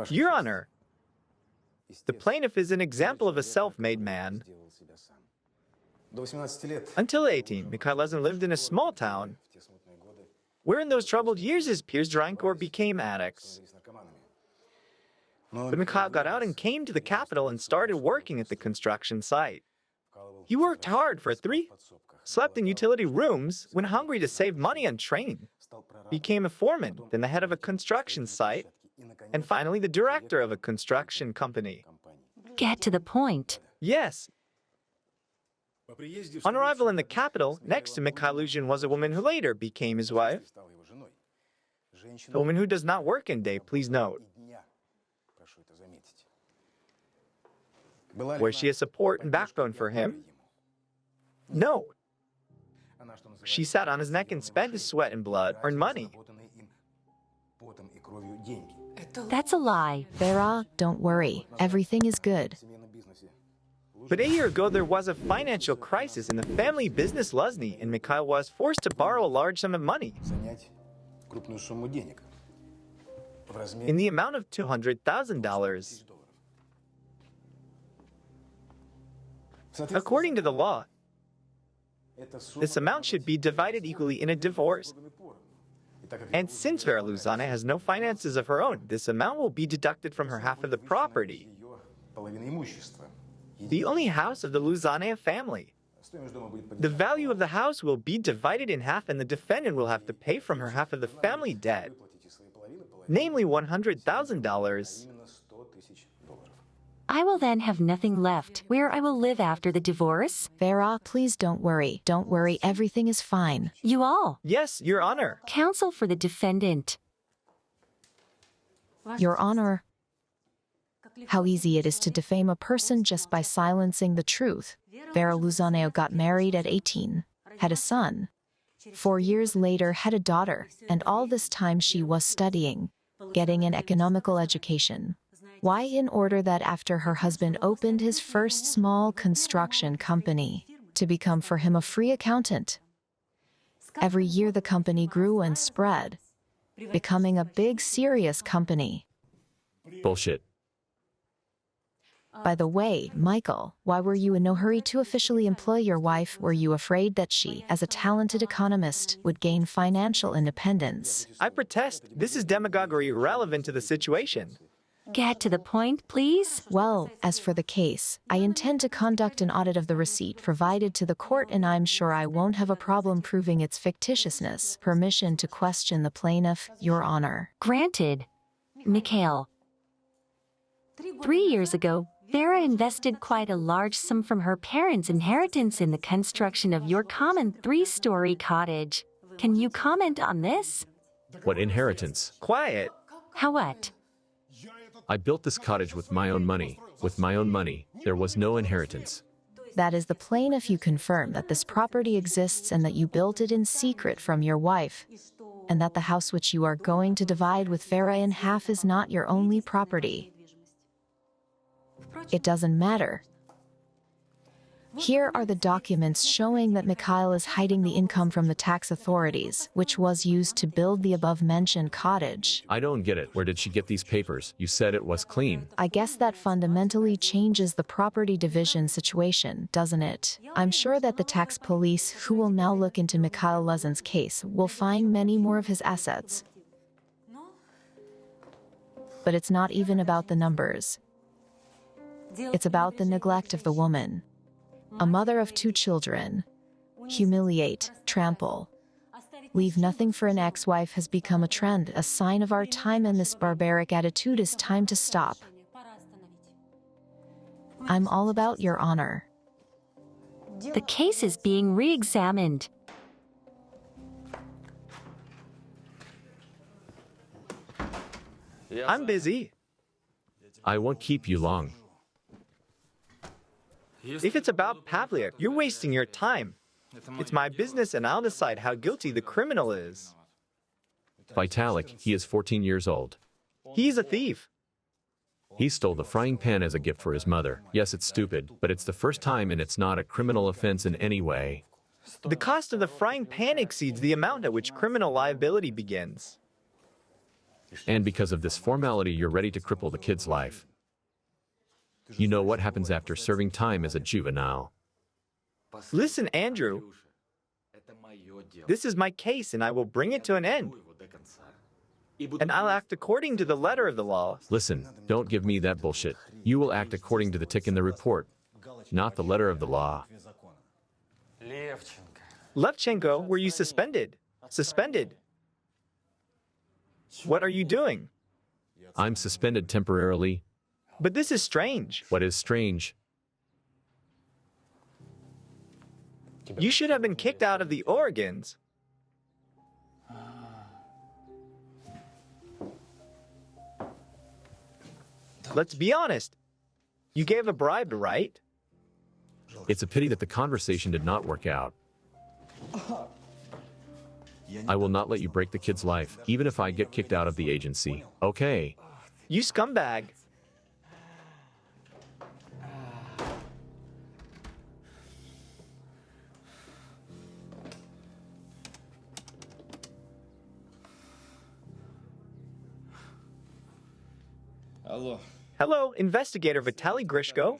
Your Honor, the plaintiff is an example of a self-made man. Until 18, Mikhail Lezin lived in a small town where in those troubled years his peers drank or became addicts. But Mikhail got out and came to the capital and started working at the construction site. He worked hard for 3, slept in utility rooms, went hungry to save money on training, became a foreman, then the head of a construction site, and finally the director of a construction company. Get to the point. Yes. On arrival in the capital, next to Mikhail Luzhin was a woman who later became his wife. A woman who does not work in day, please note. Was she a support and backbone for him? No. She sat on his neck and spent his sweat and blood, earned money. That's a lie. Vera, don't worry. Everything is good. But a year ago, there was a financial crisis in the family business Luzhny, and Mikhail was forced to borrow a large sum of money in the amount of $200,000. According to the law, this amount should be divided equally in a divorce. And since Vera Luzhanya has no finances of her own, this amount will be deducted from her half of the property, the only house of the Luzhanya family. The value of the house will be divided in half, and the defendant will have to pay from her half of the family debt, namely $100,000. I will then have nothing left. Where I will live after the divorce? Vera, please don't worry. Don't worry, everything is fine. You all. Yes, Your Honor. Counsel for the defendant. Your Honor, how easy it is to defame a person just by silencing the truth. Vera Luzhanya got married at 18, had a son. 4 years later, had a daughter, and all this time she was studying, getting an economical education. Why? In order that after her husband opened his first small construction company, to become for him a free accountant. Every year the company grew and spread, becoming a big, serious company. Bullshit. By the way, Michael, why were you in no hurry to officially employ your wife? Were you afraid that she, as a talented economist, would gain financial independence? I protest. This is demagoguery irrelevant to the situation. Get to the point, please. Well, as for the case, I intend to conduct an audit of the receipt provided to the court, and I'm sure I won't have a problem proving its fictitiousness. Permission to question the plaintiff, Your Honor. Granted. Mikhail. 3 years ago, Vera invested quite a large sum from her parents' inheritance in the construction of your common 3-story cottage. Can you comment on this? What inheritance? Quiet. How what? I built this cottage with my own money. With my own money, there was no inheritance. That is the plaintiff. You confirm that this property exists and that you built it in secret from your wife, and that the house which you are going to divide with Vera in half is not your only property. It doesn't matter. Here are the documents showing that Mikhail is hiding the income from the tax authorities, which was used to build the above-mentioned cottage. I don't get it. Where did she get these papers? You said it was clean. I guess that fundamentally changes the property division situation, doesn't it? I'm sure that the tax police, who will now look into Mikhail Lezin's case, will find many more of his assets. But it's not even about the numbers. It's about the neglect of the woman. A mother of 2 children. Humiliate, trample. Leave nothing for an ex-wife has become a trend, a sign of our time, and this barbaric attitude is time to stop. I'm all about Your Honor. The case is being re-examined. I'm busy. I won't keep you long. If it's about Pavliak, you're wasting your time. It's my business, and I'll decide how guilty the criminal is. Vitalik, he is 14 years old. He's a thief. He stole the frying pan as a gift for his mother. Yes, it's stupid, but it's the first time and it's not a criminal offense in any way. The cost of the frying pan exceeds the amount at which criminal liability begins. And because of this formality, you're ready to cripple the kid's life. You know what happens after serving time as a juvenile. Listen, Andrew, this is my case and I will bring it to an end. And I'll act according to the letter of the law. Listen, don't give me that bullshit. You will act according to the tick in the report, not the letter of the law. Levchenko, were you suspended? Suspended. What are you doing? I'm suspended temporarily. But this is strange. What is strange? You should have been kicked out of the Oregons. Let's be honest. You gave a bribe, right? It's a pity that the conversation did not work out. I will not let you break the kid's life, even if I get kicked out of the agency. Okay. You scumbag. Hello, investigator Vitaly Grishko.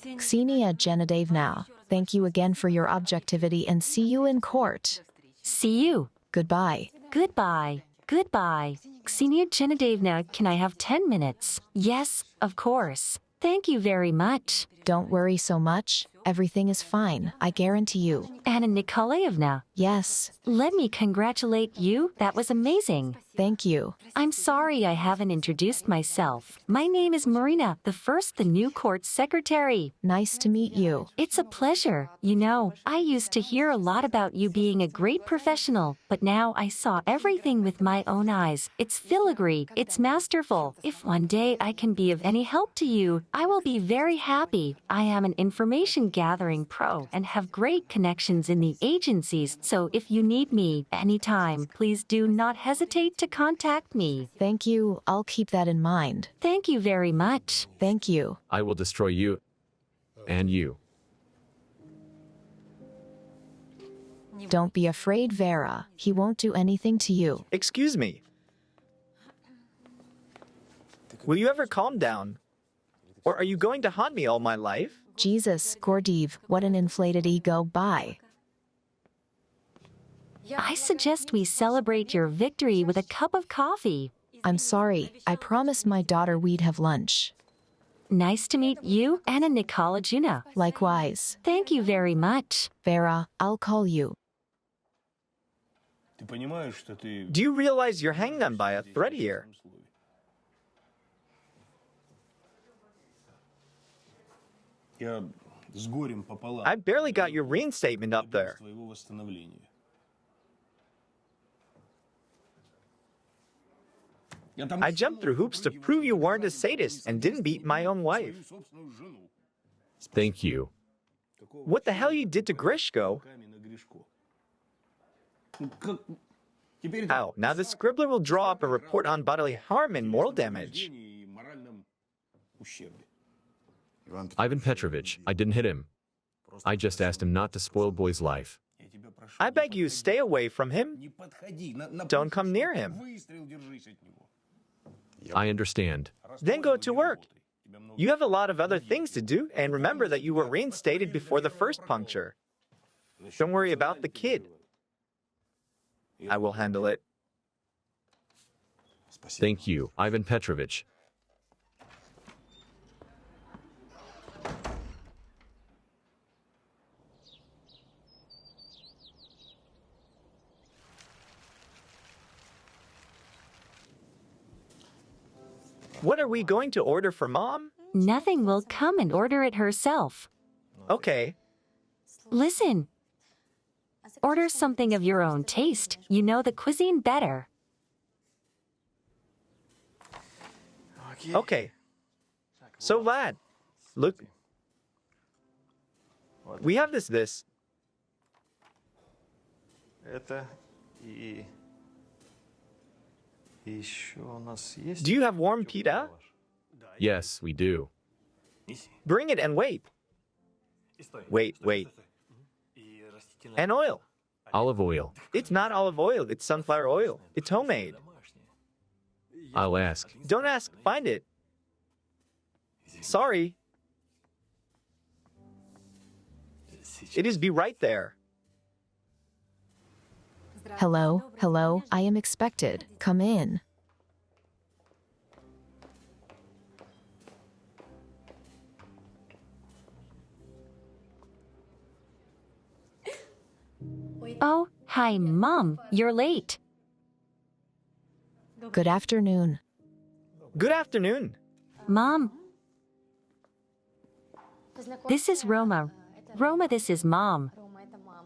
Ksenia Genadevna, thank you again for your objectivity and see you in court. See you. Goodbye. Goodbye. Goodbye. Ksenia Genadevna, can I have 10 minutes? Yes, of course. Thank you very much. Don't worry so much. Everything is fine, I guarantee you. Anna Nikolaevna, Yes, let me congratulate you. That was amazing. thank you. I'm sorry I haven't introduced myself. My name is Marina, the new court secretary. Nice to meet you. It's a pleasure. You know, I used to hear a lot about you being a great professional, but now I saw everything with my own eyes. It's filigree. It's masterful. If one day I can be of any help to you, I will be very happy. I am an information gathering pro and have great connections in the agencies, so if you need me anytime, please do not hesitate to contact me. Thank you, I'll keep that in mind. Thank you very much. Thank you. I will destroy you. And you. Don't be afraid, Vera. He won't do anything to you. Excuse me. Will you ever calm down? Or are you going to haunt me all my life? Jesus, Gordeev, what an inflated ego. Bye. I suggest we celebrate your victory with a cup of coffee. I'm sorry, I promised my daughter we'd have lunch. Nice to meet you, Anna Nikolaevna. Likewise. Thank you very much. Vera, I'll call you. Do you realize you're hanging on by a thread here? I barely got your reinstatement up there. I jumped through hoops to prove you weren't a sadist and didn't beat my own wife. Thank you. What the hell you did to Grishko? How? Now the scribbler will draw up a report on bodily harm and moral damage. Ivan Petrovich, I didn't hit him. I just asked him not to spoil boy's life. I beg you, stay away from him. Don't come near him. I understand. Then go to work. You have a lot of other things to do, and remember that you were reinstated before the first puncture. Don't worry about the kid. I will handle it. Thank you, Ivan Petrovich. What are we going to order for Mom? Nothing will come and order it herself. Okay. Listen. Order something of your own taste. You know the cuisine better. Okay. So, lad, look. We have this. Do you have warm pita? Yes, we do. Bring it and wait. Wait. And oil. Olive oil. It's not olive oil, it's sunflower oil. It's homemade. I'll ask. Don't ask, find it. Sorry. It is be right there. Hello, hello, I am expected. Come in. Oh, hi, Mom. You're late. Good afternoon. Good afternoon. Mom, this is Roma. Roma, this is Mom.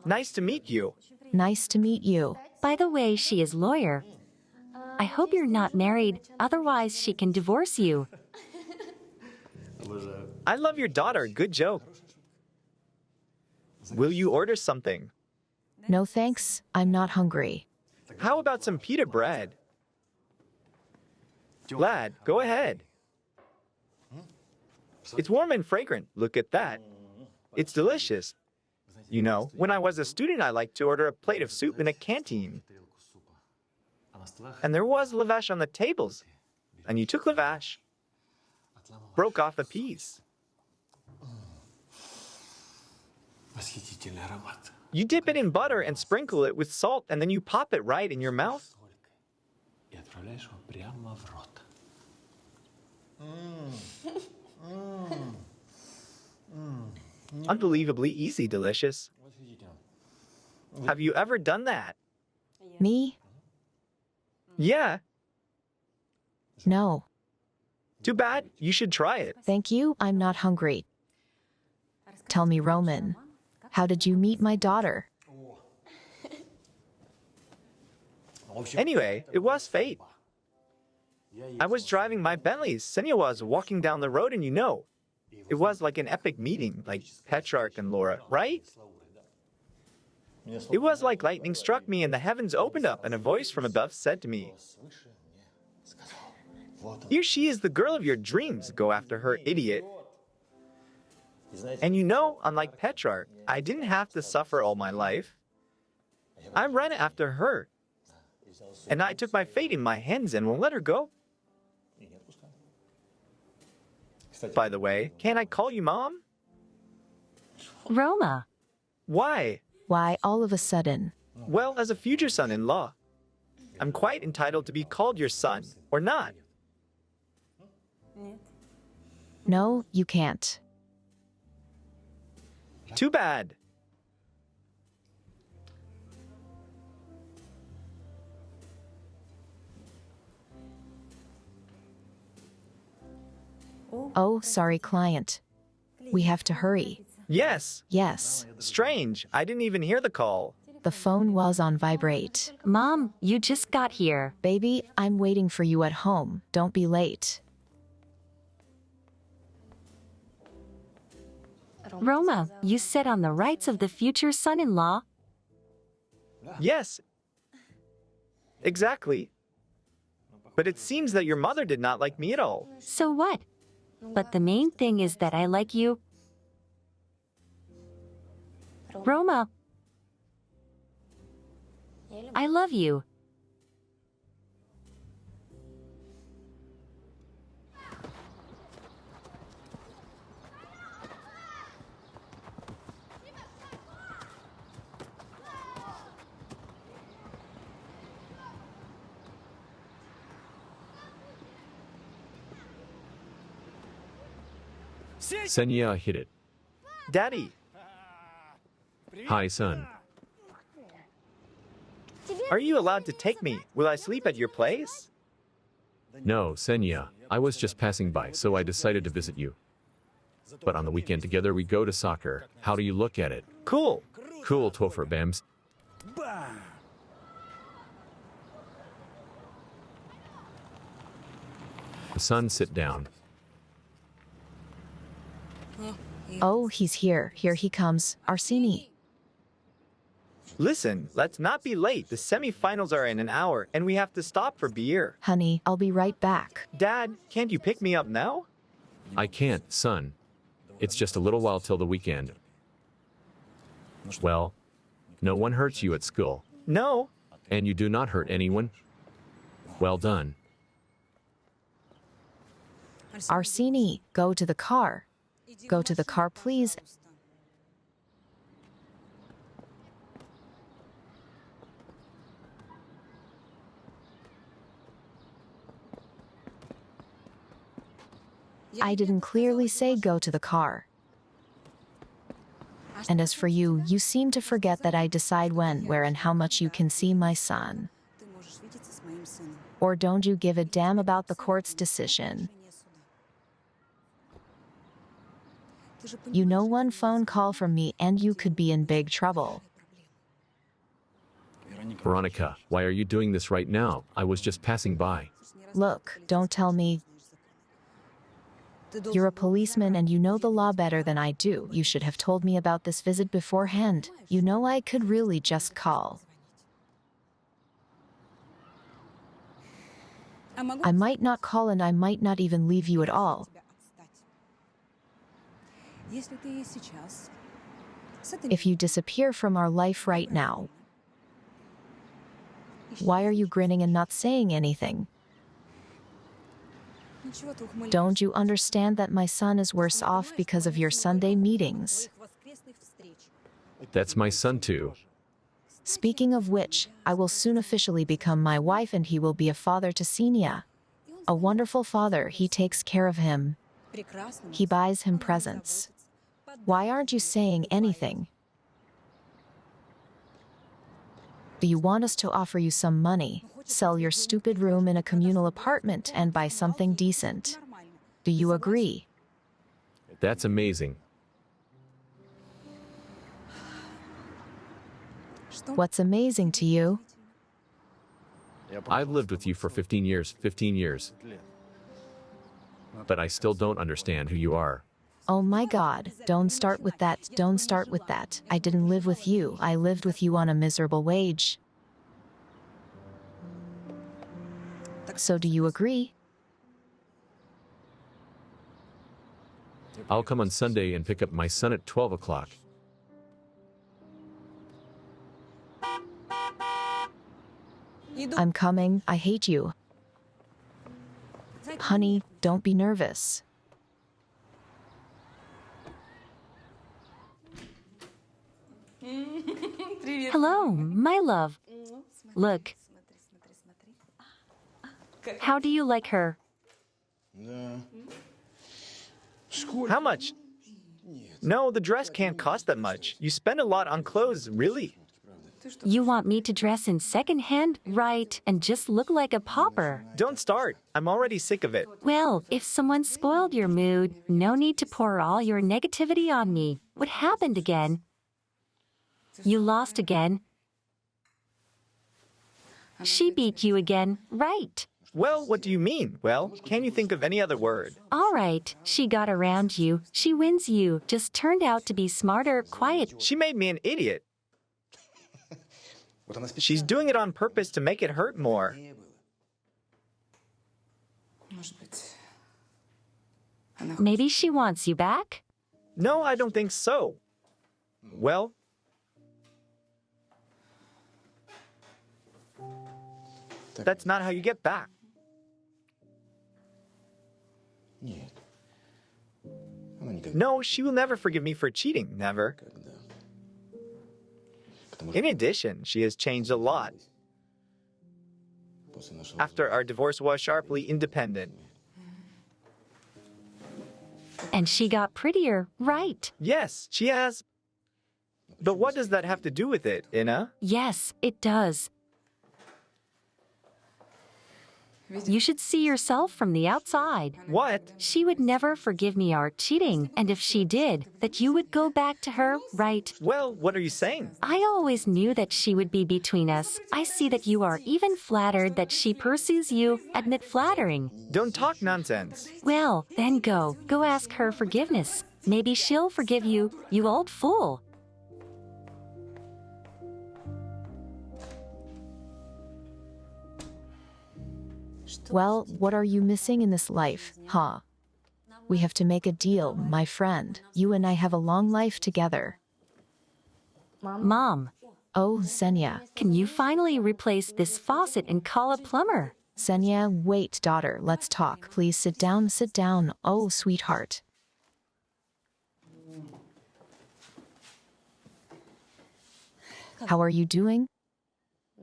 Nice to meet you. Nice to meet you. By the way, she is lawyer. I hope you're not married, otherwise she can divorce you. I love your daughter. Good joke. Will you order something? No thanks, I'm not hungry. How about some pita bread? Lad, go ahead. It's warm and fragrant. Look at that. It's delicious. You know, when I was a student, I liked to order a plate of soup in a canteen. And there was lavash on the tables. And you took lavash, broke off a piece. You dip it in butter and sprinkle it with salt, and then you pop it right in your mouth. Unbelievably easy, delicious. Have you ever done that? Me? Yeah. No. Too bad. You should try it. Thank you, I'm not hungry. Tell me, Roman, how did you meet my daughter? Anyway, it was fate. I was driving my Bentley. Zhenya was walking down the road, and you know, it was like an epic meeting, like Petrarch and Laura, right? It was like lightning struck me and the heavens opened up and a voice from above said to me, "Here she is, the girl of your dreams. Go after her, idiot." And you know, unlike Petrarch, I didn't have to suffer all my life. I ran after her. And I took my fate in my hands and won't let her go. By the way, can I call you Mom? Roma, Why? Why all of a sudden? Well, as a future son-in-law, I'm quite entitled to be called your son, or not. No, you can't. Too bad. Oh, sorry, client. We have to hurry. Yes. Yes, Strange. I didn't even hear the call. the phone was on vibrate. Mom, you just got here. Baby, I'm waiting for you at home. Don't be late. Roma, you sit on the rights of the future son-in-law. Yes. Exactly. But it seems that your mother did not like me at all. So what? But the main thing is that I like you. Roma, I love you. Zhenya hit it. Daddy, Hi, son. are you allowed to take me? Will I sleep at your place? No, Zhenya. I was just passing by, so I decided to visit you. But on the weekend together we go to soccer. How do you look at it? Cool. Cool, Topher Bams. Son, sit down. Oh, he's here. Here he comes. Arsini. Listen, let's not be late. The semifinals are in an hour, and we have to stop for beer. Honey, I'll be right back. Dad, can't you pick me up now? I can't, son. It's just a little while till the weekend. Well, no one hurts you at school, No. and you do not hurt anyone. Well done. Arsini, go to the car. Go to the car, please. I didn't clearly say go to the car. And as for you, you seem to forget that I decide when, where, and how much you can see my son. Or don't you give a damn about the court's decision? You know, one phone call from me and you could be in big trouble. Veronica, why are you doing this right now? I was just passing by. Look, don't tell me. You're a policeman and you know the law better than I do. You should have told me about this visit beforehand. You know I could really just call. I might not call and I might not even leave you at all. If you disappear from our life right now, why are you grinning and not saying anything? Don't you understand that my son is worse off because of your Sunday meetings? That's my son too. Speaking of which, I will soon officially become my wife and he will be a father to Zhenya. A wonderful father, he takes care of him. He buys him presents. Why aren't you saying anything? Do you want us to offer you some money, sell your stupid room in a communal apartment, and buy something decent? Do you agree? That's amazing. What's amazing to you? I've lived with you for 15 years, 15 years. But I still don't understand who you are. Oh my God, don't start with that, don't start with that. I didn't live with you, I lived with you on a miserable wage. So do you agree? I'll come on Sunday and pick up my son at 12 o'clock. I'm coming, I hate you. Honey, don't be nervous. Hello, my love. Look. How do you like her? How much? No, the dress can't cost that much. You spend a lot on clothes, really. You want me to dress in secondhand, right, and just look like a pauper? Don't start. I'm already sick of it. Well, if someone spoiled your mood, no need to pour all your negativity on me. What happened again? You lost again. She beat you again, right? Well, what do you mean? Well, can you think of any other word? All right, she got around you. She wins you. Just turned out to be smarter, quiet. She made me an idiot. She's doing it on purpose to make it hurt more. Maybe she wants you back? No, I don't think so. Well, that's not how you get back. No, she will never forgive me for cheating, never. In addition, she has changed a lot. After our divorce was sharply independent. And she got prettier, right? Yes, she has. But what does that have to do with it, Inna? Yes, it does. You should see yourself from the outside. What? She would never forgive me our cheating, and if she did, that you would go back to her, right? Well, what are you saying? I always knew that she would be between us. I see that you are even flattered that she pursues you. Admit flattering. Don't talk nonsense. Well, then go. Go ask her forgiveness. Maybe she'll forgive you, you old fool. Well, what are you missing in this life, huh? We have to make a deal, my friend. You and I have a long life together. Mom, Oh, Zhenya, can you finally replace this faucet and call a plumber? Zhenya, wait, daughter, let's talk. Please sit down, sit down. Oh, sweetheart. How are you doing?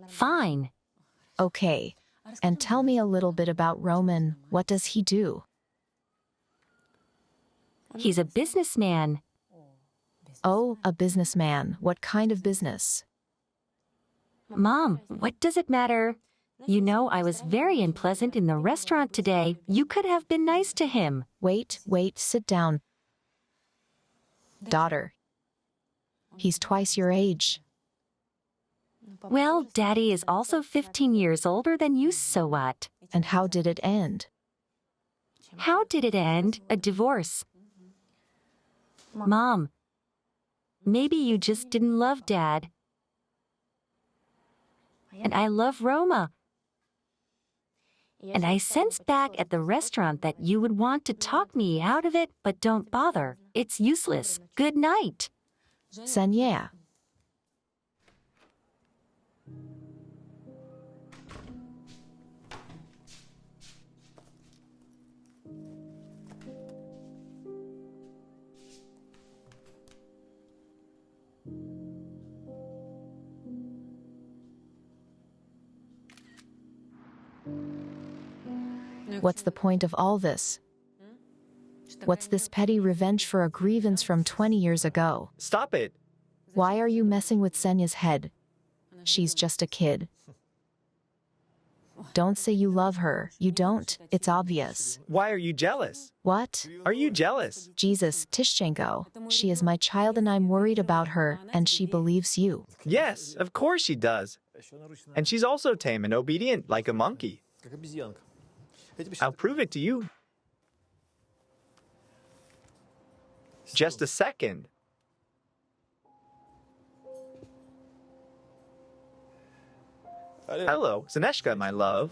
Fine. Okay. And tell me a little bit about Roman. What does he do? He's a businessman. Oh, a businessman. What kind of business? Mom, what does it matter? You know, I was very unpleasant in the restaurant today. You could have been nice to him. Wait, sit down. Daughter. He's twice your age. Well, Daddy is also 15 years older than you, so what? And how did it end? How did it end? A divorce. Mom, maybe you just didn't love Dad. And I love Roma. And I sensed back at the restaurant that you would want to talk me out of it, but don't bother. It's useless. Good night. Zhenya. What's the point of all this? What's this petty revenge for a grievance from 20 years ago? Stop it. Why are you messing with Senya's head? She's just a kid. Don't say you love her. You don't. It's obvious. Why are you jealous? What? Are you jealous? Jesus, Tishchenko. She is my child and I'm worried about her, and she believes you. Yes, of course she does. And she's also tame and obedient like a monkey. I'll prove it to you. Just a second. Hello, Zaneshka, my love.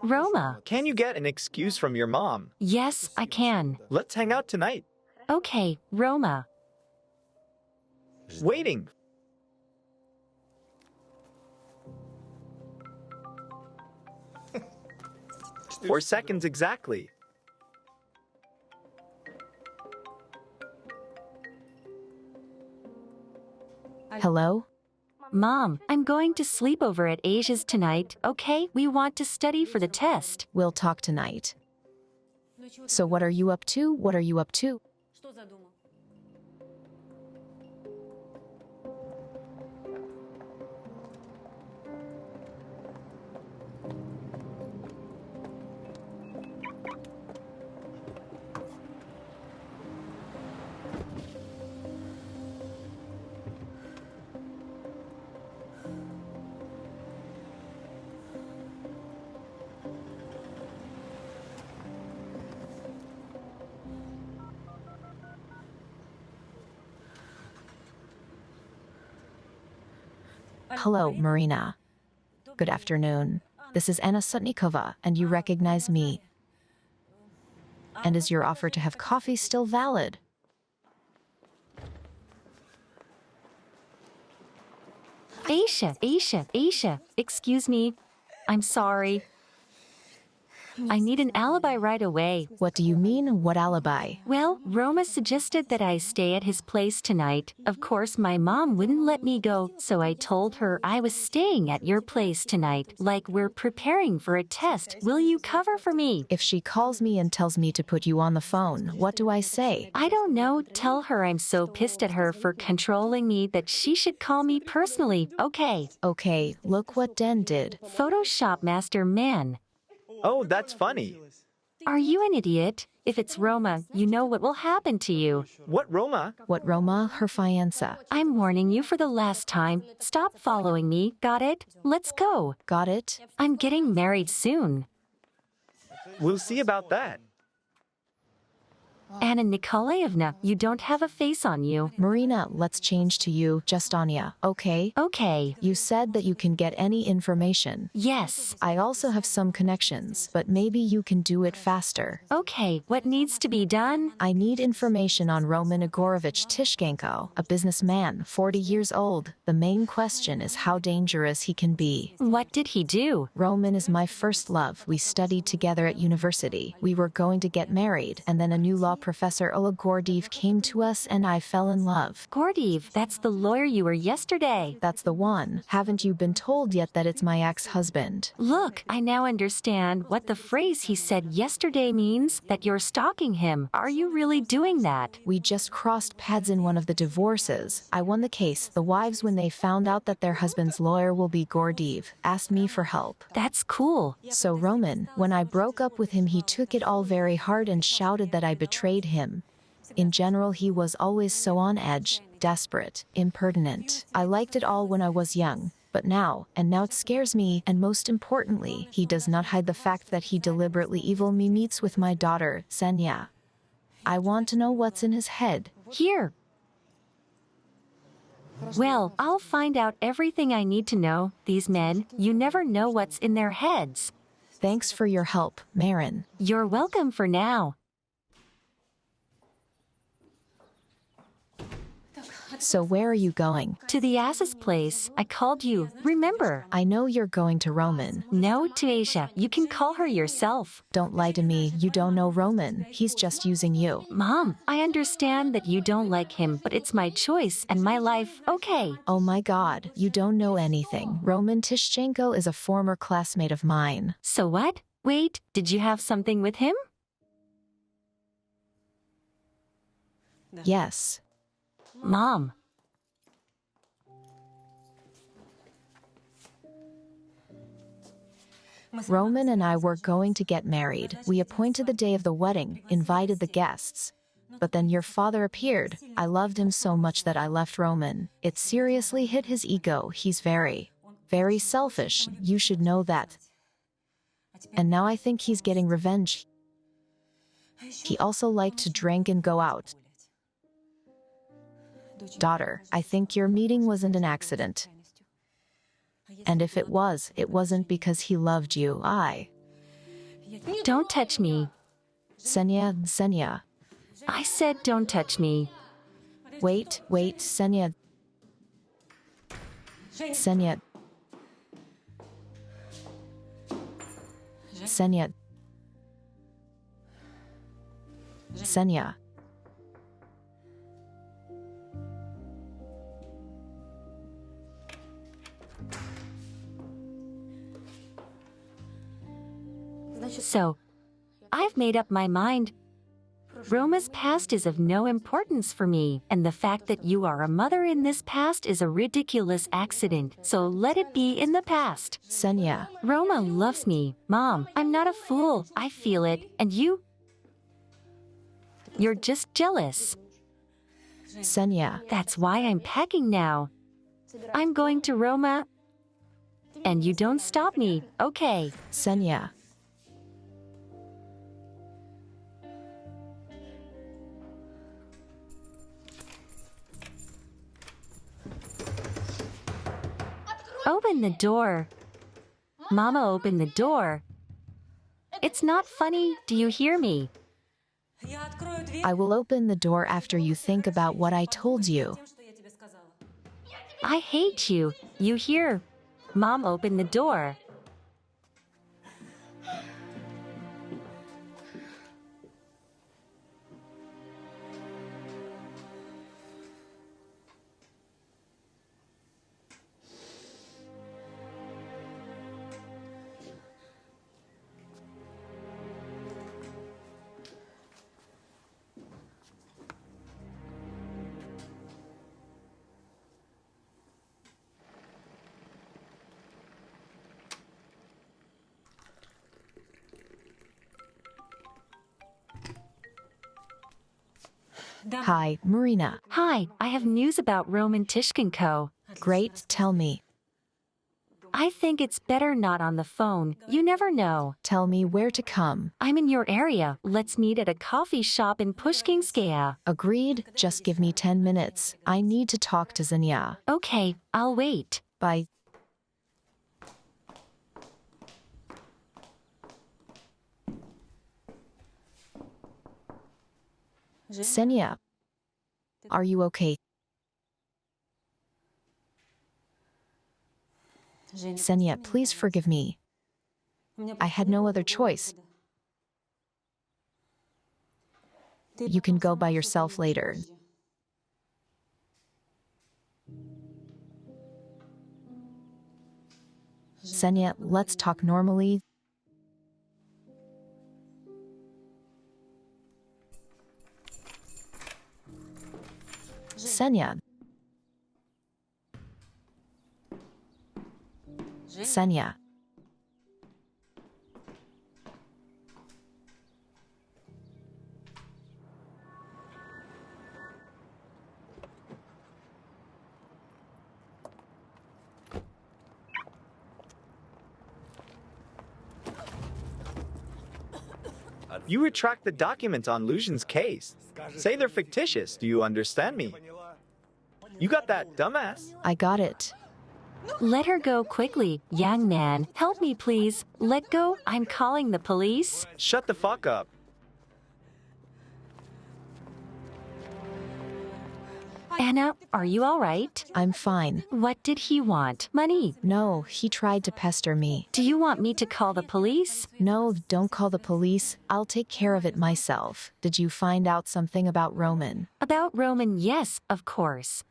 Roma. Can you get an excuse from your mom? Yes, I can. Let's hang out tonight. Okay, Roma. Waiting. Four seconds exactly. Hello? Mom, I'm going to sleep over at Asia's tonight, okay? We want to study for the test. We'll talk tonight. So what are you up to? What are you up to? Hello, Marina. Good afternoon. This is Anna Sutnikova, and you recognize me. And is your offer to have coffee still valid? Aisha, excuse me. I'm sorry. I need an alibi right away. What do you mean? What alibi? Well, Roma suggested that I stay at his place tonight. Of course, my mom wouldn't let me go, so I told her I was staying at your place tonight. Like we're preparing for a test. Will you cover for me? If she calls me and tells me to put you on the phone, what do I say? I don't know. Tell her I'm so pissed at her for controlling me that she should call me personally. Okay. Okay, look what Den did. Photoshop master man. Oh, that's funny. Are you an idiot? If it's Roma, you know what will happen to you. What, Roma? What, Roma? Her fiancé. I'm warning you for the last time. Stop following me, got it? Let's go. Got it? I'm getting married soon. We'll see about that. Anna Nikolaevna, you don't have a face on you. Marina, let's change to you, just Anya, okay? Okay. You said that you can get any information. Yes. I also have some connections, but maybe you can do it faster. Okay, what needs to be done? I need information on Roman Igorovich Tishchenko, a businessman, 40 years old. The main question is how dangerous he can be. What did he do? Roman is my first love. We studied together at university. We were going to get married, and then a new law professor, Oleg Gordeev, came to us and I fell in love. Gordeev, that's the lawyer you were yesterday. That's the one. Haven't you been told yet that it's my ex-husband? Look, I now understand what the phrase he said yesterday means, that you're stalking him. Are you really doing that? We just crossed paths in one of the divorces. I won the case. The wives, when they found out that their husband's lawyer will be Gordeev, asked me for help. That's cool. So Roman, when I broke up with him, he took it all very hard and shouted that I betrayed him. In general, he was always so on edge, desperate, impertinent. I liked it all when I was young. But now it scares me, and most importantly, he does not hide the fact that he deliberately evil me meets with my daughter, Zhenya. I want to know what's in his head. Here. Well, I'll find out everything I need to know. These men, you never know what's in their heads. Thanks for your help, Marin. You're welcome for now. So where are you going? To the ass's place. I called you. Remember? I know you're going to Roman. No, to Asia. You can call her yourself. Don't lie to me. You don't know Roman. He's just using you. Mom, I understand that you don't like him, but it's my choice and my life, okay? Oh my God, you don't know anything. Roman Tishchenko is a former classmate of mine. So what? Wait, did you have something with him? Yes. Mom. Roman and I were going to get married. We appointed the day of the wedding, invited the guests. But then your father appeared. I loved him so much that I left Roman. It seriously hit his ego. He's very, very selfish. You should know that. And now I think he's getting revenge. He also liked to drink and go out. Daughter, I think your meeting wasn't an accident. And if it was, it wasn't because he loved you. Don't touch me. Zhenya. I said don't touch me. Wait, Zhenya. Zhenya. So, I've made up my mind. Roma's past is of no importance for me, and the fact that you are a mother in this past is a ridiculous accident, so let it be in the past. Zhenya. Roma loves me. Mom, I'm not a fool. I feel it. And you? You're just jealous. Zhenya. That's why I'm packing now. I'm going to Roma. And you don't stop me, okay? Zhenya. Open the door. Mama, open the door. It's not funny, do you hear me? I will open the door after you think about what I told you. I hate you. You hear? Mom, open the door. Hi, Marina. Hi, I have news about Roman Tishchenko. Great, tell me. I think it's better not on the phone. You never know. Tell me where to come. I'm in your area. Let's meet at a coffee shop in Pushkinskaya. Agreed, just give me 10 minutes. I need to talk to Zhenya. Okay, I'll wait. Bye. Zhenya, are you okay? Zhenya, please forgive me. I had no other choice. You can go by yourself later. Zhenya, let's talk normally. Zhenya. Zhenya. You retract the documents on Luzhin's case. Say they're fictitious. Do you understand me? You got that, dumbass? I got it. Let her go quickly, young man. Help me, please. Let go. I'm calling the police. Shut the fuck up. Anna, are you all right? I'm fine. What did he want? Money. No, he tried to pester me. Do you want me to call the police? No, don't call the police. I'll take care of it myself. Did you find out something about Roman? About Roman, yes, of course.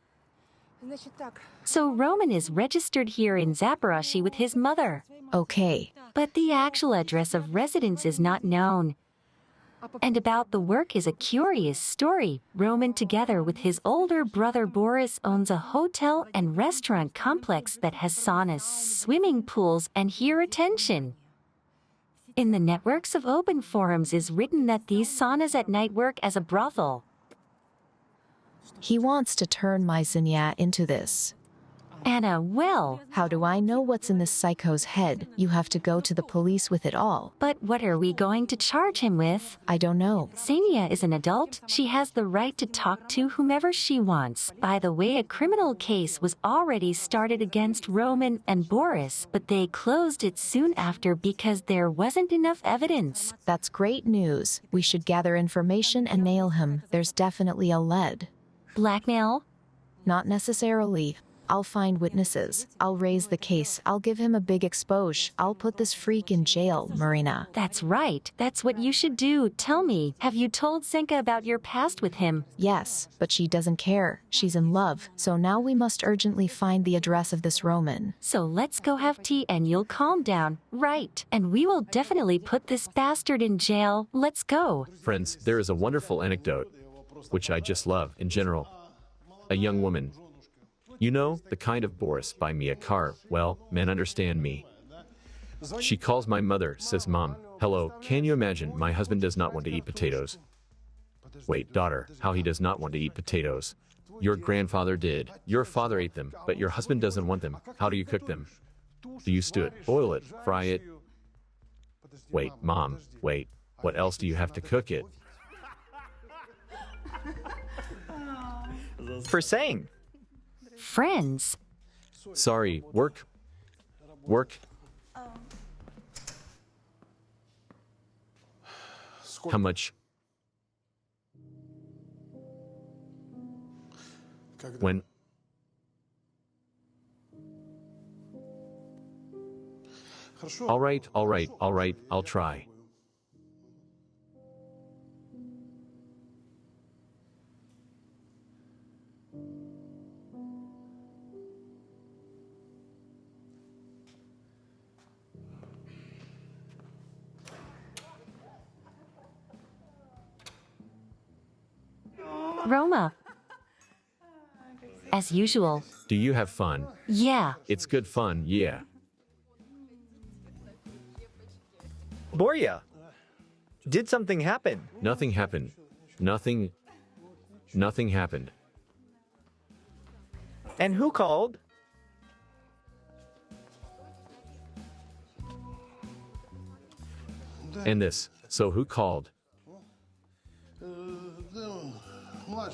So Roman is registered here in Zaporozhye with his mother. Okay. But the actual address of residence is not known. And about the work is a curious story. Roman, together with his older brother Boris, owns a hotel and restaurant complex that has saunas, swimming pools, and here attention. In the networks of open forums is written that these saunas at night work as a brothel. He wants to turn my Zhenya into this. Anna, well, How do I know what's in this psycho's head? You have to go to the police with it all. but what are we going to charge him with? I don't know. Zhenia is an adult. She has the right to talk to whomever she wants. By the way, a criminal case was already started against Roman and Boris, but they closed it soon after because there wasn't enough evidence. That's great news. We should gather information and nail him. There's definitely a lead. Blackmail? Not necessarily. I'll find witnesses. I'll raise the case. I'll give him a big expose. I'll put this freak in jail, Marina. That's right. That's what you should do. Tell me, have you told Zenka about your past with him? Yes, but she doesn't care. She's in love. So now we must urgently find the address of this Roman. So let's go have tea and you'll calm down. Right. And we will definitely put this bastard in jail. Let's go. Friends, there is a wonderful anecdote, which I just love in general. A young woman. You know, the kind of Boris buy me a car. Well, men understand me. She calls my mother, says, Mom, hello, can you imagine my husband does not want to eat potatoes? Wait, daughter, how he does not want to eat potatoes? Your grandfather did. Your father ate them, but your husband doesn't want them. How do you cook them? Do you stew it, boil it, fry it? Wait, Mom, wait, what else do you have to cook it? For saying. Friends. Sorry, work. How much? When? All right, I'll try. Roma. As usual. Do you have fun? Yeah. It's good fun, yeah. Borya. Did something happen? Nothing happened. Nothing happened. And who called? And this, so who called?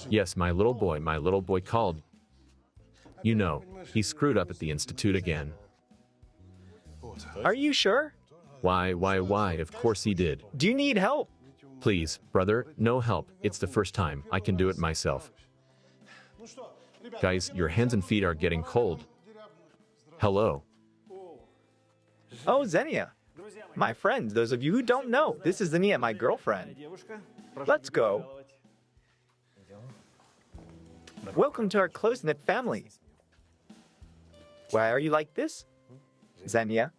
Yes, my little boy called. You know, he screwed up at the institute again. Are you sure? Why, of course he did. Do you need help? Please, brother, no help. It's the first time. I can do it myself. Guys, your hands and feet are getting cold. Hello. Oh, Zhenya. My friend, those of you who don't know, this is Zhenia, my girlfriend. Let's go. Welcome to our close-knit family. Why are you like this? Zhenya,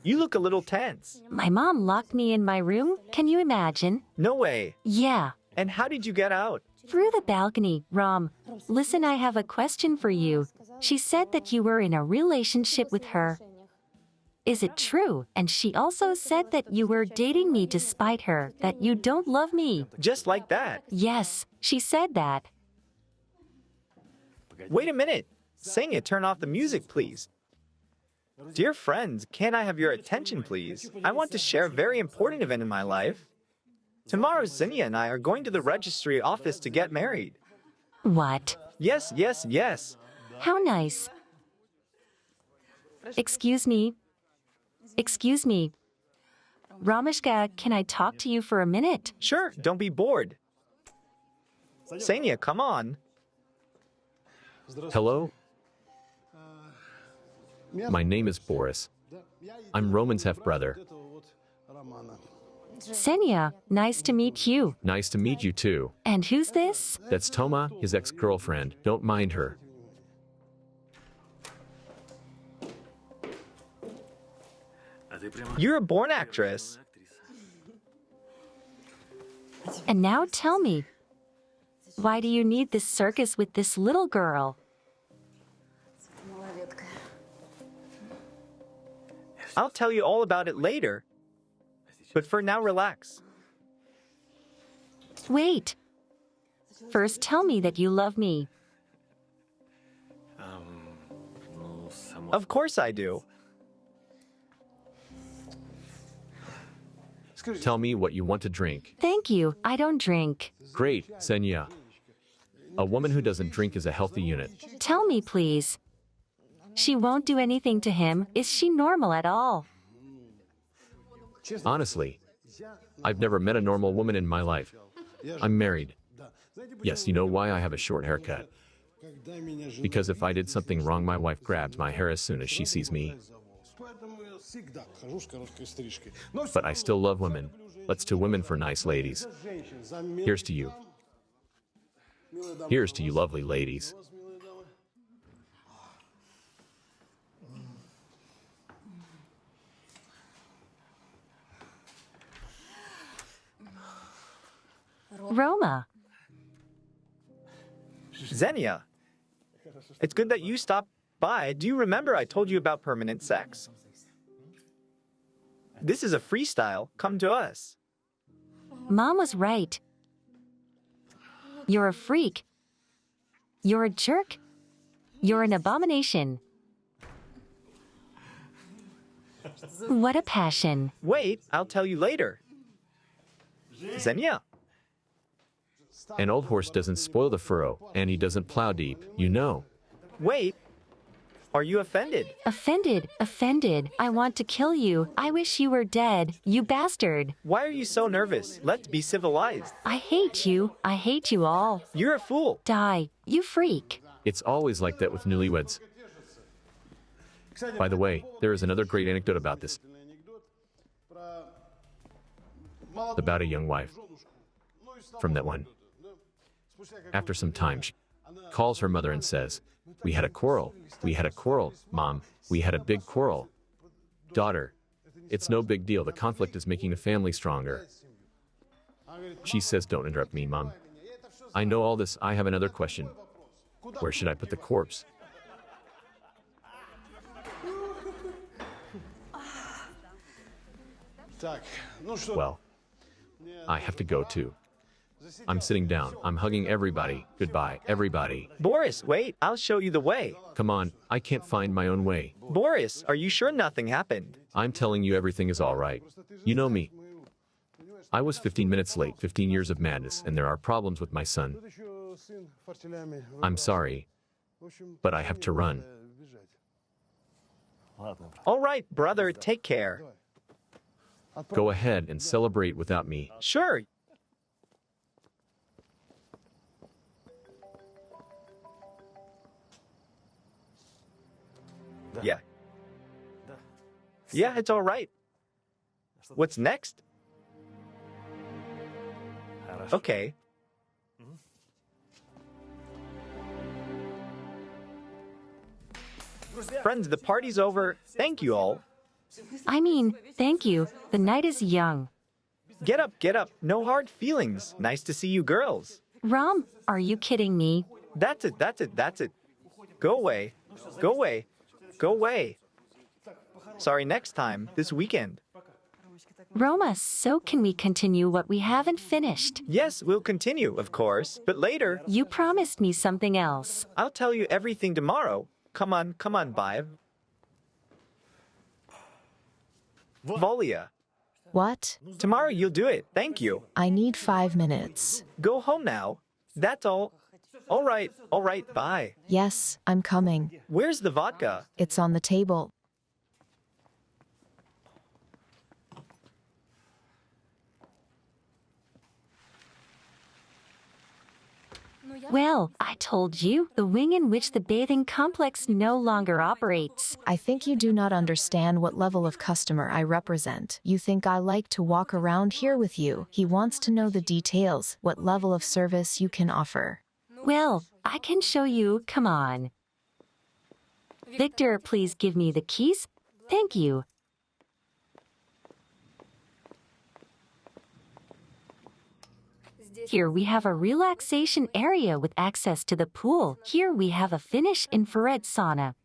you look a little tense. My mom locked me in my room. Can you imagine? No way. Yeah. And how did you get out? Through the balcony. Rom, listen, I have a question for you. She said that you were in a relationship with her. Is it true? And she also said that you were dating me despite her, that you don't love me. Just like that. Yes, she said that. Wait a minute. Zhenya, turn off the music, please. Dear friends, can I have your attention, please? I want to share a very important event in my life. Tomorrow, Zhenya and I are going to the registry office to get married. What? Yes. How nice. Excuse me. Ramishka, can I talk to you for a minute? Sure, don't be bored. Zhenya, come on. Hello? My name is Boris. I'm Roman's half-brother. Zhenya, nice to meet you. Nice to meet you too. And who's this? That's Toma, his ex-girlfriend. Don't mind her. You're a born actress. And now tell me, why do you need this circus with this little girl? I'll tell you all about it later. But for now, relax. Wait. First tell me that you love me. Of course I do. Tell me what you want to drink. Thank you, I don't drink. Great, Zhenya. A woman who doesn't drink is a healthy unit. Tell me, please. She won't do anything to him. Is she normal at all? Honestly, I've never met a normal woman in my life. I'm married. Yes, you know why I have a short haircut? Because if I did something wrong, my wife grabs my hair as soon as she sees me. But I still love women. Let's to women for nice ladies. Here's to you. Here's to you lovely ladies. Roma. Zhenya, it's good that you stopped by. Do you remember I told you about permanent sex? This is a freestyle. Come to us. Mom was right. You're a freak. You're a jerk. You're an abomination. What a passion. Wait, I'll tell you later. Zhenya. An old horse doesn't spoil the furrow, and he doesn't plow deep, you know. Wait. Are you offended? Offended. I want to kill you. I wish you were dead, you bastard. Why are you so nervous? Let's be civilized. I hate you. I hate you all. You're a fool. Die, you freak. It's always like that with newlyweds. By the way, there is another great anecdote about this. About a young wife. From that one. After some time, she calls her mother and says, "We had a quarrel. We had a quarrel, Mom. We had a big quarrel. Daughter, it's no big deal. The conflict is making the family stronger." She says, "Don't interrupt me, Mom. I know all this. I have another question. Where should I put the corpse?" Well, I have to go too. I'm sitting down. I'm hugging everybody. Goodbye, everybody. Boris, wait. I'll show you the way. Come on, I can't find my own way. Boris, are you sure nothing happened? I'm telling you everything is all right. You know me. I was 15 minutes late, 15 years of madness, and there are problems with my son. I'm sorry, but I have to run. All right, brother, take care. Go ahead and celebrate without me. Sure. Yeah. Yeah, it's all right. What's next? Okay. Friends, the party's over. Thank you all. I mean, thank you. The night is young. Get up, get up. No hard feelings. Nice to see you girls. Rom, are you kidding me? That's it, that's it, that's it. Go away. Go away. Go away. Sorry, next time, this weekend. Roma, so can we continue what we haven't finished? Yes, we'll continue, of course, but later. You promised me something else. I'll tell you everything tomorrow. Come on, Vive. Volia. What? Tomorrow you'll do it. Thank you. I need 5 minutes. Go home now. That's all. All right, bye. Yes, I'm coming. Where's the vodka? It's on the table. Well, I told you, the wing in which the bathing complex no longer operates. I think you do not understand what level of customer I represent. You think I like to walk around here with you. He wants to know the details, what level of service you can offer. Well, I can show you. Come on. Victor, please give me the keys. Thank you. Here we have a relaxation area with access to the pool. Here we have a Finnish infrared sauna.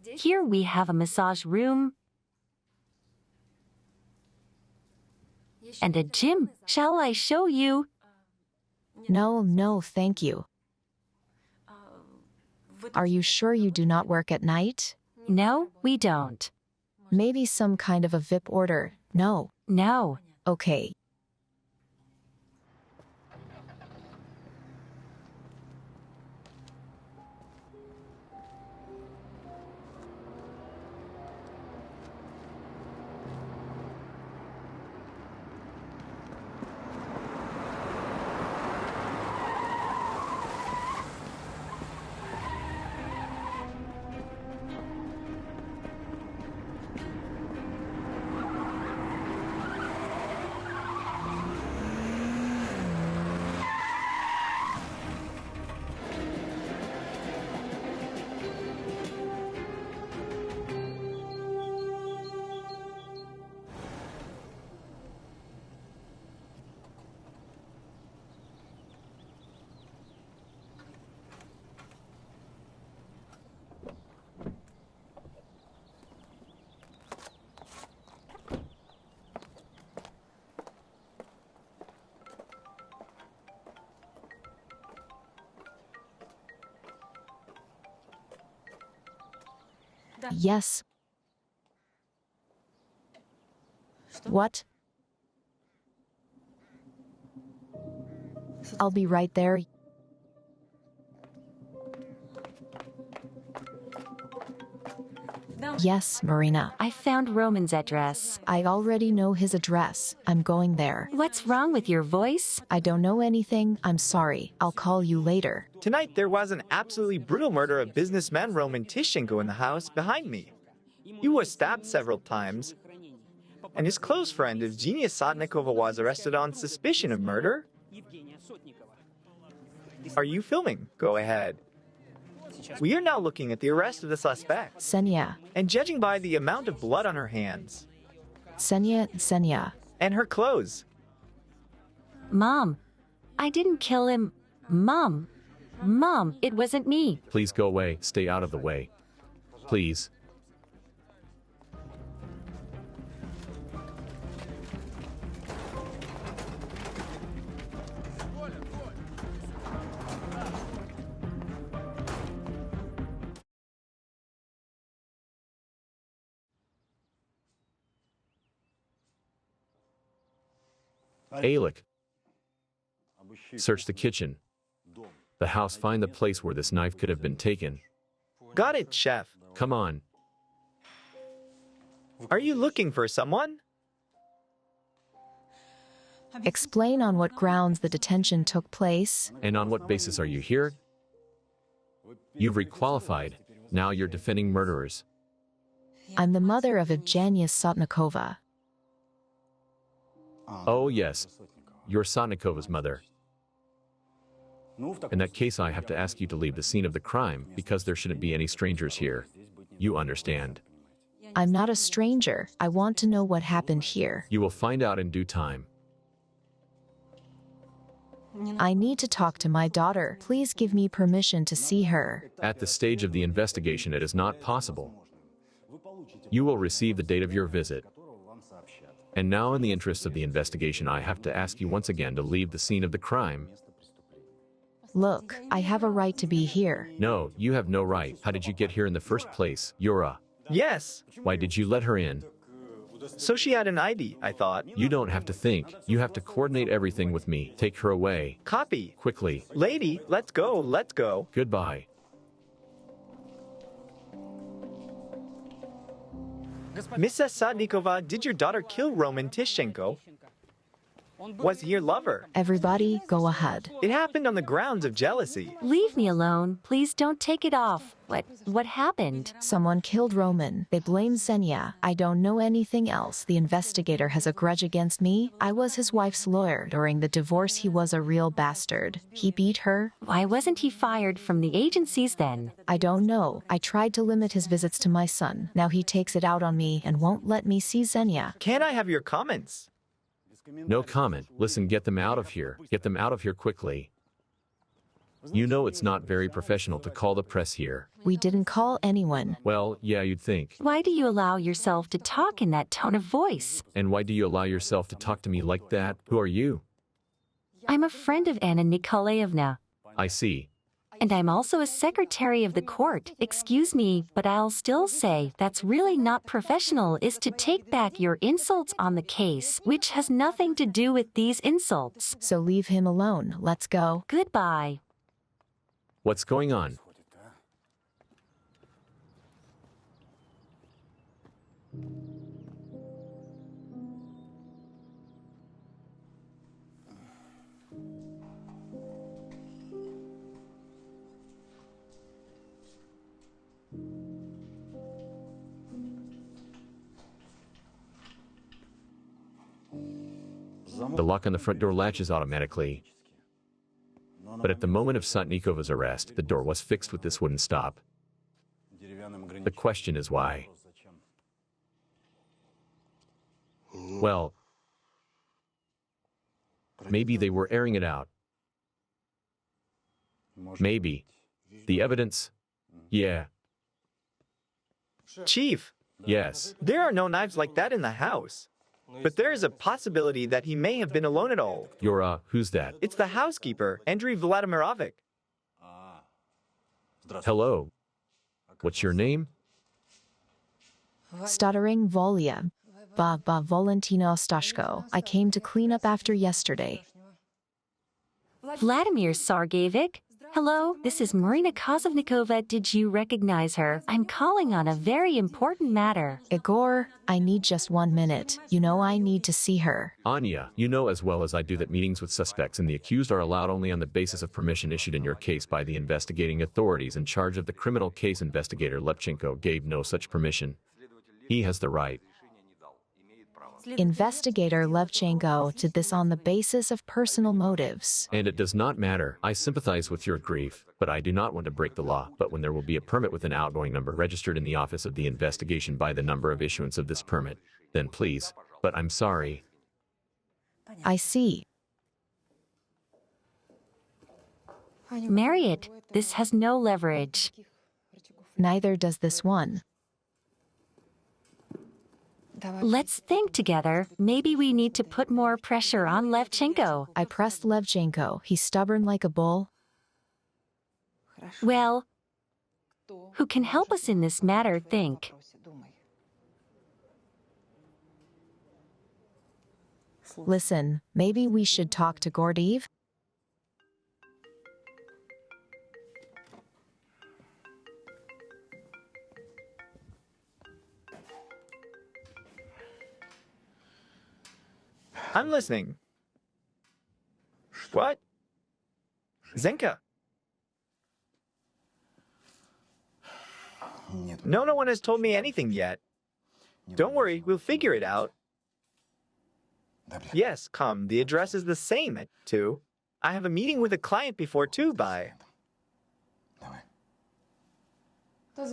Here we have a massage room and a gym. Shall I show you? No, thank you. Are you sure you do not work at night? No, we don't. Maybe some kind of a VIP order. No. No. Okay. Yes. What? I'll be right there. Yes, Marina. I found Roman's address. I already know his address. I'm going there. What's wrong with your voice? I don't know anything. I'm sorry. I'll call you later. Tonight there was an absolutely brutal murder of businessman Roman Tishenko in the house behind me. He was stabbed several times, and his close friend of Zhenya Sotnikova was arrested on suspicion of murder. Are you filming? Go ahead. We are now looking at the arrest of the suspect, Zhenya. and judging by the amount of blood on her hands Zhenya. and her clothes. Mom, I didn't kill him. Mom, it wasn't me. Please go away. Stay out of the way. Please. Alec, search the kitchen, the house, find the place where this knife could have been taken. Got it, chef. Come on. Are you looking for someone? Explain on what grounds the detention took place. And on what basis are you here? You've requalified. Now you're defending murderers. I'm the mother of Zhenya Sotnikova. Oh, yes. You're Sotnikova's mother. In that case, I have to ask you to leave the scene of the crime because there shouldn't be any strangers here. You understand. I'm not a stranger. I want to know what happened here. You will find out in due time. I need to talk to my daughter. Please give me permission to see her. At the stage of the investigation, it is not possible. You will receive the date of your visit. And now, in the interest of the investigation, I have to ask you once again to leave the scene of the crime. Look, I have a right to be here. No, you have no right. How did you get here in the first place, Yura? Yes. Why did you let her in? So she had an ID, I thought. You don't have to think. You have to coordinate everything with me. Take her away. Copy. Quickly. Lady, let's go, let's go. Goodbye. Mrs. Sadnikova, did your daughter kill Roman Tishchenko? Was he your lover? Everybody, go ahead. It happened on the grounds of jealousy. Leave me alone. Please don't take it off. What happened? Someone killed Roman. They blame Zhenya. I don't know anything else. The investigator has a grudge against me. I was his wife's lawyer. During the divorce, he was a real bastard. He beat her. Why wasn't he fired from the agencies then? I don't know. I tried to limit his visits to my son. Now he takes it out on me and won't let me see Zhenya. Can I have your comments? No comment. Listen, get them out of here. Get them out of here quickly. You know it's not very professional to call the press here. We didn't call anyone. Well, yeah, you'd think. Why do you allow yourself to talk in that tone of voice? And why do you allow yourself to talk to me like that? Who are you? I'm a friend of Anna Nikolaevna. I see. And I'm also a secretary of the court. Excuse me, but I'll still say that's really not professional is to take back your insults on the case, which has nothing to do with these insults. So leave him alone. Let's go. Goodbye. What's going on? The lock on the front door latches automatically. But at the moment of Sotnikova's arrest, the door was fixed with this wooden stop. The question is why? Well, maybe they were airing it out. Maybe. The evidence? Yeah. Chief, Yes. there are no knives like that in the house. But there is a possibility that he may have been alone at all. Yura, who's that? It's the housekeeper, Andrei Vladimirovich. Hello. What's your name? Stuttering Volya. Valentina Ostashko. I came to clean up after yesterday. Vladimir Sergeyevich? Hello, this is Marina Kozovnikova. Did you recognize her? I'm calling on a very important matter. Igor, I need just 1 minute. You know I need to see her. Anya, you know as well as I do that meetings with suspects and the accused are allowed only on the basis of permission issued in your case by the investigating authorities in charge of the criminal case. Investigator Lepchenko gave no such permission. He has the right. Investigator Levchenko did this on the basis of personal motives. And it does not matter. I sympathize with your grief, but I do not want to break the law. But when there will be a permit with an outgoing number registered in the office of the investigation by the number of issuance of this permit, then please. But I'm sorry. I see. Marriott, this has no leverage. Neither does this one. Let's think together. Maybe we need to put more pressure on Levchenko. I pressed Levchenko. He's stubborn like a bull. Well, who can help us in this matter, think? Listen, maybe we should talk to Gordeev? I'm listening. What? Zhenka. No one has told me anything yet. Don't worry, we'll figure it out. Yes, come, the address is the same at 2. I have a meeting with a client before 2 by.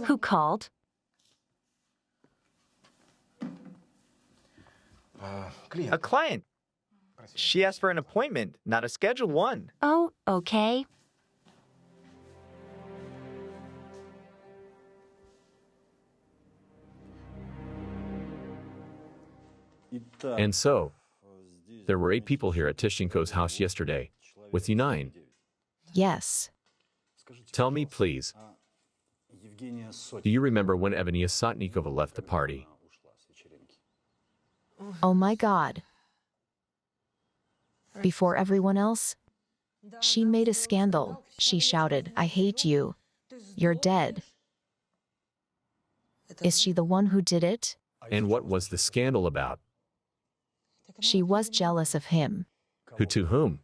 Who called? A client. She asked for an appointment, not a scheduled one. Oh, okay. And so, there were 8 people here at Tishchenko's house yesterday, with you 9. Yes. Tell me, please, do you remember when Evgenia Sotnikova left the party? Oh my God. Before everyone else? She made a scandal. She shouted, "I hate you. You're dead." Is she the one who did it? And what was the scandal about? She was jealous of him. Who to whom?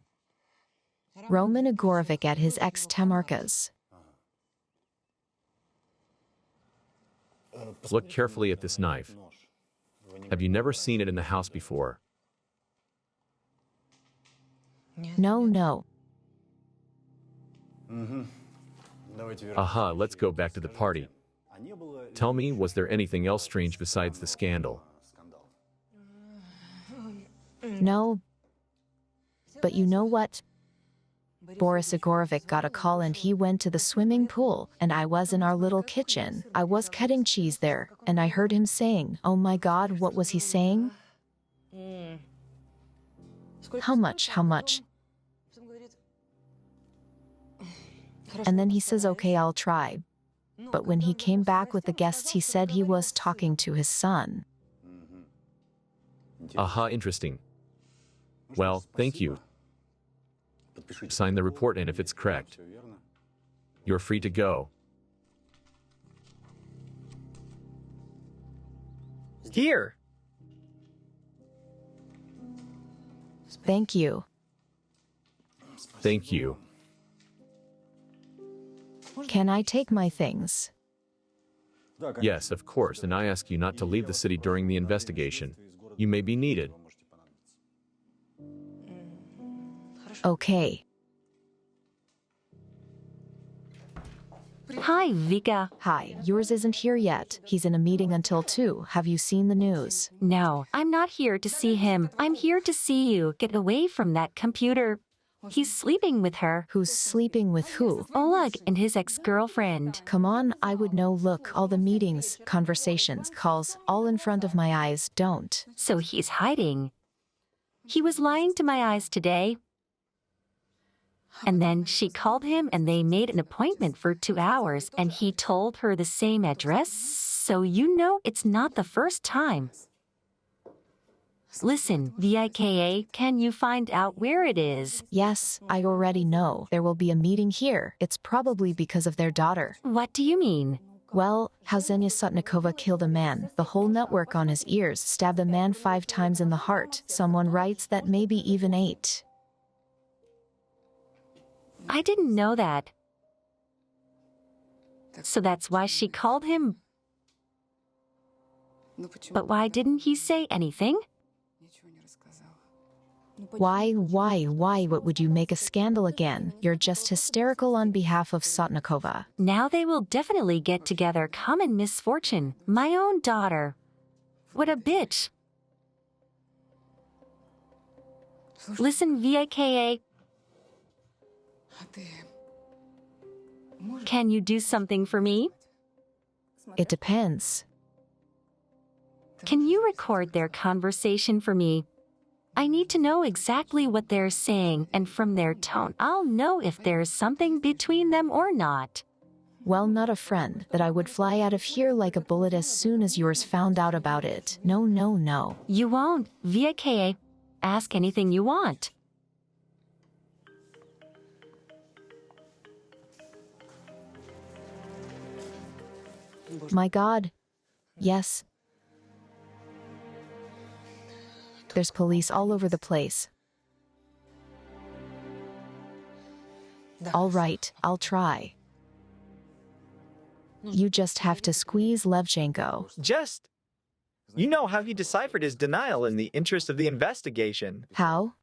Roman Igorovic at his ex Tamarka's. Look carefully at this knife. Have you never seen it in the house before? No. Aha, let's go back to the party. Tell me, was there anything else strange besides the scandal? No. But you know what? Boris Igorovic got a call and he went to the swimming pool, and I was in our little kitchen. I was cutting cheese there, and I heard him saying, "Oh my God, what was he saying? How much? And then he says, "Okay, I'll try." But when he came back with the guests, he said he was talking to his son. Aha, interesting. Well, thank you. Sign the report, and if it's correct, you're free to go. Here. Thank you. Thank you. Can I take my things? Yes, of course, and I ask you not to leave the city during the investigation. You may be needed. Okay. Hi, Vika. Hi, yours isn't here yet. He's in a meeting until 2. Have you seen the news? No, I'm not here to see him. I'm here to see you. Get away from that computer. He's sleeping with her. Who's sleeping with who? Oleg and his ex-girlfriend. Come on, I would know. Look, all the meetings, conversations, calls, all in front of my eyes. Don't. So he's hiding. He was lying to my eyes today. And then she called him and they made an appointment for 2 hours and he told her the same address. So you know it's not the first time. Listen, Vika, can you find out where it is? Yes, I already know. There will be a meeting here. It's probably because of their daughter. What do you mean? Well, how Zhenya Sotnikova killed a man, the whole network on his ears, stabbed a man 5 times in the heart. Someone writes that maybe even 8. I didn't know that. So that's why she called him. But why didn't he say anything? Why? What would you make a scandal again? You're just hysterical on behalf of Sotnikova. Now they will definitely get together. Common misfortune. My own daughter. What a bitch. Listen, Vika. Can you do something for me? It depends. Can you record their conversation for me? I need to know exactly what they're saying, and from their tone, I'll know if there's something between them or not. Well, not a friend, that I would fly out of here like a bullet as soon as yours found out about it. No. You won't, Vika. Ask anything you want. My God. Yes. There's police all over the place. All right, I'll try. You just have to squeeze Levchenko. Just. You know how he deciphered his denial in the interest of the investigation. How?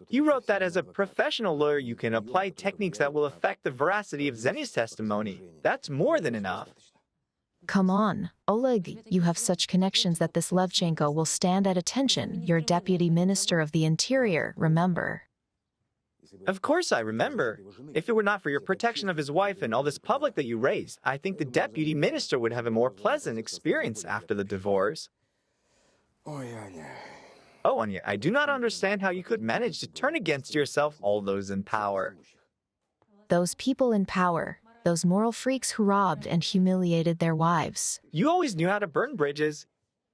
He wrote that as a professional lawyer, you can apply techniques that will affect the veracity of Zhenya's testimony. That's more than enough. Come on, Oleg, you have such connections that this Levchenko will stand at attention. You're Deputy Minister of the Interior, remember? Of course I remember. If it were not for your protection of his wife and all this public that you raised, I think the deputy minister would have a more pleasant experience after the divorce. Oh, Anya, I do not understand how you could manage to turn against yourself all those in power. Those people in power, those moral freaks who robbed and humiliated their wives. You always knew how to burn bridges.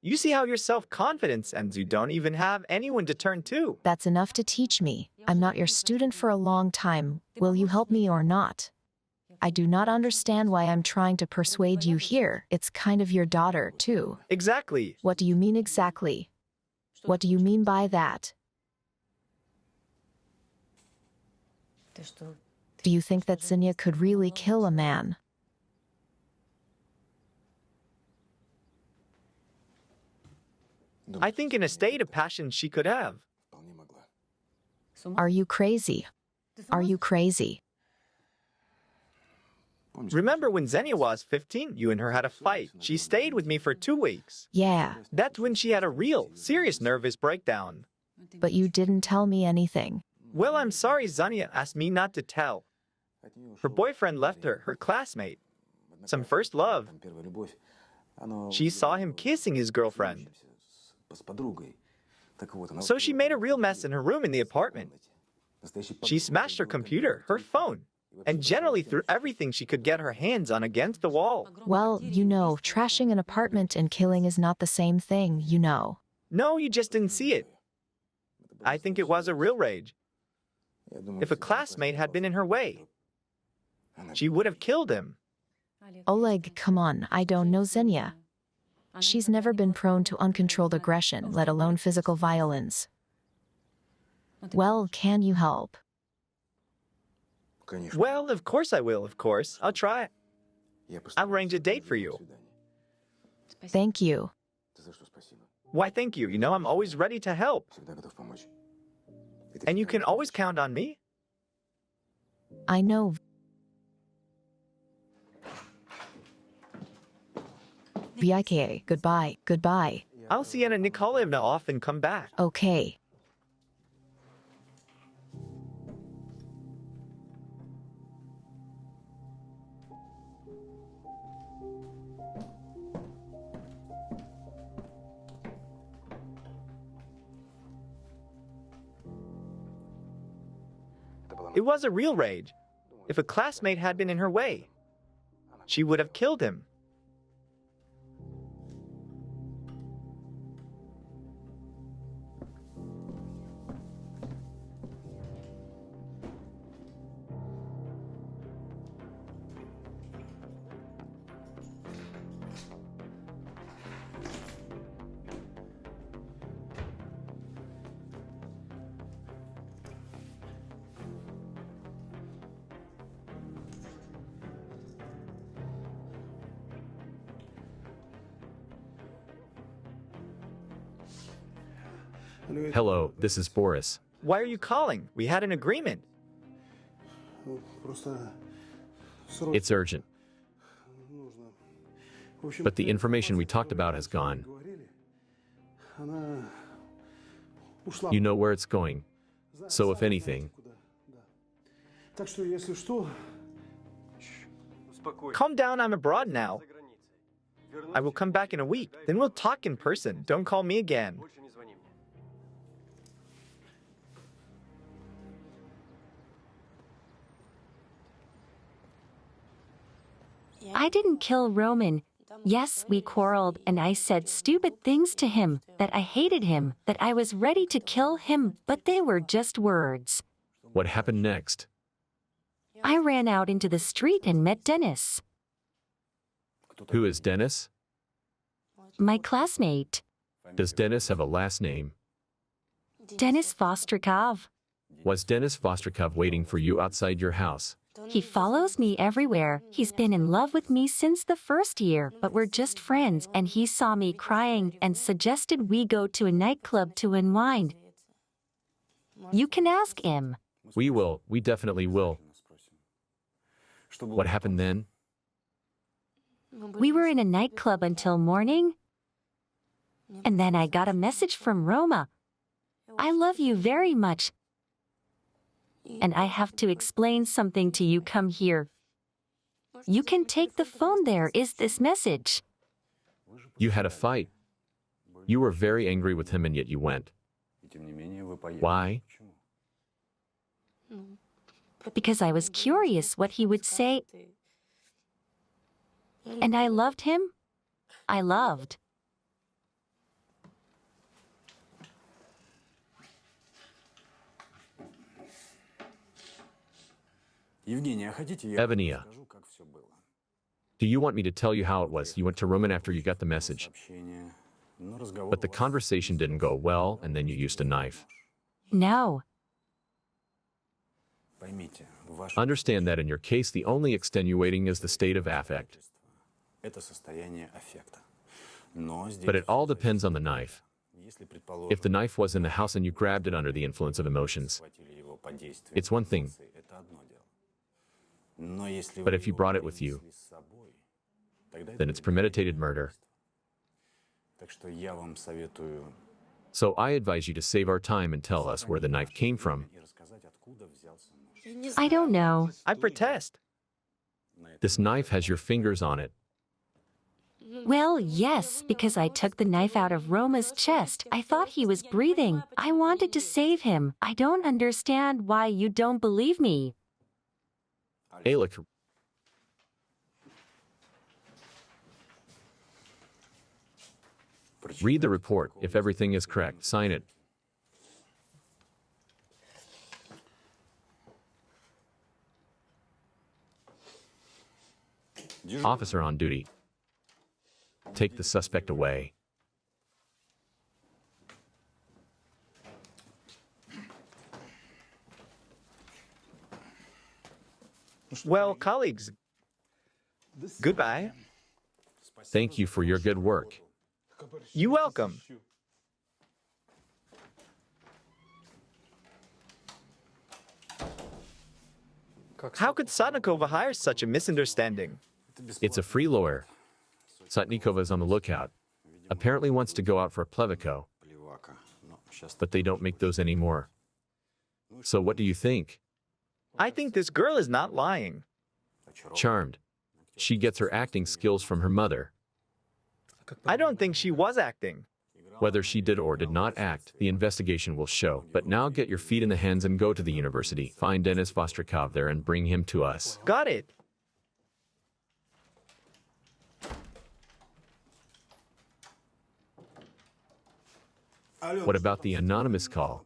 You see how your self-confidence ends. You don't even have anyone to turn to. That's enough to teach me. I'm not your student for a long time. Will you help me or not? I do not understand why I'm trying to persuade you here. It's kind of your daughter, too. Exactly. What do you mean exactly? What do you mean by that? Do you think that Zhenya could really kill a man? I think in a state of passion she could have. Are you crazy? Are you crazy? Remember when Zhenya was 15, you and her had a fight. She stayed with me for 2 weeks. Yeah, That's when she had a real, serious nervous breakdown. but you didn't tell me anything. Well, I'm sorry Zhenya asked me not to tell. Her boyfriend left her, her classmate. Some first love. She saw him kissing his girlfriend. So she made a real mess in her room in the apartment. She smashed her computer, her phone, and generally threw everything she could get her hands on against the wall. Well, you know, trashing an apartment and killing is not the same thing, you know. No, you just didn't see it. I think it was a real rage. If a classmate had been in her way, she would have killed him. Oleg, come on, I don't know Zhenya. She's never been prone to uncontrolled aggression, let alone physical violence. Well, can you help? Well, of course I will, of course. I'll try. I'll arrange a date for you. Thank you. Why, thank you. You know, I'm always ready to help. And you can always count on me. I know. Vika, goodbye, goodbye. I'll see Anna Nikolaevna off and come back. Okay. It was a real rage. If a classmate had been in her way, she would have killed him. Hello, this is Boris. Why are you calling? We had an agreement. It's urgent. But the information we talked about has gone. You know where it's going. So if anything, Calm down, I'm abroad now. I will come back in a week. Then we'll talk in person. Don't call me again. I didn't kill Roman. Yes, we quarreled, and I said stupid things to him, that I hated him, that I was ready to kill him, but they were just words. What happened next? I ran out into the street and met Dennis, Who is Dennis? my classmate. Does Dennis have a last name? Dennis Vostrikov. Was Dennis Vostrikov waiting for you outside your house? He follows me everywhere. He's been in love with me since the first year, but we're just friends, and he saw me crying and suggested we go to a nightclub to unwind. You can ask him. We will. We definitely will. What happened then? We were in a nightclub until morning, and then I got a message from Roma. I love you very much, and I have to explain something to you. Come here. You can take the phone. There is this message. You had a fight. You were very angry with him and yet you went. Why? Because I was curious what he would say, and I loved him. I loved. Evgenia, do you want me to tell you how it was? You went to Roman after you got the message, but the conversation didn't go well, and then you used a knife. No. Understand that in your case, the only extenuating is the state of affect. But it all depends on the knife. If the knife was in the house and you grabbed it under the influence of emotions, it's one thing. But if you brought it with you, then it's premeditated murder. So I advise you to save our time and tell us where the knife came from. I don't know. I protest. This knife has your fingers on it. Well, yes, because I took the knife out of Roma's chest. I thought he was breathing. I wanted to save him. I don't understand why you don't believe me. Alec, read the report. If everything is correct, sign it. Officer on duty. Take the suspect away. Well, colleagues, goodbye. Thank you for your good work. You welcome. How could Sadnikova hire such a misunderstanding? It's a free lawyer. Satnikova is on the lookout. Apparently wants to go out for a plevico. But they don't make those anymore. So what do you think? I think this girl is not lying. Charmed. She gets her acting skills from her mother. I don't think she was acting. Whether she did or did not act, the investigation will show. But now get your feet in the hands and go to the university. Find Dennis Vostrikov there and bring him to us. Got it. What about the anonymous call?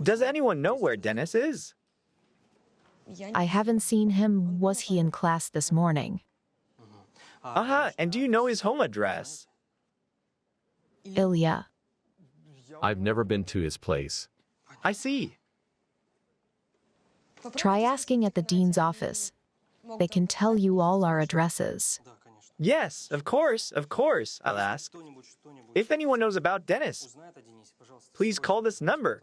Does anyone know where Dennis is? I haven't seen him. Was he in class this morning? Aha, and do you know his home address? Ilya. I've never been to his place. I see. Try asking at the dean's office. They can tell you all our addresses. Yes, of course, I'll ask. If anyone knows about Dennis, please call this number.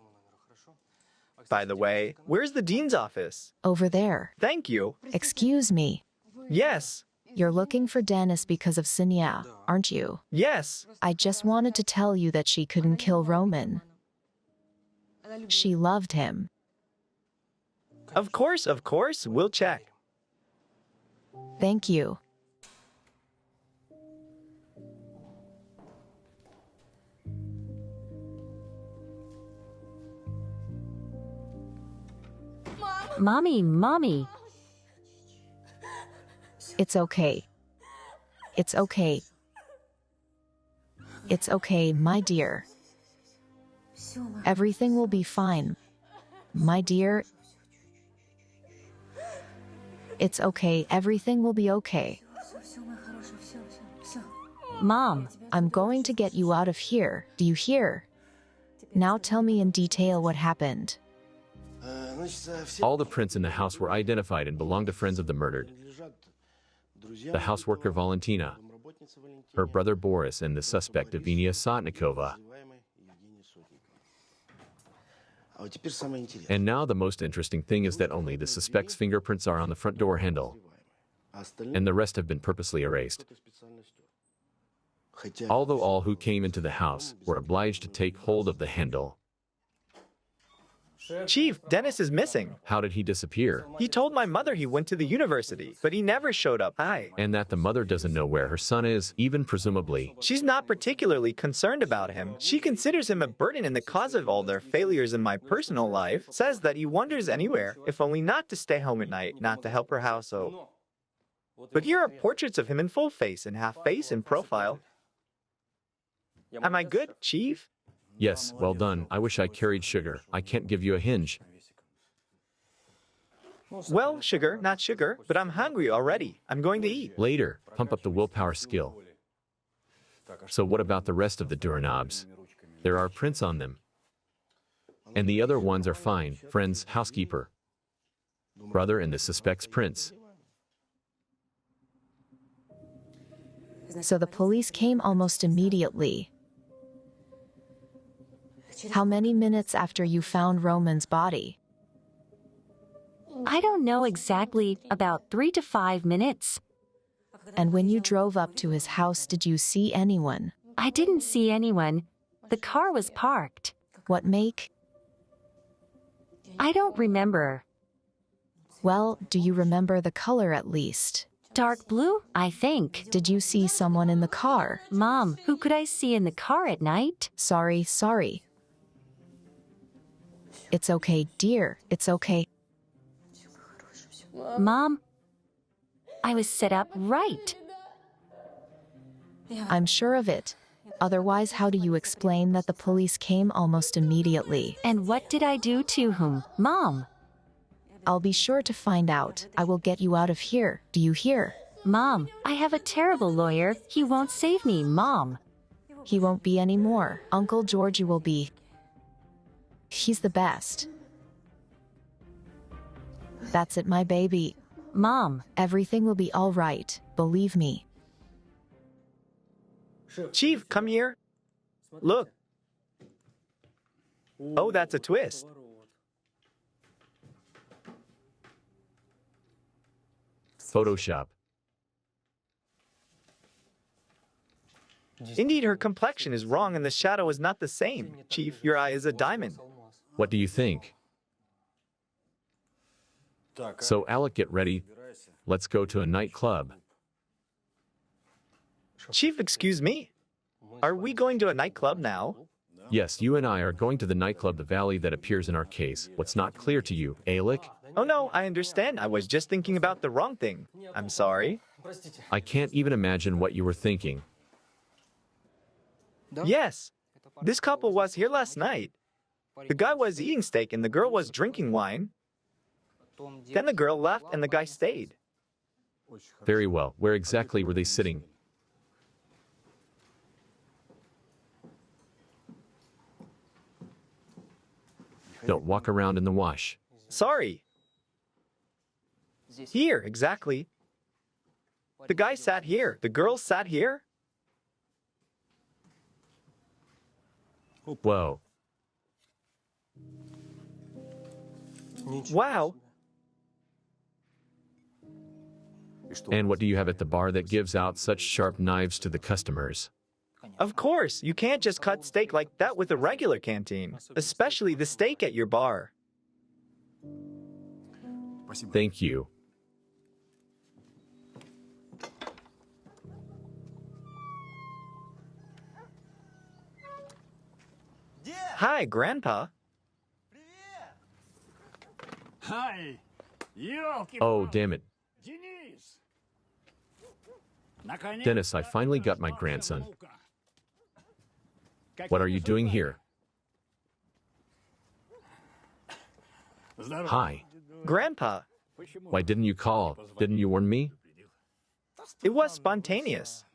By the way, where's the dean's office? Over there. Thank you. Excuse me. Yes, You're looking for Dennis because of Zhenya, aren't you? yes. I just wanted to tell you that she couldn't kill Roman. She loved him. Of course, we'll check. Thank you. Mommy. It's okay. It's okay. It's okay, my dear. Everything will be fine. My dear. It's okay, everything will be okay. Mom, I'm going to get you out of here, do you hear? Now tell me in detail what happened. All the prints in the house were identified and belonged to friends of the murdered. The houseworker Valentina, her brother Boris, and the suspect Zhenya Sotnikova. And now the most interesting thing is that only the suspect's fingerprints are on the front door handle, and the rest have been purposely erased. Although all who came into the house were obliged to take hold of the handle. Chief, Dennis is missing. How did he disappear? He told my mother he went to the university, but he never showed up. And that the mother doesn't know where her son is, even presumably. She's not particularly concerned about him. She considers him a burden and the cause of all their failures in my personal life. Says that he wanders anywhere, if only not to stay home at night, not to help her household. But here are portraits of him in full face and half face and profile. Am I good, Chief? Yes, well done. I wish I carried sugar. I can't give you a hinge. Well, sugar, not sugar, but I'm hungry already. I'm going to eat. Later, pump up the willpower skill. So what about the rest of the doorknobs? There are prints on them. And the other ones are fine. Friends, housekeeper, brother, and the suspect's prints. So the police came almost immediately. How many minutes after you found Roman's body? I don't know exactly, about 3 to 5 minutes. And when you drove up to his house, did you see anyone? I didn't see anyone. The car was parked. What make? I don't remember. Well, do you remember the color at least? Dark blue, I think. Did you see someone in the car? Mom, who could I see in the car at night? Sorry. It's okay, dear. It's okay. Mom, I was set up right. I'm sure of it. Otherwise, how do you explain that the police came almost immediately? And what did I do to whom, Mom? I'll be sure to find out. I will get you out of here. Do you hear? Mom, I have a terrible lawyer. He won't save me, Mom. He won't be anymore. Uncle Georgie will be. He's the best. That's it, my baby. Mom, Everything will be all right. Believe me. Chief, come here. Look. Oh, that's a twist. Photoshop. Indeed, her complexion is wrong and the shadow is not the same. Chief, your eye is a diamond. What do you think? So, Alec, get ready. Let's go to a nightclub. Chief, excuse me. Are we going to a nightclub now? Yes, you and I are going to the nightclub, the Valley, that appears in our case. What's not clear to you, Alec? Oh no, I understand. I was just thinking about the wrong thing. I'm sorry. I can't even imagine what you were thinking. Yes, this couple was here last night. The guy was eating steak and the girl was drinking wine. Then the girl left and the guy stayed. Very well. Where exactly were they sitting? Don't walk around in the wash. Sorry. Here, exactly. The guy sat here. The girl sat here. Whoa. Wow. And what do you have at the bar that gives out such sharp knives to the customers? Of course, you can't just cut steak like that with a regular canteen, especially the steak at your bar. Thank you. Hi, Grandpa. Hi. Oh, damn it. Dennis, I finally got my grandson. What are you doing here? Hi. Grandpa, Why didn't you call? Didn't you warn me? it was spontaneous.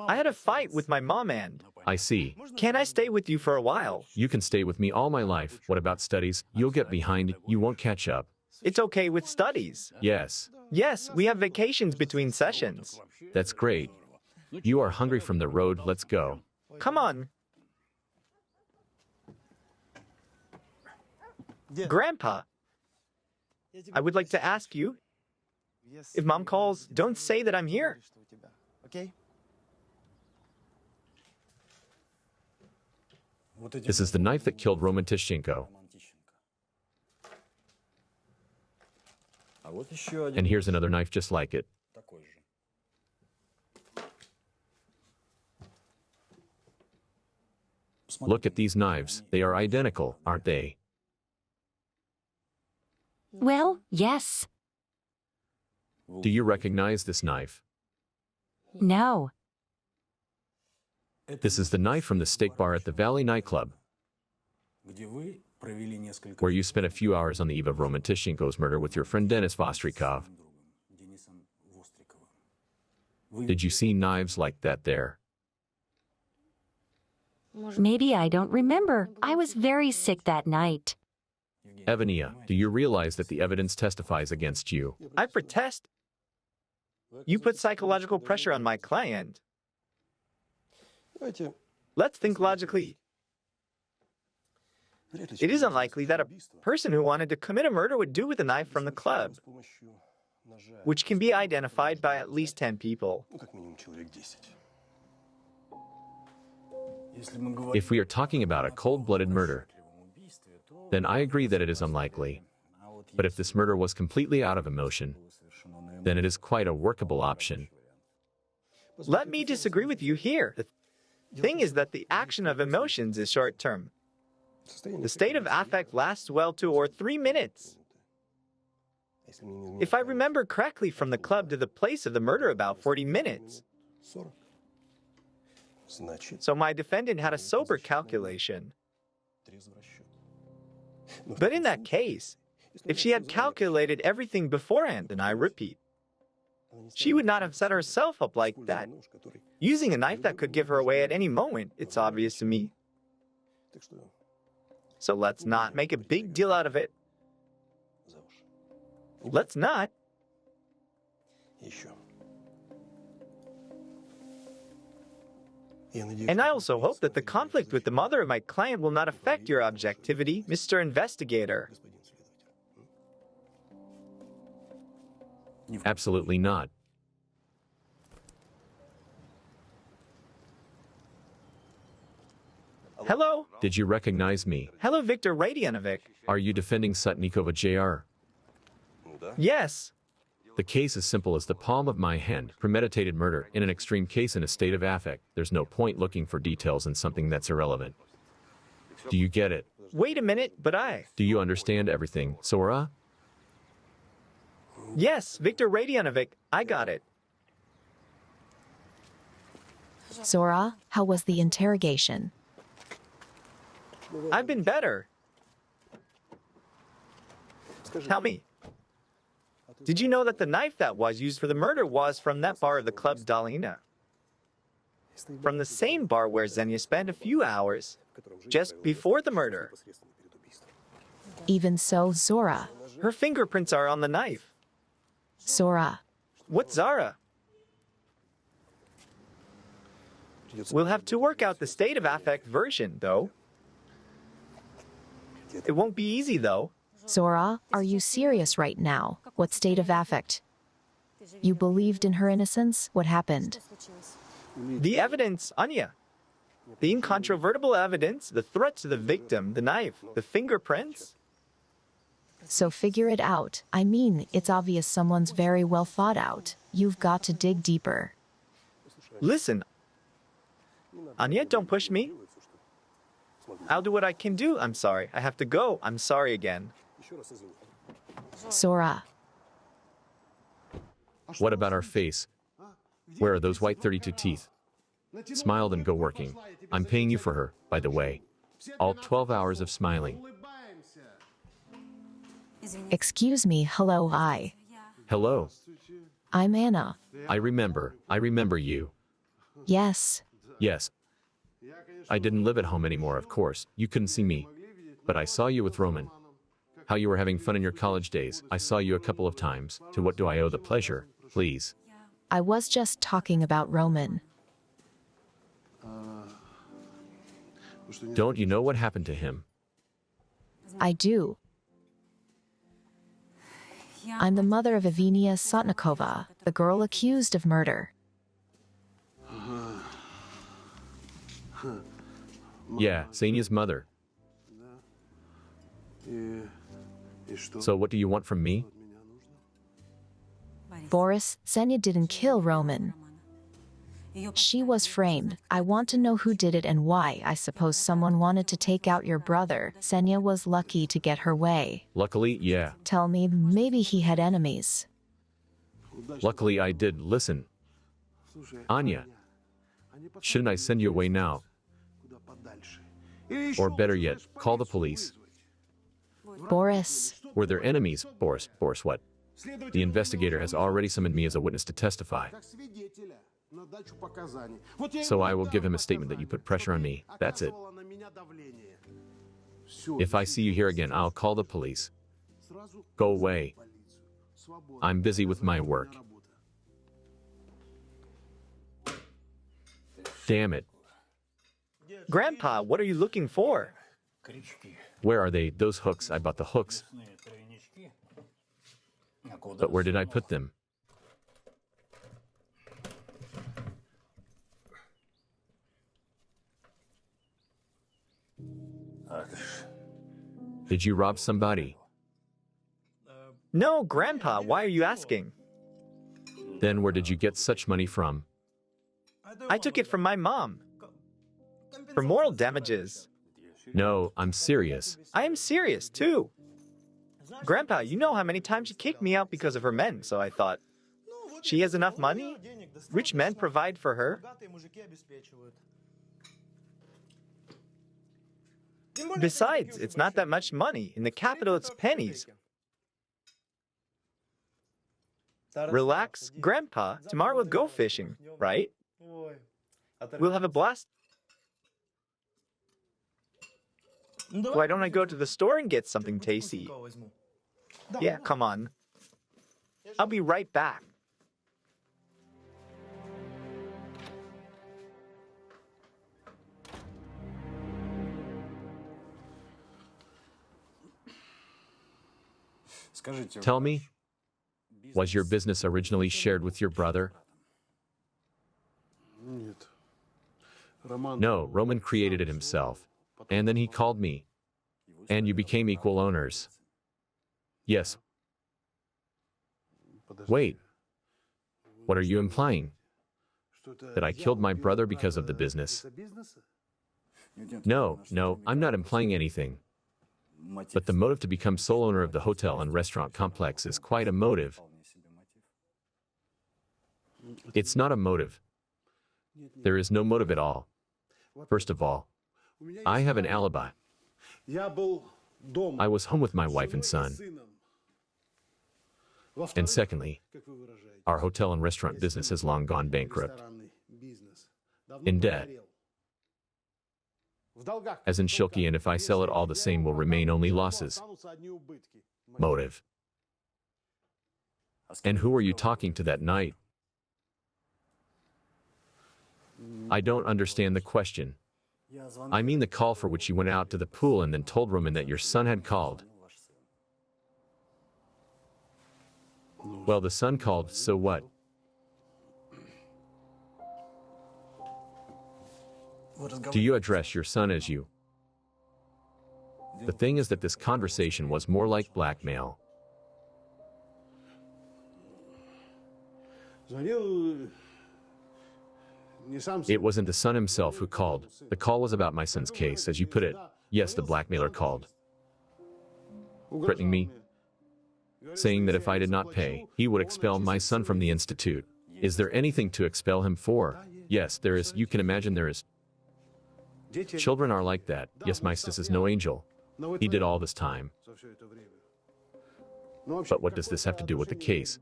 I had a fight with my mom and... I see. Can I stay with you for a while? You can stay with me all my life. What about studies? You'll get behind. You won't catch up. It's okay with studies. Yes. Yes, we have vacations between sessions. That's great. You are hungry from the road. Let's go. Come on. Grandpa, I would like to ask you, if mom calls, don't say that I'm here. This is the knife that killed Roman Tishchenko. And here's another knife just like it. Look at these knives. They are identical, aren't they? Well, yes. Do you recognize this knife? No. This is the knife from the steak bar at the Valley nightclub, where you spent a few hours on the eve of Roman Tishchenko's murder with your friend Denis Vostrikov. Did you see knives like that there? Maybe I don't remember. I was very sick that night. Zhenya, do you realize that the evidence testifies against you? I protest. You put psychological pressure on my client. Let's think logically. It is unlikely that a person who wanted to commit a murder would do with a knife from the club, which can be identified by at least 10 people. If we are talking about a cold-blooded murder, then I agree that it is unlikely. But if this murder was completely out of emotion, then it is quite a workable option. Let me disagree with you here. The thing is that the action of emotions is short-term. The state of affect lasts well 2 or 3 minutes. If I remember correctly, from the club to the place of the murder, about 40 minutes. So my defendant had a sober calculation. But in that case, if she had calculated everything beforehand, and I repeat, she would not have set herself up like that, using a knife that could give her away at any moment. It's obvious to me. So let's not make a big deal out of it. Let's not. And I also hope that the conflict with the mother of my client will not affect your objectivity, Mr. Investigator. Absolutely not. Hello? Did you recognize me? Hello, Viktor Radionovic. Are you defending Sutnikova Jr.? Yes. The case is simple as the palm of my hand. Premeditated murder, in an extreme case in a state of affect. There's no point looking for details in something that's irrelevant. Do you get it? Wait a minute, but Do you understand everything, Sora? Yes, Viktor Radionovic, I got it. Zora, how was the interrogation? I've been better. Tell me, did you know that the knife that was used for the murder was from that bar of the club Dalina? From the same bar where Zhenya spent a few hours just before the murder. Even so, Zora. Her fingerprints are on the knife. Zora. What's Zara? We'll have to work out the state of affect version, though. It won't be easy, though. Zora, are you serious right now? What state of affect? You believed in her innocence? What happened? The evidence, Anya. The incontrovertible evidence, the threat to the victim, the knife, the fingerprints. So figure it out. I mean, it's obvious someone's very well thought out. You've got to dig deeper. Listen, Anya, don't push me. I'll do what I can do. I'm sorry. I have to go. I'm sorry again. Zora. What about our face? Where are those white 32 teeth? Smiled and go working. I'm paying you for her, by the way. All 12 hours of smiling. Excuse me, hello, Hello. I'm Anna. I remember you. Yes, Yes. I didn't live at home anymore, of course. You couldn't see me. But I saw you with Roman. How you were having fun in your college days. I saw you a couple of times. To what do I owe the pleasure? Please. I was just talking about Roman. Don't you know what happened to him? I do. I'm the mother of Evgenia Sotnikova, the girl accused of murder. Yeah, Zhenya's mother. So what do you want from me? Boris, Zhenya didn't kill Roman. She was framed. I want to know who did it and why. I suppose someone wanted to take out your brother. Zhenya was lucky to get her way. Luckily, yeah. Tell me, maybe he had enemies. Luckily I did. Listen. Anya. Shouldn't I send you away now? Or better yet, call the police. Boris, Were there enemies? Boris, what? The investigator has already summoned me as a witness to testify. So I will give him a statement that you put pressure on me. That's it. If I see you here again, I'll call the police. Go away. I'm busy with my work. Damn it. Grandpa, what are you looking for? Where are they? Those hooks. I bought the hooks. But where did I put them? Did you rob somebody? No, Grandpa, why are you asking? Then where did you get such money from? I took it from my mom. For moral damages. No, I'm serious. I am serious, too. Grandpa, you know how many times she kicked me out because of her men, so I thought, she has enough money? Rich men provide for her. Besides, it's not that much money. In the capital, it's pennies. Relax, Grandpa. Tomorrow we'll go fishing, right? We'll have a blast. Why don't I go to the store and get something tasty? Yeah, come on. I'll be right back. Tell me, was your business originally shared with your brother? No, Roman created it himself. And then he called me. And you became equal owners. Yes. Wait. What are you implying? That I killed my brother because of the business? No, I'm not implying anything. But the motive to become sole owner of the hotel and restaurant complex is quite a motive. It's not a motive. There is no motive at all. First of all, I have an alibi. I was home with my wife and son. And secondly, our hotel and restaurant business has long gone bankrupt. In debt. As in Shilky, and if I sell it all, the same will remain, only losses. Motive. And who were you talking to that night? I don't understand the question. I mean the call for which you went out to the pool and then told Roman that your son had called. Well, the son called, so what? Do you address your son as you? The thing is that this conversation was more like blackmail. It wasn't the son himself who called. The call was about my son's case, as you put it. Yes, the blackmailer called. Threatening me, saying that if I did not pay, he would expel my son from the institute. Is there anything to expel him for? Yes, there is. You can imagine there is. Children are like that. Yes, my sis is no angel. He did all this time. But what does this have to do with the case?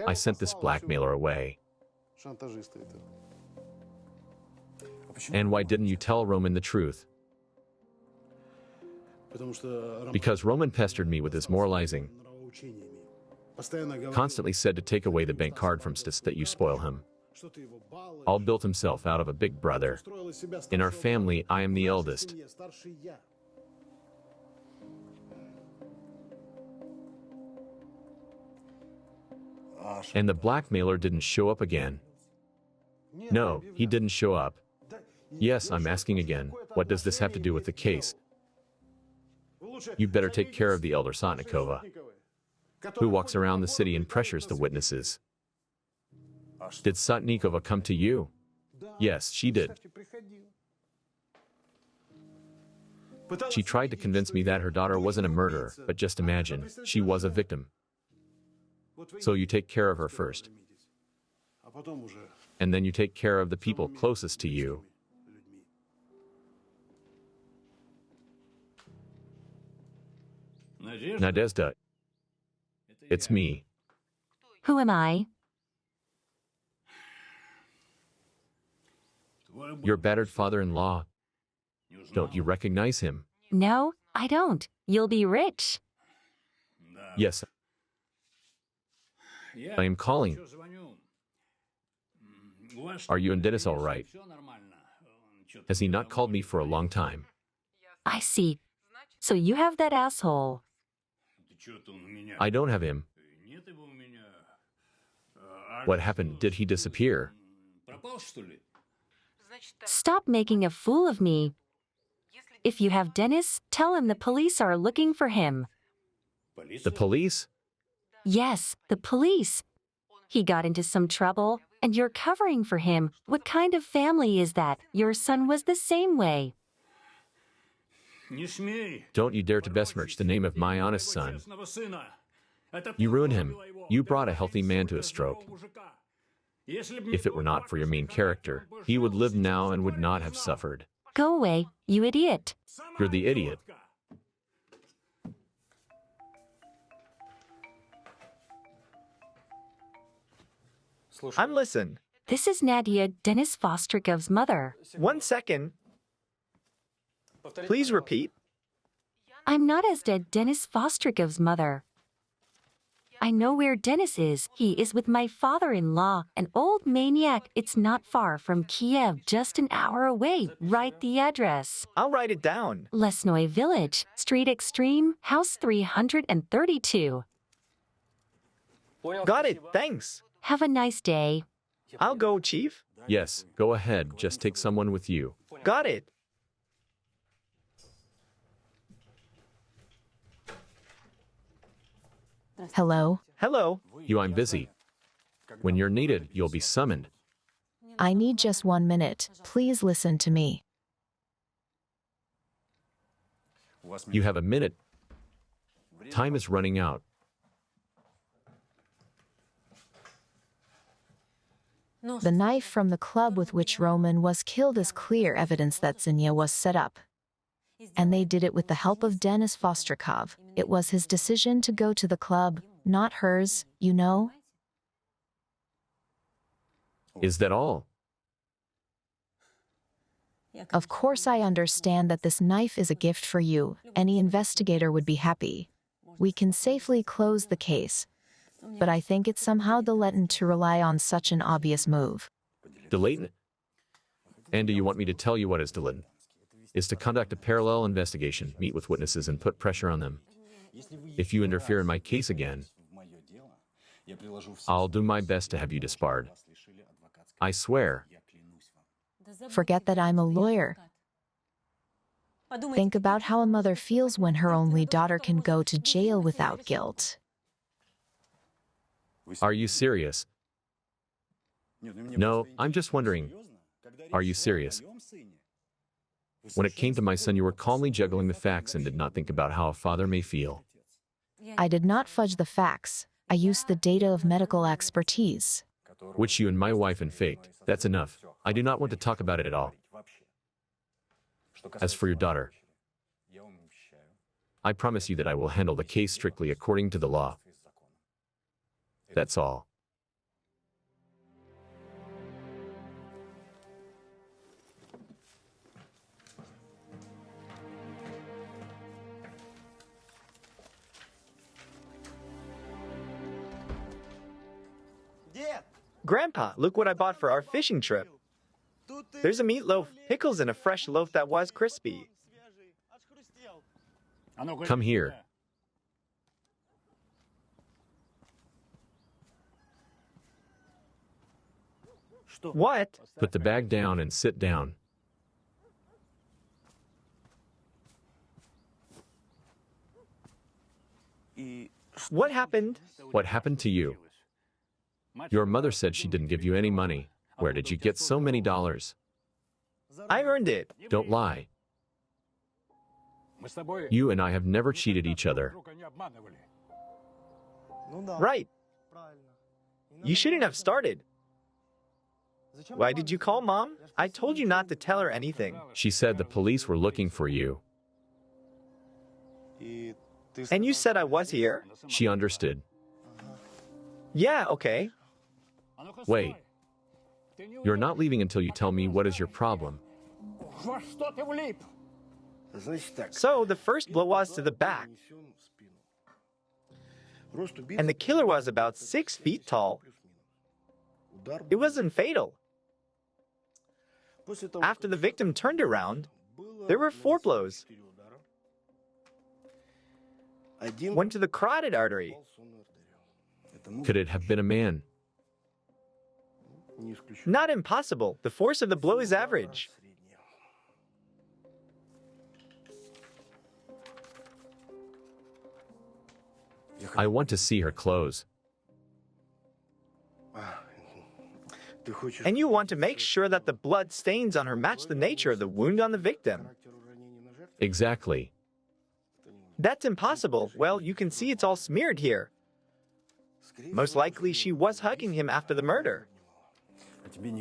I sent this blackmailer away. And why didn't you tell Roman the truth? Because Roman pestered me with his moralizing. Constantly said to take away the bank card from Stis that you spoil him. All built himself out of a big brother. In our family, I am the eldest. And the blackmailer didn't show up again. No, he didn't show up. Yes, I'm asking again, what does this have to do with the case? You better take care of the elder Sotnikova, who walks around the city and pressures the witnesses. Did Sotnikova come to you? Yes, she did. She tried to convince me that her daughter wasn't a murderer, but just imagine, she was a victim. So you take care of her first. And then you take care of the people closest to you. Nadezhda. It's me. Who am I? Your battered father-in-law. Don't you recognize him? No, I don't. You'll be rich. Yes. I am calling. Are you and Dennis all right? Has he not called me for a long time? I see. So you have that asshole. I don't have him. What happened? Did he disappear? Stop making a fool of me. If you have Dennis, tell him the police are looking for him. The police? Yes, the police. He got into some trouble, and you're covering for him. What kind of family is that? Your son was the same way. Don't you dare to besmirch the name of my honest son. You ruined him. You brought a healthy man to a stroke. If it were not for your mean character, he would live now and would not have suffered. Go away, you idiot. You're the idiot. I'm listen. This is Nadia, Dennis Vostrikov's mother. 1 second. Please repeat. I'm not as dead Dennis Vostrikov's mother. I know where Dennis is. He is with my father-in-law, an old maniac. It's not far from Kiev, just an hour away. Write the address. I'll write it down. Lesnoy Village, Street Extreme, House 332. Got it, thanks. Have a nice day. I'll go, Chief. Yes, go ahead. Just take someone with you. Got it. Hello? Hello. I'm busy. When you're needed, you'll be summoned. I need just 1 minute. Please listen to me. You have a minute. Time is running out. The knife from the club with which Roman was killed is clear evidence that Zhenya was set up. And they did it with the help of Denis Vostrikov. It was his decision to go to the club, not hers, you know? Is that all? Of course I understand that this knife is a gift for you. Any investigator would be happy. We can safely close the case. But I think it's somehow dilettante to rely on such an obvious move. Dilatant? And do you want me to tell you what is dilatant? Is to conduct a parallel investigation, meet with witnesses and put pressure on them. If you interfere in my case again, I'll do my best to have you disbarred. I swear. Forget that I'm a lawyer. Think about how a mother feels when her only daughter can go to jail without guilt. Are you serious? No, I'm just wondering. Are you serious? When it came to my son, you were calmly juggling the facts and did not think about how a father may feel. I did not fudge the facts. I used the data of medical expertise. which you and my wife faked. That's enough. I do not want to talk about it at all. As for your daughter, I promise you that I will handle the case strictly according to the law. That's all. Grandpa, look what I bought for our fishing trip. There's a meatloaf, pickles, and a fresh loaf that was crispy. Come here. What? Put the bag down and sit down. What happened? What happened to you? Your mother said she didn't give you any money. Where did you get so many dollars? I earned it. Don't lie. You and I have never cheated each other. Right. You shouldn't have started. Why did you call Mom? I told you not to tell her anything. She said the police were looking for you. And you said I was here? She understood. Yeah, okay. Wait. You're not leaving until you tell me what is your problem. So the first blow was to the back. And the killer was about 6 feet tall. It wasn't fatal. After the victim turned around, there were 4 blows. One to the carotid artery. Could it have been a man? Not impossible. The force of the blow is average. I want to see her clothes. And you want to make sure that the blood stains on her match the nature of the wound on the victim. Exactly. That's impossible. Well, you can see it's all smeared here. Most likely she was hugging him after the murder.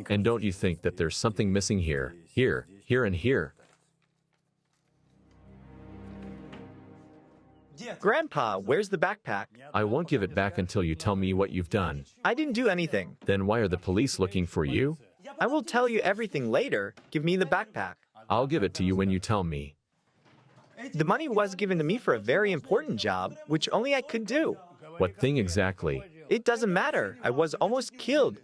And don't you think that there's something missing here, and here? Grandpa, where's the backpack? I won't give it back until you tell me what you've done. I didn't do anything. Then why are the police looking for you? I will tell you everything later. Give me the backpack. I'll give it to you when you tell me. The money was given to me for a very important job, which only I could do. What thing exactly? It doesn't matter. I was almost killed.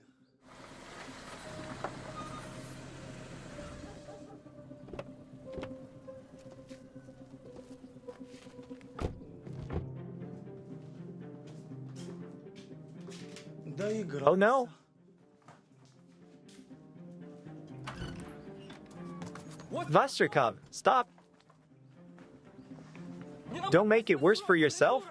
Oh no. Vastrikov, stop. Don't make it worse for yourself.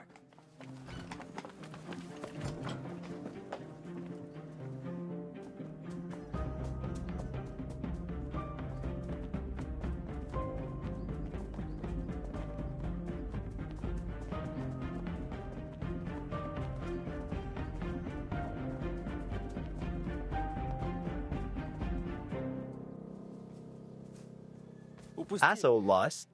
Asshole lost.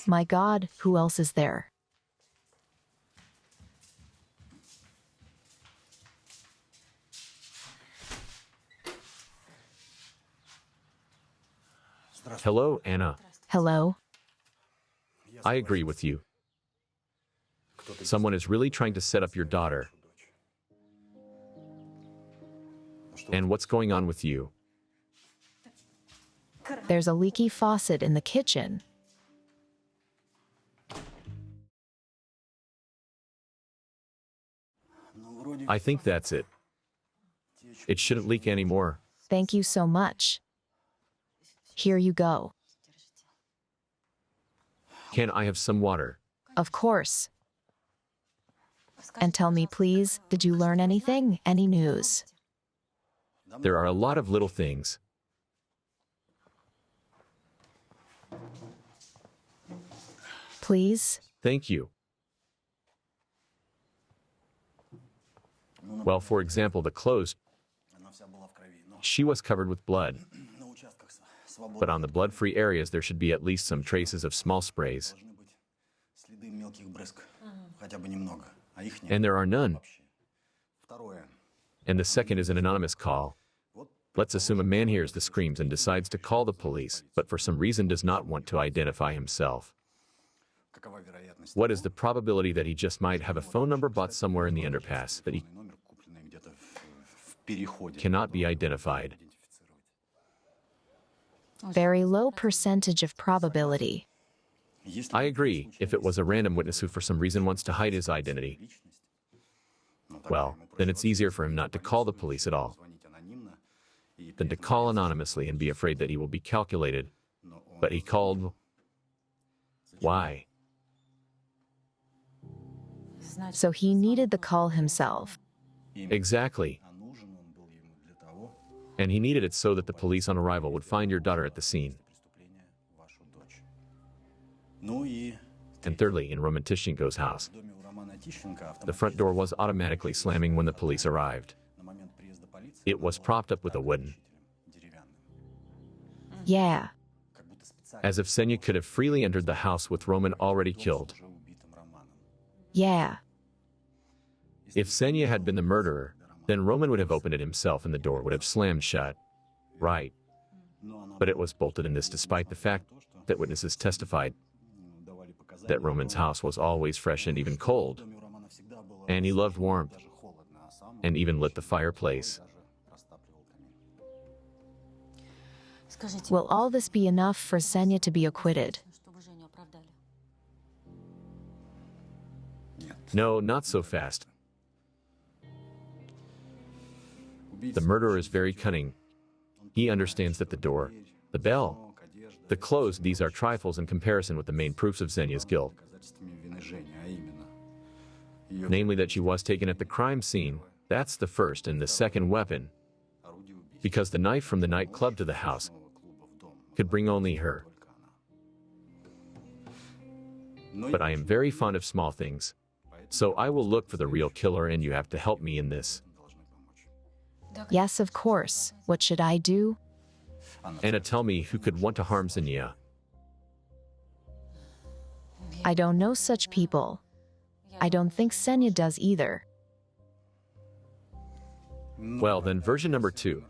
My God, who else is there? Hello, Anna. Hello? I agree with you. Someone is really trying to set up your daughter. And what's going on with you? There's a leaky faucet in the kitchen. I think that's it. It shouldn't leak anymore. Thank you so much. Here you go. Can I have some water? Of course. And tell me, please, did you learn anything? Any news? There are a lot of little things. Please? Thank you. Well, for example, the clothes. She was covered with blood. But on the blood-free areas, there should be at least some traces of small sprays. And there are none. And the second is an anonymous call. Let's assume a man hears the screams and decides to call the police, but for some reason does not want to identify himself. What is the probability that he just might have a phone number bought somewhere in the underpass that he cannot be identified? Very low percentage of probability. I agree, if it was a random witness who for some reason wants to hide his identity. Well, then it's easier for him not to call the police at all than to call anonymously and be afraid that he will be calculated. But he called. Why? So he needed the call himself. Exactly. And he needed it so that the police on arrival would find your daughter at the scene. And thirdly, in Roman Tishchenko's house, the front door was automatically slamming when the police arrived. It was propped up with a wooden. Yeah. As if Zhenya could have freely entered the house with Roman already killed. Yeah. If Zhenya had been the murderer, then Roman would have opened it himself and the door would have slammed shut. Right. But it was bolted in this despite the fact that witnesses testified that Roman's house was always fresh and even cold. And he loved warmth. And even lit the fireplace. Will all this be enough for Zhenya to be acquitted? No, not so fast. The murderer is very cunning. He understands that the door, the bell, the clothes, these are trifles in comparison with the main proofs of Zhenya's guilt. Namely that she was taken at the crime scene. That's the first, and the second weapon. Because the knife from the nightclub to the house could bring only her. But I am very fond of small things. So I will look for the real killer and you have to help me in this. Yes, of course. What should I do? Anna, tell me who could want to harm Zhenya. I don't know such people. I don't think Zhenya does either. Well, then version number 2.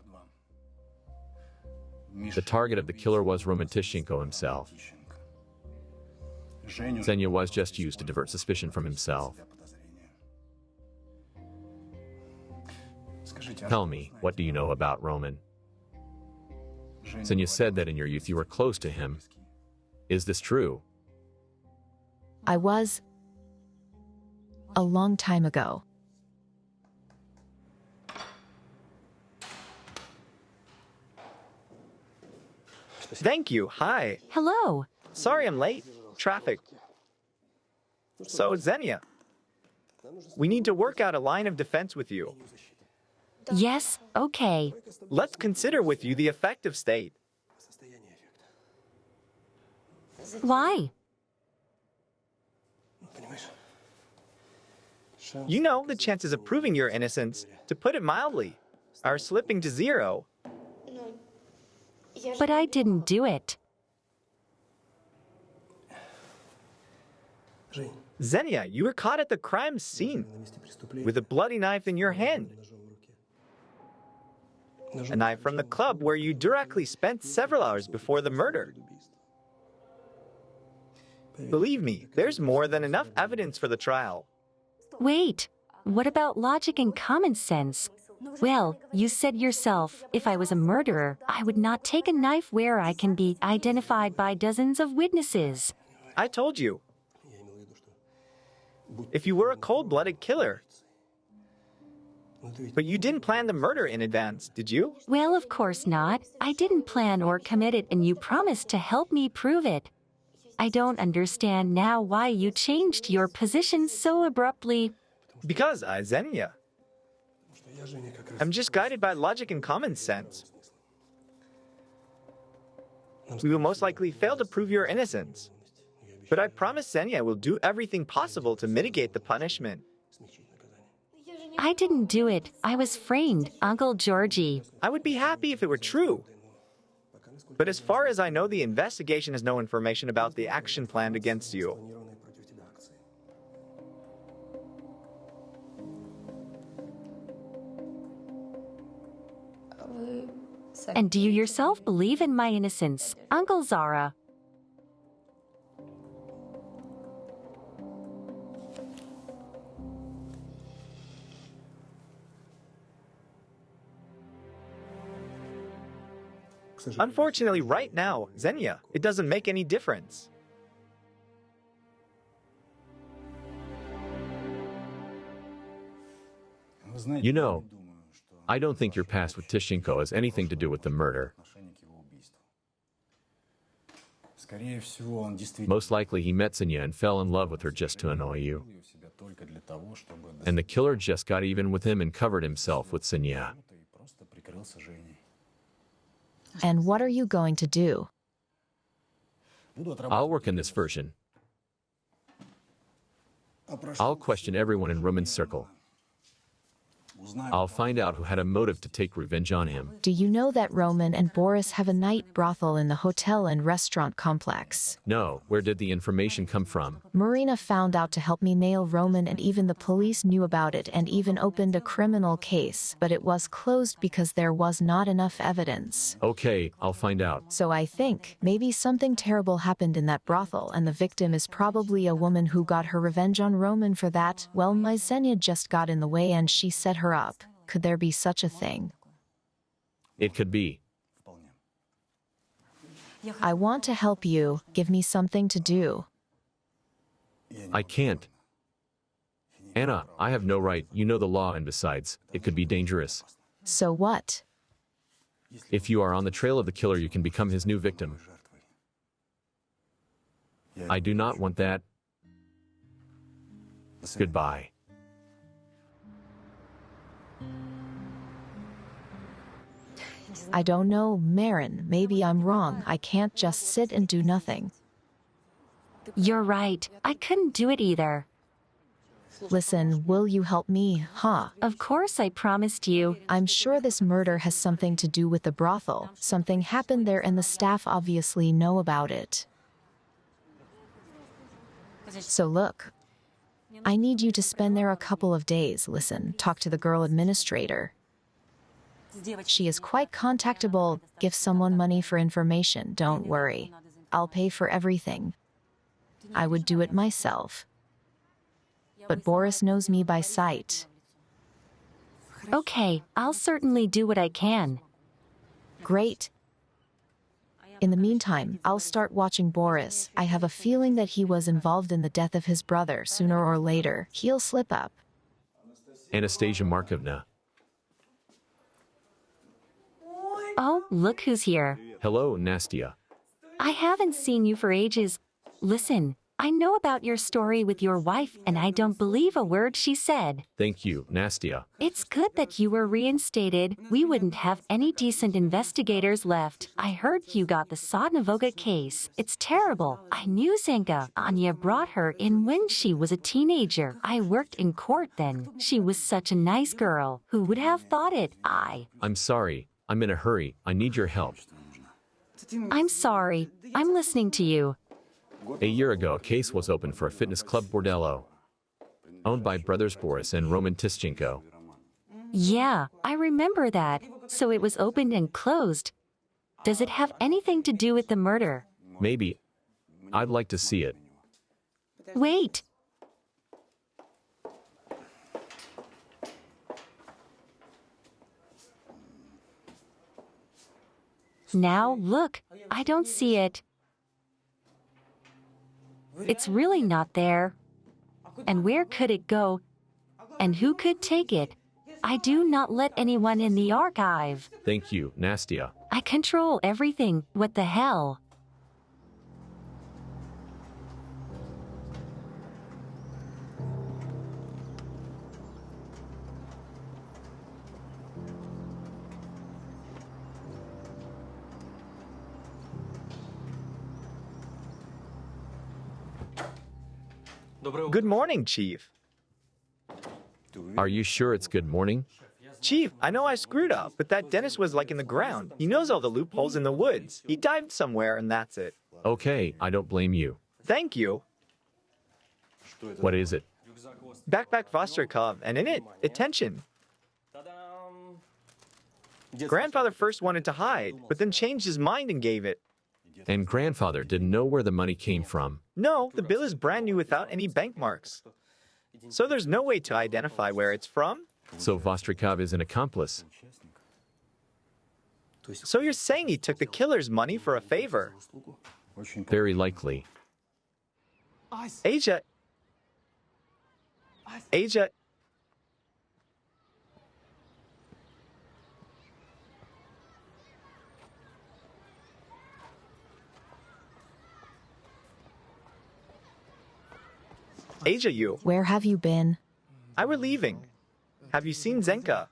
The target of the killer was Roman Tishchenko himself. Zhenya was just used to divert suspicion from himself. Tell me, what do you know about Roman? Zhenya said that in your youth you were close to him. Is this true? I was. A long time ago. Thank you. Hi. Hello. Sorry I'm late. Traffic. So, Zhenya, we need to work out a line of defense with you. Yes, okay. Let's consider with you the effective state. Why? You know, the chances of proving your innocence, to put it mildly, are slipping to zero. But I didn't do it. Zhenya, you were caught at the crime scene with a bloody knife in your hand. A knife from the club where you directly spent several hours before the murder. Believe me, there's more than enough evidence for the trial. Wait, what about logic and common sense? Well, you said yourself, if I was a murderer, I would not take a knife where I can be identified by dozens of witnesses. I told you. If you were a cold-blooded killer. But you didn't plan the murder in advance, did you? Well, of course not. I didn't plan or commit it, and you promised to help me prove it. I don't understand now why you changed your position so abruptly. Because I, Zhenya, I'm just guided by logic and common sense. We will most likely fail to prove your innocence. But I promise Zhenya will do everything possible to mitigate the punishment. I didn't do it. I was framed, Uncle Georgie. I would be happy if it were true. But as far as I know, the investigation has no information about the action planned against you. And do you yourself believe in my innocence, Uncle Zara? Unfortunately, right now, Zhenya, it doesn't make any difference. You know, I don't think your past with Tishchenko has anything to do with the murder. Most likely he met Zhenya and fell in love with her just to annoy you. And the killer just got even with him and covered himself with Zhenya. And what are you going to do? I'll work in this version. I'll question everyone in Roman's circle. I'll find out who had a motive to take revenge on him. Do you know that Roman and Boris have a night brothel in the hotel and restaurant complex? No, where did the information come from? Marina found out to help me nail Roman, and even the police knew about it and even opened a criminal case, but it was closed because there was not enough evidence. Okay, I'll find out. So I think maybe something terrible happened in that brothel, and the victim is probably a woman who got her revenge on Roman for that. Well, my Zhenya just got in the way and she set her up. Could there be such a thing? It could be. I want to help you. Give me something to do. I can't. Anna, I have no right. You know the law, and besides, it could be dangerous. So what? If you are on the trail of the killer, you can become his new victim. I do not want that. Goodbye. I don't know, Marin. Maybe I'm wrong. I can't just sit and do nothing. You're right. I couldn't do it either. Listen, will you help me, huh? Of course, I promised you. I'm sure this murder has something to do with the brothel. Something happened there and the staff obviously know about it. So look, I need you to spend there a couple of days. Listen, talk to the girl administrator. She is quite contactable. Give someone money for information. Don't worry. I'll pay for everything. I would do it myself. But Boris knows me by sight. Okay, I'll certainly do what I can. Great. In the meantime, I'll start watching Boris. I have a feeling that he was involved in the death of his brother. Sooner or later, he'll slip up. Anastasia Markovna. Oh, look who's here. Hello, Nastia. I haven't seen you for ages. Listen, I know about your story with your wife, and I don't believe a word she said. Thank you, Nastia. It's good that you were reinstated. We wouldn't have any decent investigators left. I heard you got the Sodnovoga case. It's terrible. I knew Zenka. Anya brought her in when she was a teenager. I worked in court then. She was such a nice girl. Who would have thought it? I'm sorry. I'm in a hurry. I need your help. I'm sorry. I'm listening to you. A year ago, a case was opened for a fitness club bordello, owned by brothers Boris and Roman Tishchenko. Yeah, I remember that. So it was opened and closed. Does it have anything to do with the murder? Maybe. I'd like to see it. Wait. Now, look, I don't see it. It's really not there. And where could it go? And who could take it? I do not let anyone in the archive. Thank you, Nastia. I control everything. What the hell? Good morning, Chief. Are you sure it's good morning? Chief, I know I screwed up, but that dentist was like in the ground. He knows all the loopholes in the woods. He dived somewhere and that's it. Okay, I don't blame you. Thank you. What is it? Backpack Vostrikov, and in it, attention. Grandfather first wanted to hide, but then changed his mind and gave it. And grandfather didn't know where the money came from. No, the bill is brand new without any bank marks. So there's no way to identify where it's from? So Vostrikov is an accomplice. So you're saying he took the killer's money for a favor? Very likely. Asia. Asia, you. Where have you been? I were leaving. Have you seen Zhenka?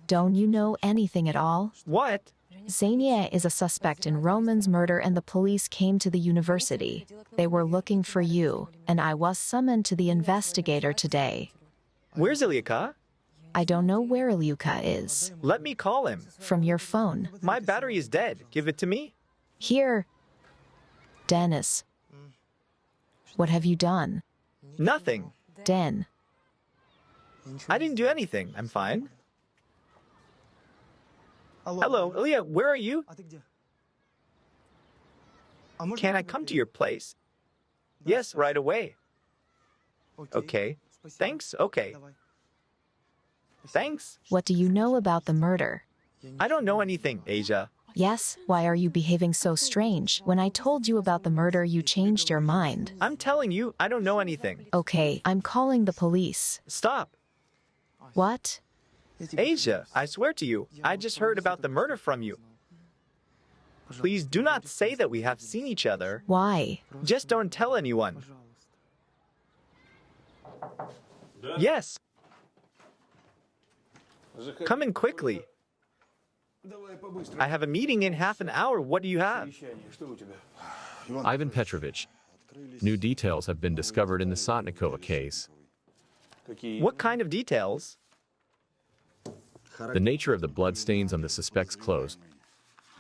Don't you know anything at all? What? Zhenia is a suspect in Roman's murder and the police came to the university. They were looking for you, and I was summoned to the investigator today. Where's Ilyuka? I don't know where Ilyuka is. Let me call him. From your phone. My battery is dead. Give it to me. Here. Dennis. What have you done? Nothing. Den. I didn't do anything. I'm fine. Hello, Ilya, where are you? Can I come to your place? Yes, right away. Okay. Thanks. Okay. Thanks. What do you know about the murder? I don't know anything, Asia. Yes, why are you behaving so strange? When I told you about the murder, you changed your mind. I'm telling you, I don't know anything. Okay, I'm calling the police. Stop. What? Asia, I swear to you, I just heard about the murder from you. Please do not say that we have seen each other. Why? Just don't tell anyone. Yes. Come in quickly. I have a meeting in half an hour. What do you have? Ivan Petrovich, new details have been discovered in the Sotnikova case. What kind of details? The nature of the blood stains on the suspect's clothes,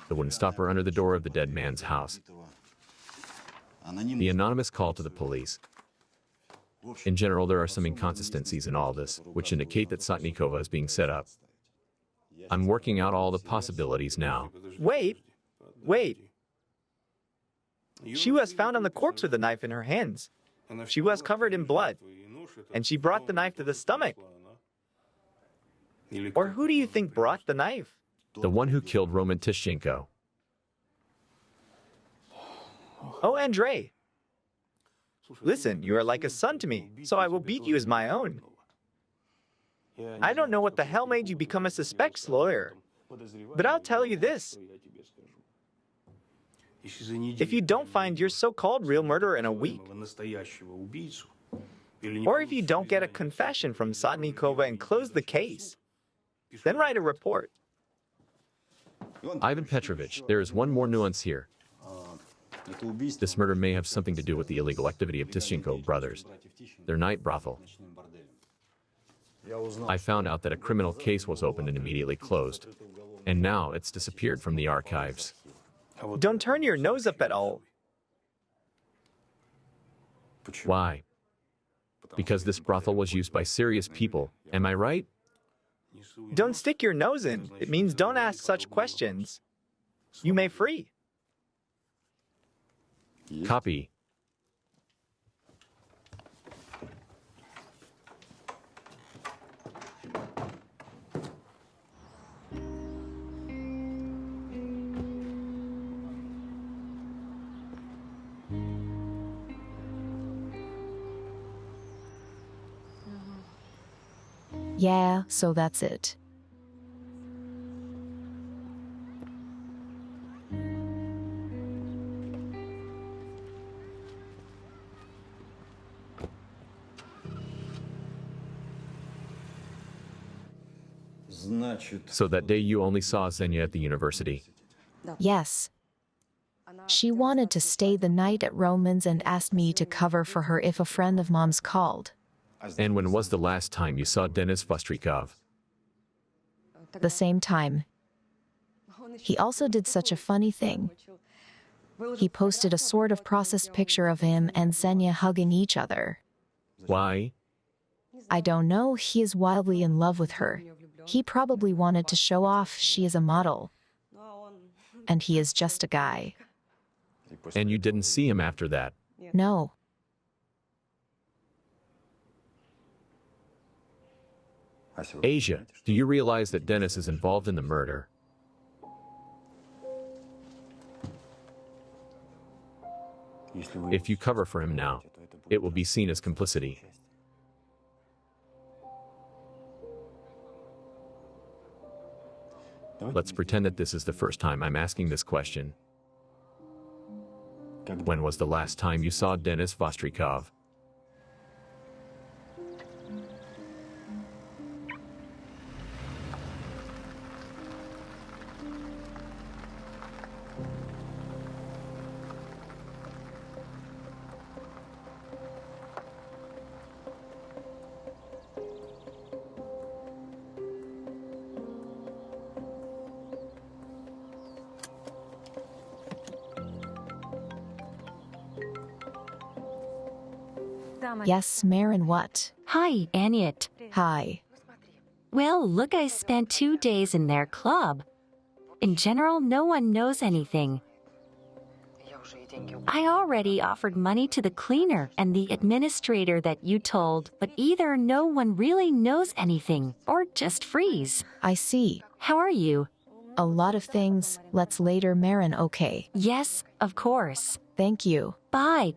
the wooden stopper under the door of the dead man's house, the anonymous call to the police. In general, there are some inconsistencies in all this, which indicate that Sotnikova is being set up. I'm working out all the possibilities now. Wait. She was found on the corpse with a knife in her hands. She was covered in blood, and she brought the knife to the stomach. Or who do you think brought the knife? The one who killed Roman Tishchenko. Oh, Andrei. Listen, you are like a son to me, so I will beat you as my own. I don't know what the hell made you become a suspects lawyer, but I'll tell you this. If you don't find your so-called real murderer in a week, or if you don't get a confession from Sotnikova and close the case, then write a report. Ivan Petrovich, there is one more nuance here. This murder may have something to do with the illegal activity of Tishchenko brothers, their night brothel. I found out that a criminal case was opened and immediately closed, and now it's disappeared from the archives. Don't turn your nose up at all. Why? Because this brothel was used by serious people, am I right? Don't stick your nose in. It means don't ask such questions. You may free. Copy. Yeah, so that's it. So that day you only saw Zhenya at the university. Yes. She wanted to stay the night at Roman's and asked me to cover for her if a friend of mom's called. And when was the last time you saw Denis Vostrikov? The same time. He also did such a funny thing. He posted a sort of processed picture of him and Zhenya hugging each other. Why? I don't know, he is wildly in love with her. He probably wanted to show off she is a model. And he is just a guy. And you didn't see him after that? No. Asia, do you realize that Denis is involved in the murder? If you cover for him now, it will be seen as complicity. Let's pretend that this is the first time I'm asking this question. When was the last time you saw Denis Vostrikov? Yes, Marin, what? Hi, Anyet. Hi. Well, look, I spent 2 days in their club. In general, no one knows anything. I already offered money to the cleaner and the administrator that you told, but either no one really knows anything or just freeze. I see. How are you? A lot of things. Let's later, Marin, okay? Yes, of course. Thank you. Bye.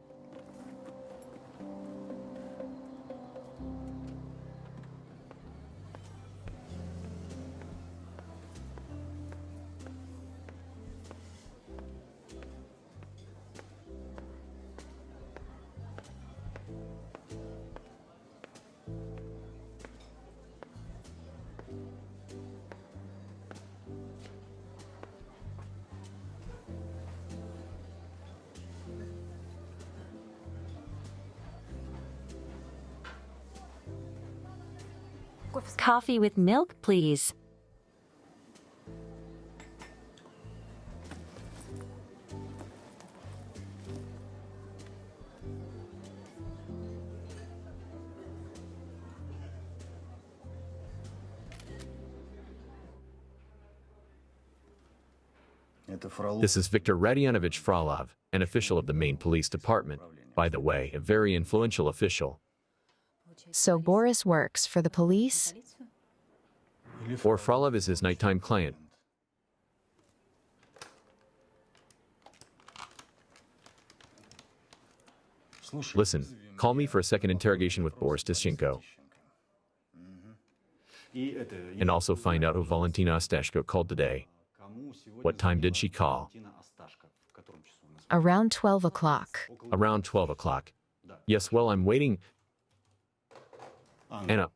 Coffee with milk, please. This is Viktor Radionovich Frolov, an official of the main police department. By the way, a very influential official. So Boris works for the police? Or Frolov is his nighttime client. Listen, call me for a second interrogation with Boris Tishchenko. And also find out who Valentina Ostashko called today. What time did she call? Around 12 o'clock. Around 12 o'clock. Yes, well, I'm waiting. Anna,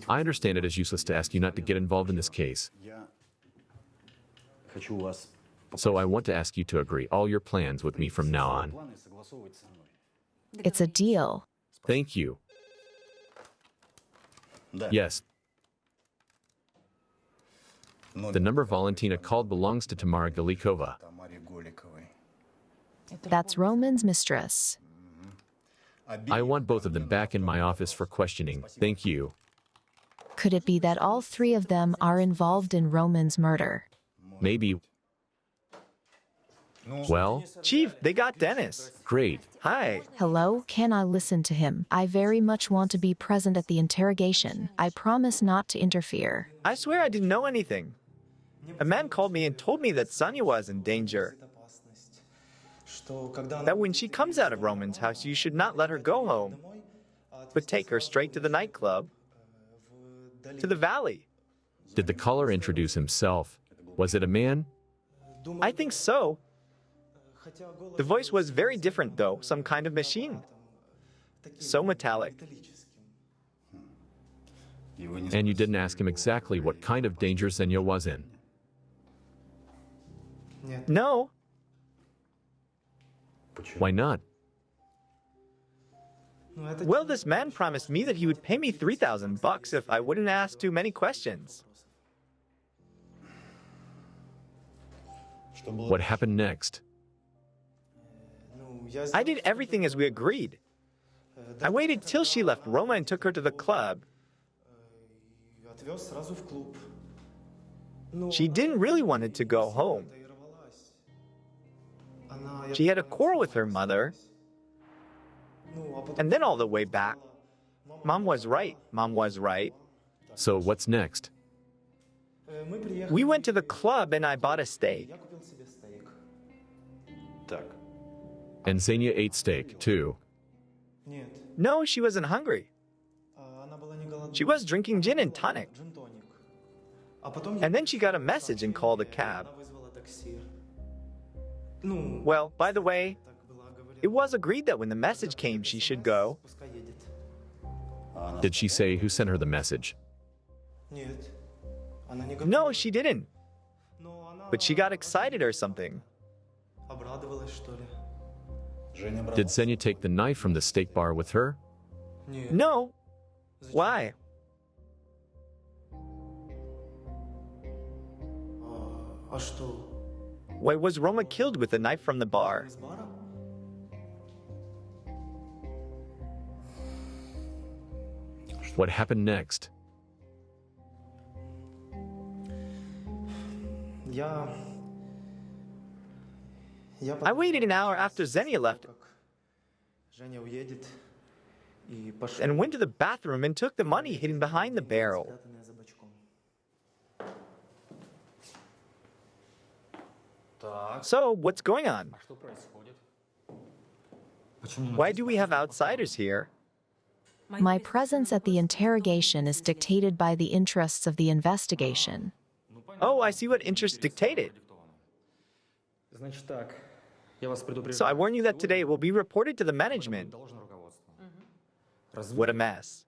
I understand it is useless to ask you not to get involved in this case. So I want to ask you to agree all your plans with me from now on. It's a deal. Thank you. Yes. The number Valentina called belongs to Tamara Galikova. That's Roman's mistress. I want both of them back in my office for questioning. Thank you. Could it be that all three of them are involved in Roman's murder? Maybe. Well, Chief, they got Denis. great. Hi. Hello, can I listen to him? I very much want to be present at the interrogation. I promise not to interfere. I swear I didn't know anything. A man called me and told me that Zhenya was in danger. That when she comes out of Roman's house, you should not let her go home, but take her straight to the nightclub, to the valley. Did the caller introduce himself? Was it a man? I think so. The voice was very different, though, some kind of machine. So metallic. And you didn't ask him exactly what kind of danger Zhenya was in? No. Why not? Well, this man promised me that he would pay me $3,000 if I wouldn't ask too many questions. What happened next? I did everything as we agreed. I waited till she left Roma and took her to the club. She didn't really want to go home. She had a quarrel with her mother. And then all the way back. Mom was right. Mom was right. So what's next? We went to the club and I bought a steak. And Zhenya ate steak, too. No, she wasn't hungry. She was drinking gin and tonic. And then she got a message and called a cab. Well, by the way, it was agreed that when the message came, she should go. Did she say who sent her the message? No, she didn't. But she got excited or something. Did Zhenya take the knife from the steak bar with her? No. Why? Why was Roma killed with a knife from the bar? What happened next? I waited an hour after Zhenya left and went to the bathroom and took the money hidden behind the barrel. So, what's going on? Why do we have outsiders here? My presence at the interrogation is dictated by the interests of the investigation. Oh, I see what interests dictated. So I warn you that today it will be reported to the management. What a mess.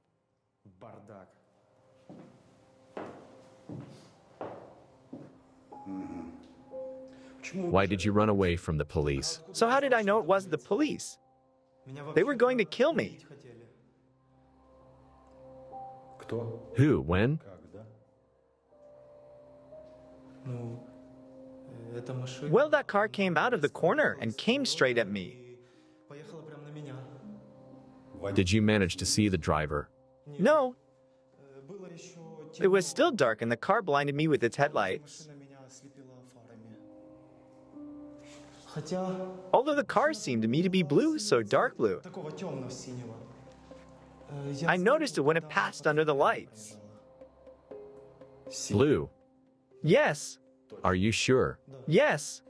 Why did you run away from the police? So how did I know it was the police? They were going to kill me. Who? When? Well, that car came out of the corner and came straight at me. Did you manage to see the driver? No. It was still dark and the car blinded me with its headlights. Although the car seemed to me to be blue, so dark blue. I noticed it when it passed under the lights. Blue. Yes. Are you sure? Yes.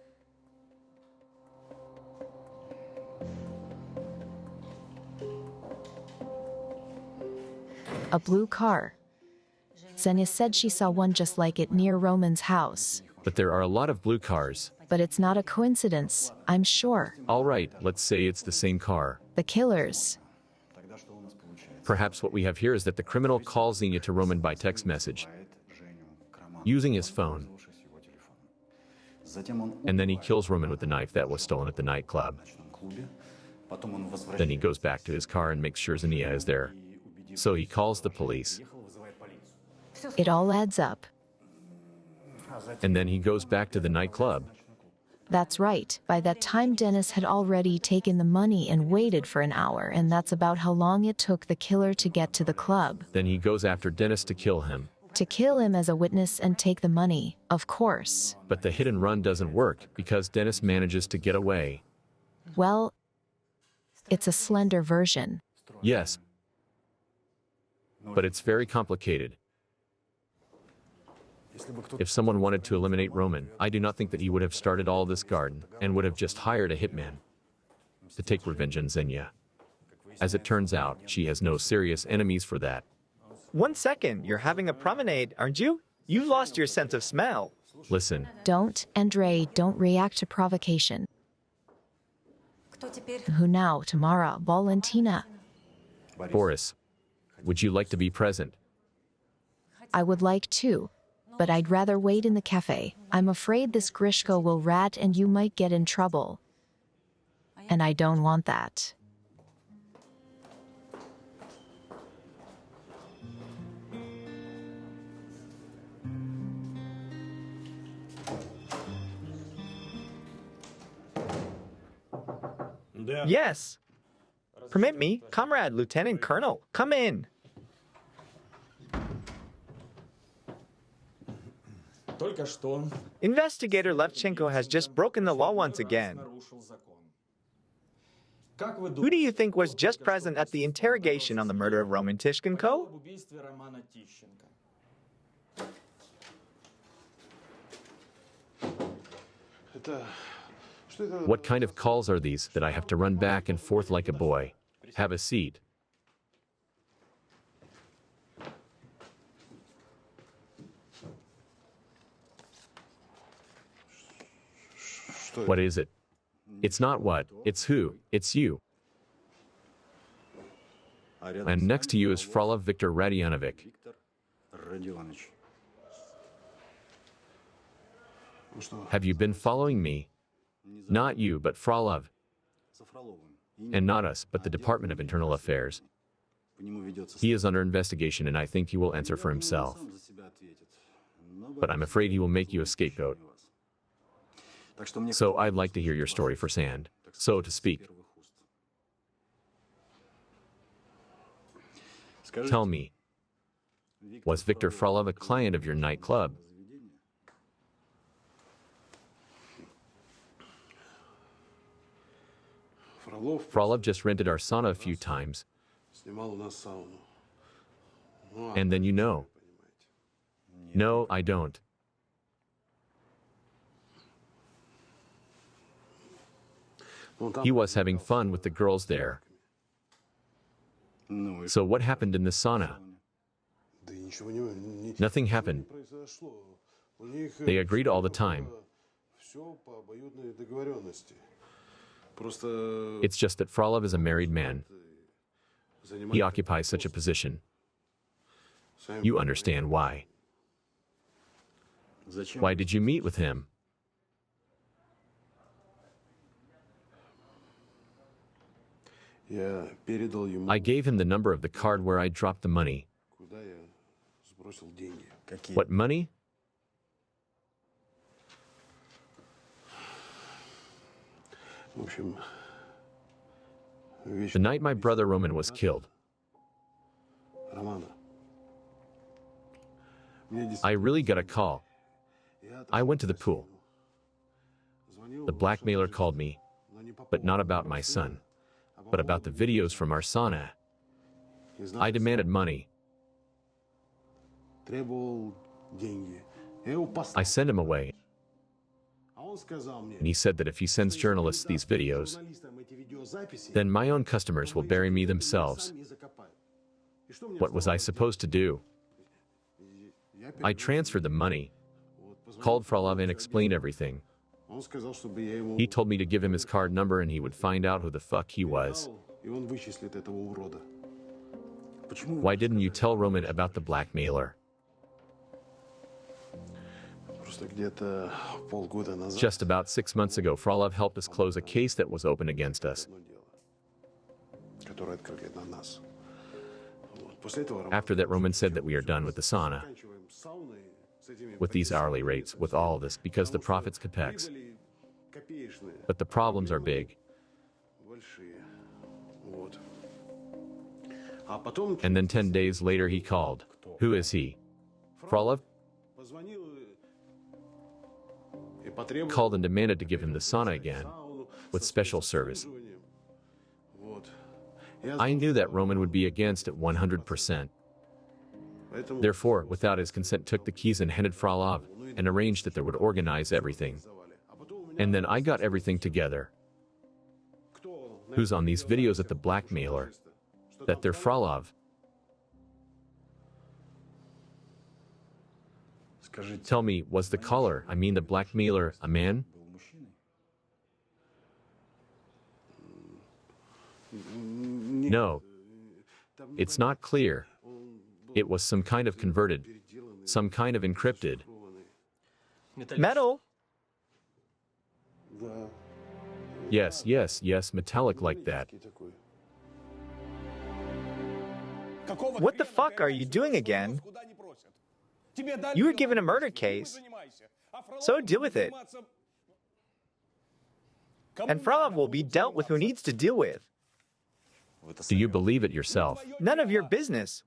A blue car. Zhenya said she saw one just like it near Roman's house. But there are a lot of blue cars. But it's not a coincidence, I'm sure. All right, let's say it's the same car. The killers. Perhaps what we have here is that the criminal calls Zhenya to Roman by text message, using his phone. And then he kills Roman with the knife that was stolen at the nightclub. Then he goes back to his car and makes sure Zhenya is there. So he calls the police. It all adds up. And then he goes back to the nightclub. That's right. By that time, Dennis had already taken the money and waited for an hour, and that's about how long it took the killer to get to the club. Then he goes after Dennis to kill him. To kill him as a witness and take the money, of course. But the hit and run doesn't work because Dennis manages to get away. Well, it's a slender version. Yes. But it's very complicated. If someone wanted to eliminate Roman, I do not think that he would have started all this garden and would have just hired a hitman to take revenge on Zhenya. As it turns out, she has no serious enemies for that. 1 second, you're having a promenade, aren't you? You've lost your sense of smell. Listen, Don't, Andrei, don't react to provocation. Who now, Tamara, Valentina? Boris, would you like to be present? I would like to. but I'd rather wait in the cafe. I'm afraid this Grishko will rat and you might get in trouble. And I don't want that. Yes. Permit me, Comrade Lieutenant Colonel. Come in. Investigator Levchenko has just broken the law once again. Who do you think was just present at the interrogation on the murder of Roman Tishchenko? What kind of calls are these that I have to run back and forth like a boy? Have a seat. What is it? It's not what, it's who, it's you. And next to you is Frolov Viktor Radionovich. Have you been following me? Not you, but Frolov. And not us, but the Department of Internal Affairs. He is under investigation and I think he will answer for himself. But I'm afraid he will make you a scapegoat. So I'd like to hear your story firsthand, so to speak. Tell me, was Viktor Frolov a client of your nightclub? Frolov just rented our sauna a few times. And then you know. No, I don't. He was having fun with the girls there. So what happened in the sauna? Nothing happened. They agreed all the time. It's just that Frolov is a married man. He occupies such a position. You understand why. Why did you meet with him? I gave him the number of the card where I dropped the money. What money? The night my brother Roman was killed. I really got a call. I went to the pool. The blackmailer called me, but not about my son, but about the videos from our sauna. I demanded money. I sent him away. And he said that if he sends journalists these videos, then my own customers will bury me themselves. What was I supposed to do? I transferred the money, called Frolov and explained everything. He told me to give him his card number and he would find out who the fuck he was. Why didn't you tell Roman about the blackmailer? Just about 6 months ago, Frolov helped us close a case that was open against us. After that, Roman said that we are done with the sauna, with these hourly rates, with all of this, because the profits capex. But the problems are big. And then 10 days later he called. Who is he? Frolov? Called and demanded to give him the sauna again, with special service. I knew that Roman would be against it 100%. Therefore, without his consent, took the keys and handed Frolov, and arranged that they would organize everything. And then I got everything together. Who's on these videos at the blackmailer? That they're Frolov. Tell me, was the caller, I mean the blackmailer, a man? No. It's not clear. It was some kind of converted, some kind of encrypted. Metal? Yes, yes, yes, metallic like that. What the fuck are you doing again? You were given a murder case, so deal with it. And Frolov will be dealt with who needs to deal with. Do you believe it yourself? None of your business.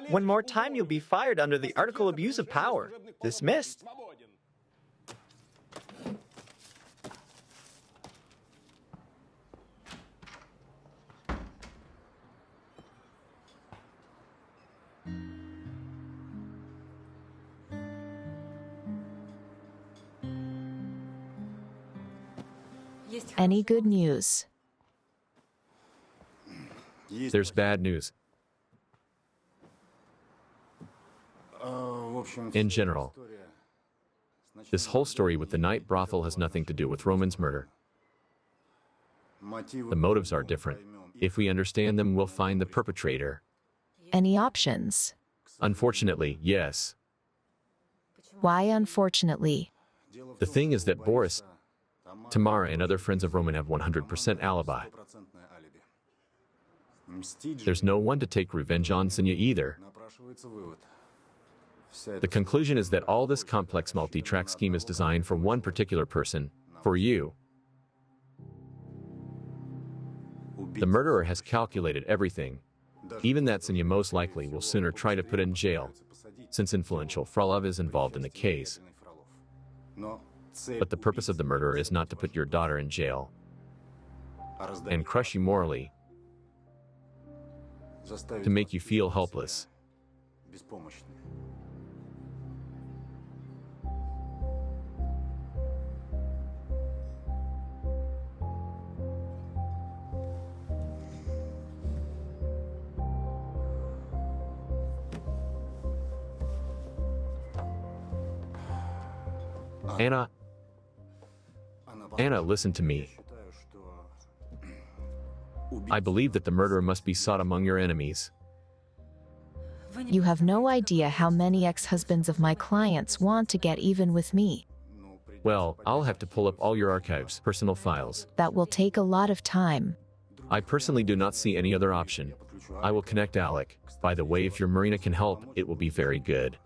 One more time, you'll be fired under the article abuse of power. Dismissed. Any good news? There's bad news. In general, this whole story with the night brothel has nothing to do with Roman's murder. The motives are different. If we understand them, we'll find the perpetrator. Any options? Unfortunately, yes. Why unfortunately? The thing is that Boris, Tamara, and other friends of Roman have 100% alibi. There's no one to take revenge on Zhenya either. The conclusion is that all this complex multi-track scheme is designed for one particular person, for you. The murderer has calculated everything. Even that Zhenya most likely will sooner try to put in jail, since influential Frolov is involved in the case. But the purpose of the murderer is not to put your daughter in jail and crush you morally, to make you feel helpless. Anna, listen to me. I believe that the murderer must be sought among your enemies. You have no idea how many ex-husbands of my clients want to get even with me. Well, I'll have to pull up all your archives, personal files. That will take a lot of time. I personally do not see any other option. I will connect Alec. By the way, if your Marina can help, it will be very good.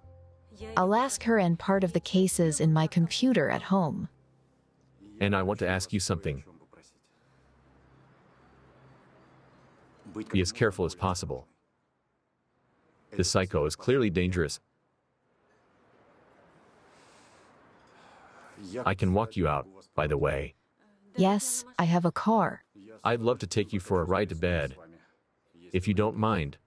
I'll ask her, and part of the cases in my computer at home. And I want to ask you something. Be as careful as possible. This psycho is clearly dangerous. I can walk you out, by the way. Yes, I have a car. I'd love to take you for a ride to bed, if you don't mind.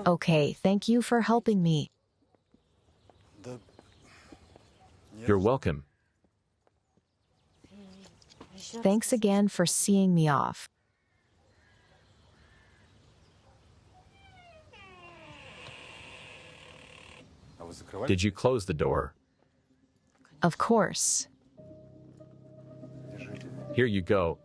Okay, thank you for helping me. You're welcome. Thanks again for seeing me off. Did you close the door? Of course. Here you go.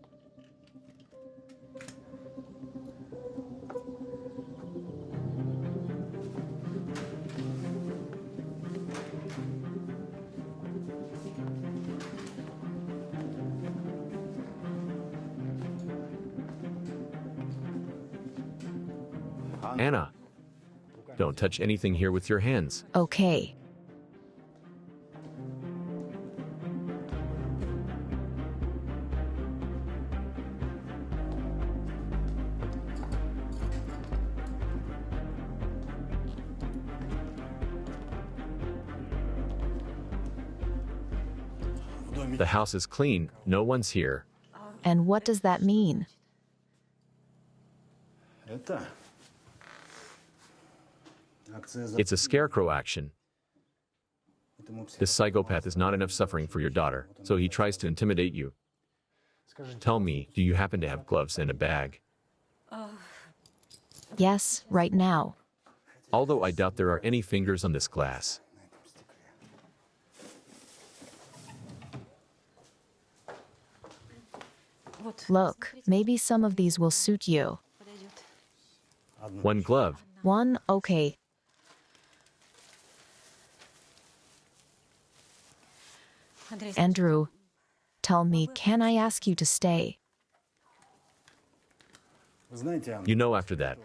Anna, don't touch anything here with your hands. Okay. The house is clean, no one's here. And what does that mean? It's a scarecrow action. This psychopath is not enough suffering for your daughter, so he tries to intimidate you. Tell me, do you happen to have gloves and a bag? Yes, right now. Although I doubt there are any fingers on this glass. Look, maybe some of these will suit you. One glove. One, okay. Andrew, tell me, can I ask you to stay? You know, after that,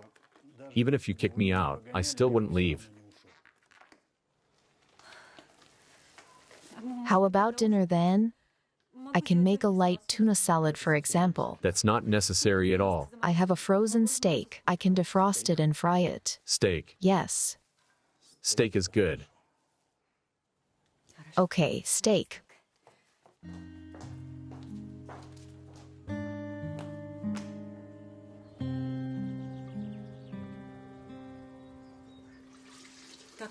even if you kick me out, I still wouldn't leave. How about dinner then? I can make a light tuna salad, for example. That's not necessary at all. I have a frozen steak. I can defrost it and fry it. Steak. Yes. Steak is good. Okay, steak.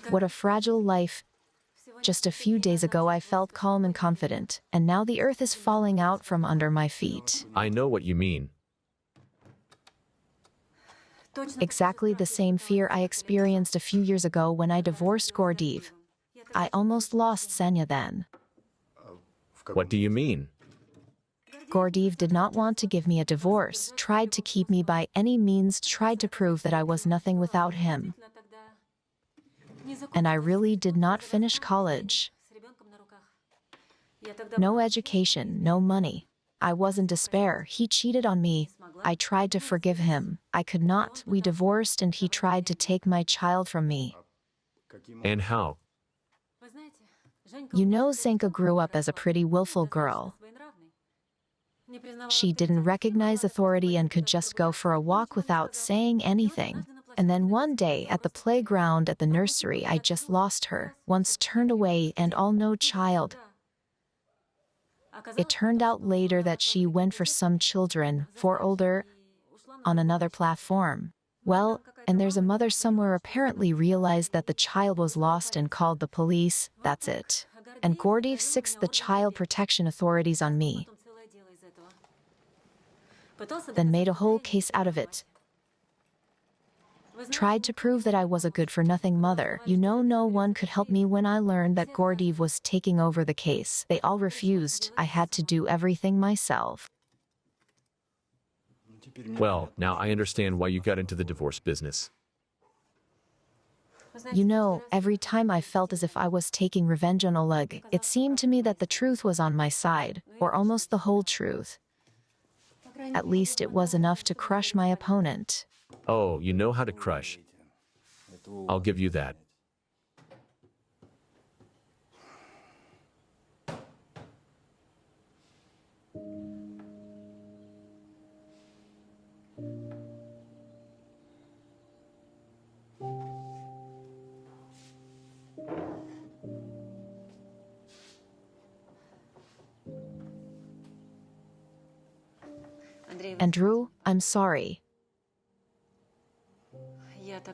What a fragile life. Just a few days ago, I felt calm and confident, and now the earth is falling out from under my feet. I know what you mean. Exactly the same fear I experienced a few years ago when I divorced Gordeev. I almost lost Zhenya then. What do you mean? Gordeev did not want to give me a divorce, tried to keep me by any means, tried to prove that I was nothing without him. And I really did not finish college. No education, no money. I was in despair. He cheated on me. I tried to forgive him. I could not. We divorced and he tried to take my child from me. And how? You know, Zhenka grew up as a pretty willful girl. She didn't recognize authority and could just go for a walk without saying anything. And then one day, at the playground at the nursery, I just lost her. Once turned away and all no child. It turned out later that she went for some children, 4 older, on another platform. Well, and there's a mother somewhere apparently realized that the child was lost and called the police. That's it. And Gordeev sixed the child protection authorities on me. Then made a whole case out of it. Tried to prove that I was a good-for-nothing mother. You know, no one could help me when I learned that Gordeev was taking over the case. They all refused. I had to do everything myself. Well, now I understand why you got into the divorce business. You know, every time I felt as if I was taking revenge on Oleg, it seemed to me that the truth was on my side, or almost the whole truth. At least it was enough to crush my opponent. Oh, you know how to crush. I'll give you that. Andrew, I'm sorry.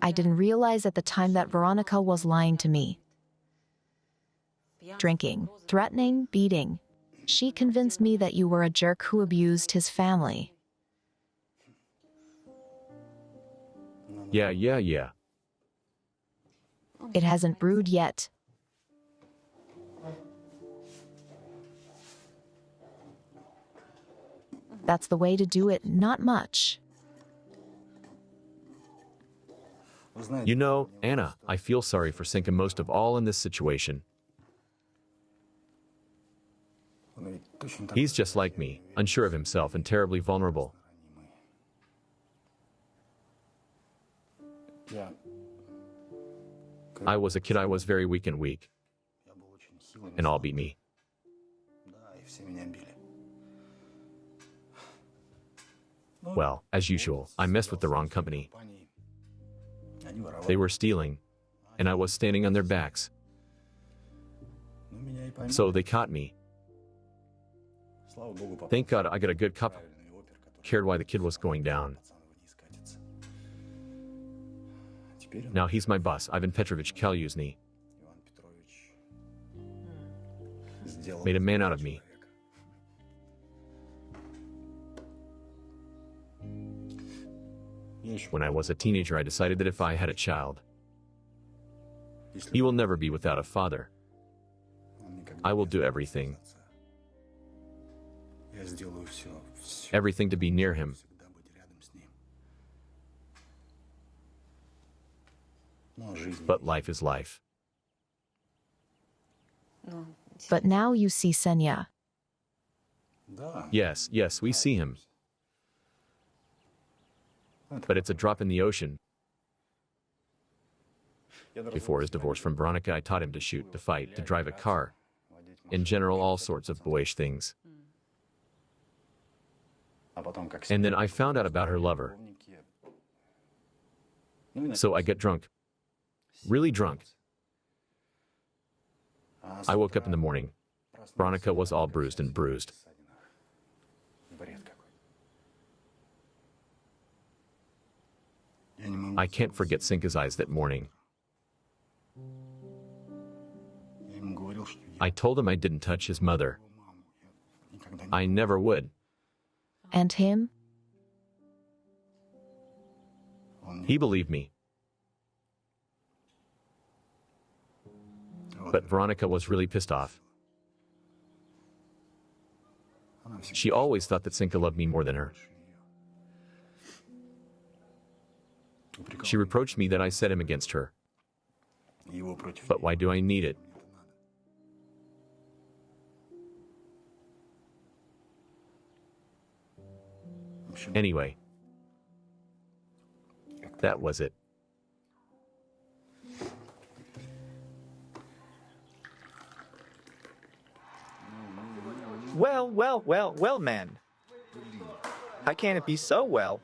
I didn't realize at the time that Veronica was lying to me. Drinking, threatening, beating. She convinced me that you were a jerk who abused his family. Yeah. It hasn't brewed yet. That's the way to do it, not much. You know, Anna, I feel sorry for Zhenka most of all in this situation. He's just like me, unsure of himself and terribly vulnerable. I was a kid, I was very weak. And all beat me. Well, as usual, I messed with the wrong company. They were stealing, and I was standing on their backs. So they caught me. Thank God I got a good cop. Cared why the kid was going down. Now he's my boss, Ivan Petrovich Kalyuzny. Made a man out of me. When I was a teenager, I decided that if I had a child, he will never be without a father. I will do everything. everything to be near him. But life is life. But now you see Zhenya. Yes, yes, we see him. But it's a drop in the ocean. Before his divorce from Veronica, I taught him to shoot, to fight, to drive a car. In general, all sorts of boyish things. And then I found out about her lover. So I get drunk. Really drunk. I woke up in the morning. Veronica was all bruised and bruised. I can't forget Cinca's eyes that morning. I told him I didn't touch his mother. I never would. And him? He believed me. But Veronica was really pissed off. She always thought that Cinca loved me more than her. She reproached me that I set him against her. But why do I need it? Anyway, that was it. Well, man. How can it be so well?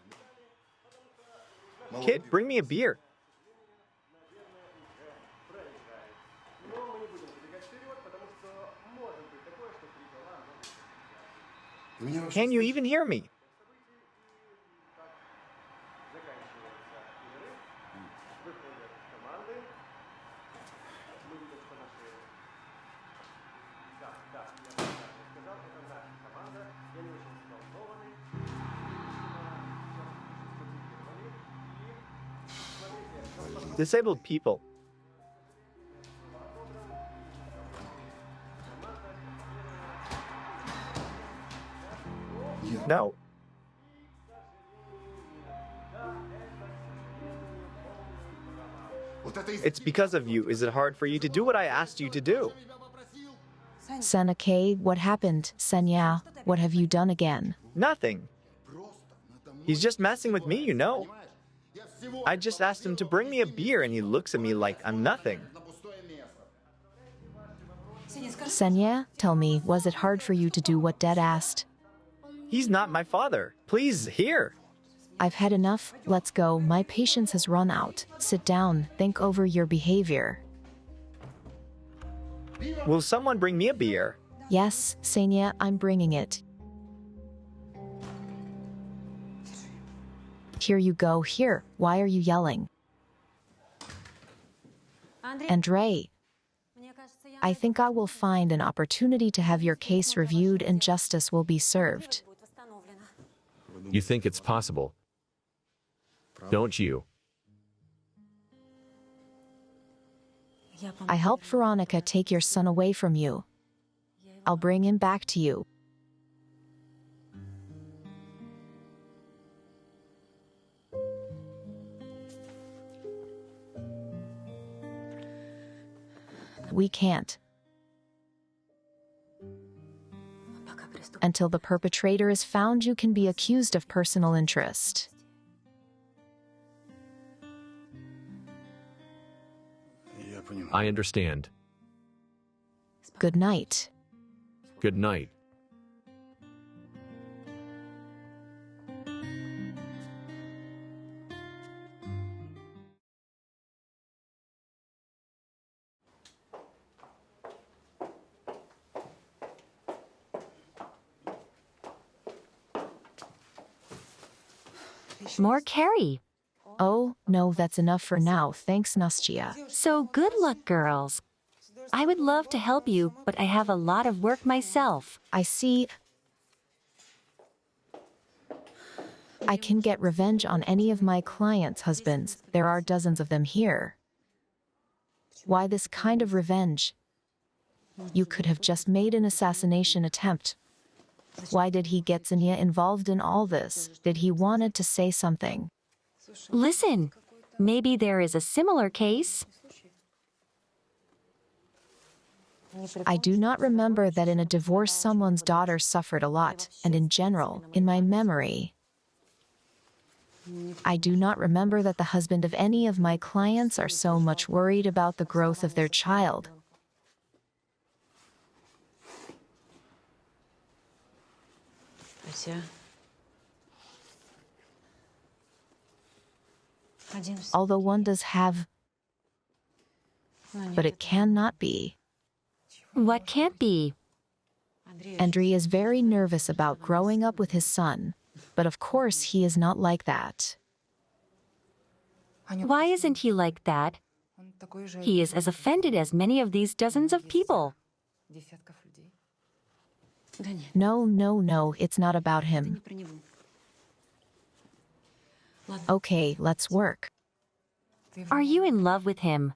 Kid, bring me a beer. Can you even hear me? Disabled people. No. It's because of you. Is it hard for you to do what I asked you to do? Seneca, what happened? Zhenya, what have you done again? Nothing. He's just messing with me, you know. I just asked him to bring me a beer and he looks at me like I'm nothing. Zhenya, tell me, was it hard for you to do what Dad asked? He's not my father. Please, here. I've had enough. Let's go. My patience has run out. Sit down. Think over your behavior. Will someone bring me a beer? Yes, Zhenya, I'm bringing it. Here you go. Here. Why are you yelling? Andrei, I think I will find an opportunity to have your case reviewed and justice will be served. You think it's possible? Don't you? I helped Veronica take your son away from you. I'll bring him back to you. We can't. Until the perpetrator is found, you can be accused of personal interest. I understand. Good night. Good night. More carry. Oh, no, that's enough for now. Thanks, Nastya. So good luck, girls. I would love to help you, but I have a lot of work myself. I see. I can get revenge on any of my clients' husbands. There are dozens of them here. Why this kind of revenge? You could have just made an assassination attempt. Why did he get Zhenya involved in all this? Did he wanted to say something? Listen, maybe there is a similar case. I do not remember that in a divorce someone's daughter suffered a lot, and in general, in my memory, I do not remember that the husband of any of my clients are so much worried about the growth of their child. Although one does have, but it cannot be. What can't be? Andrei is very nervous about growing up with his son, but of course he is not like that. Why isn't he like that? He is as offended as many of these dozens of people. No, it's not about him. Okay, let's work. Are you in love with him?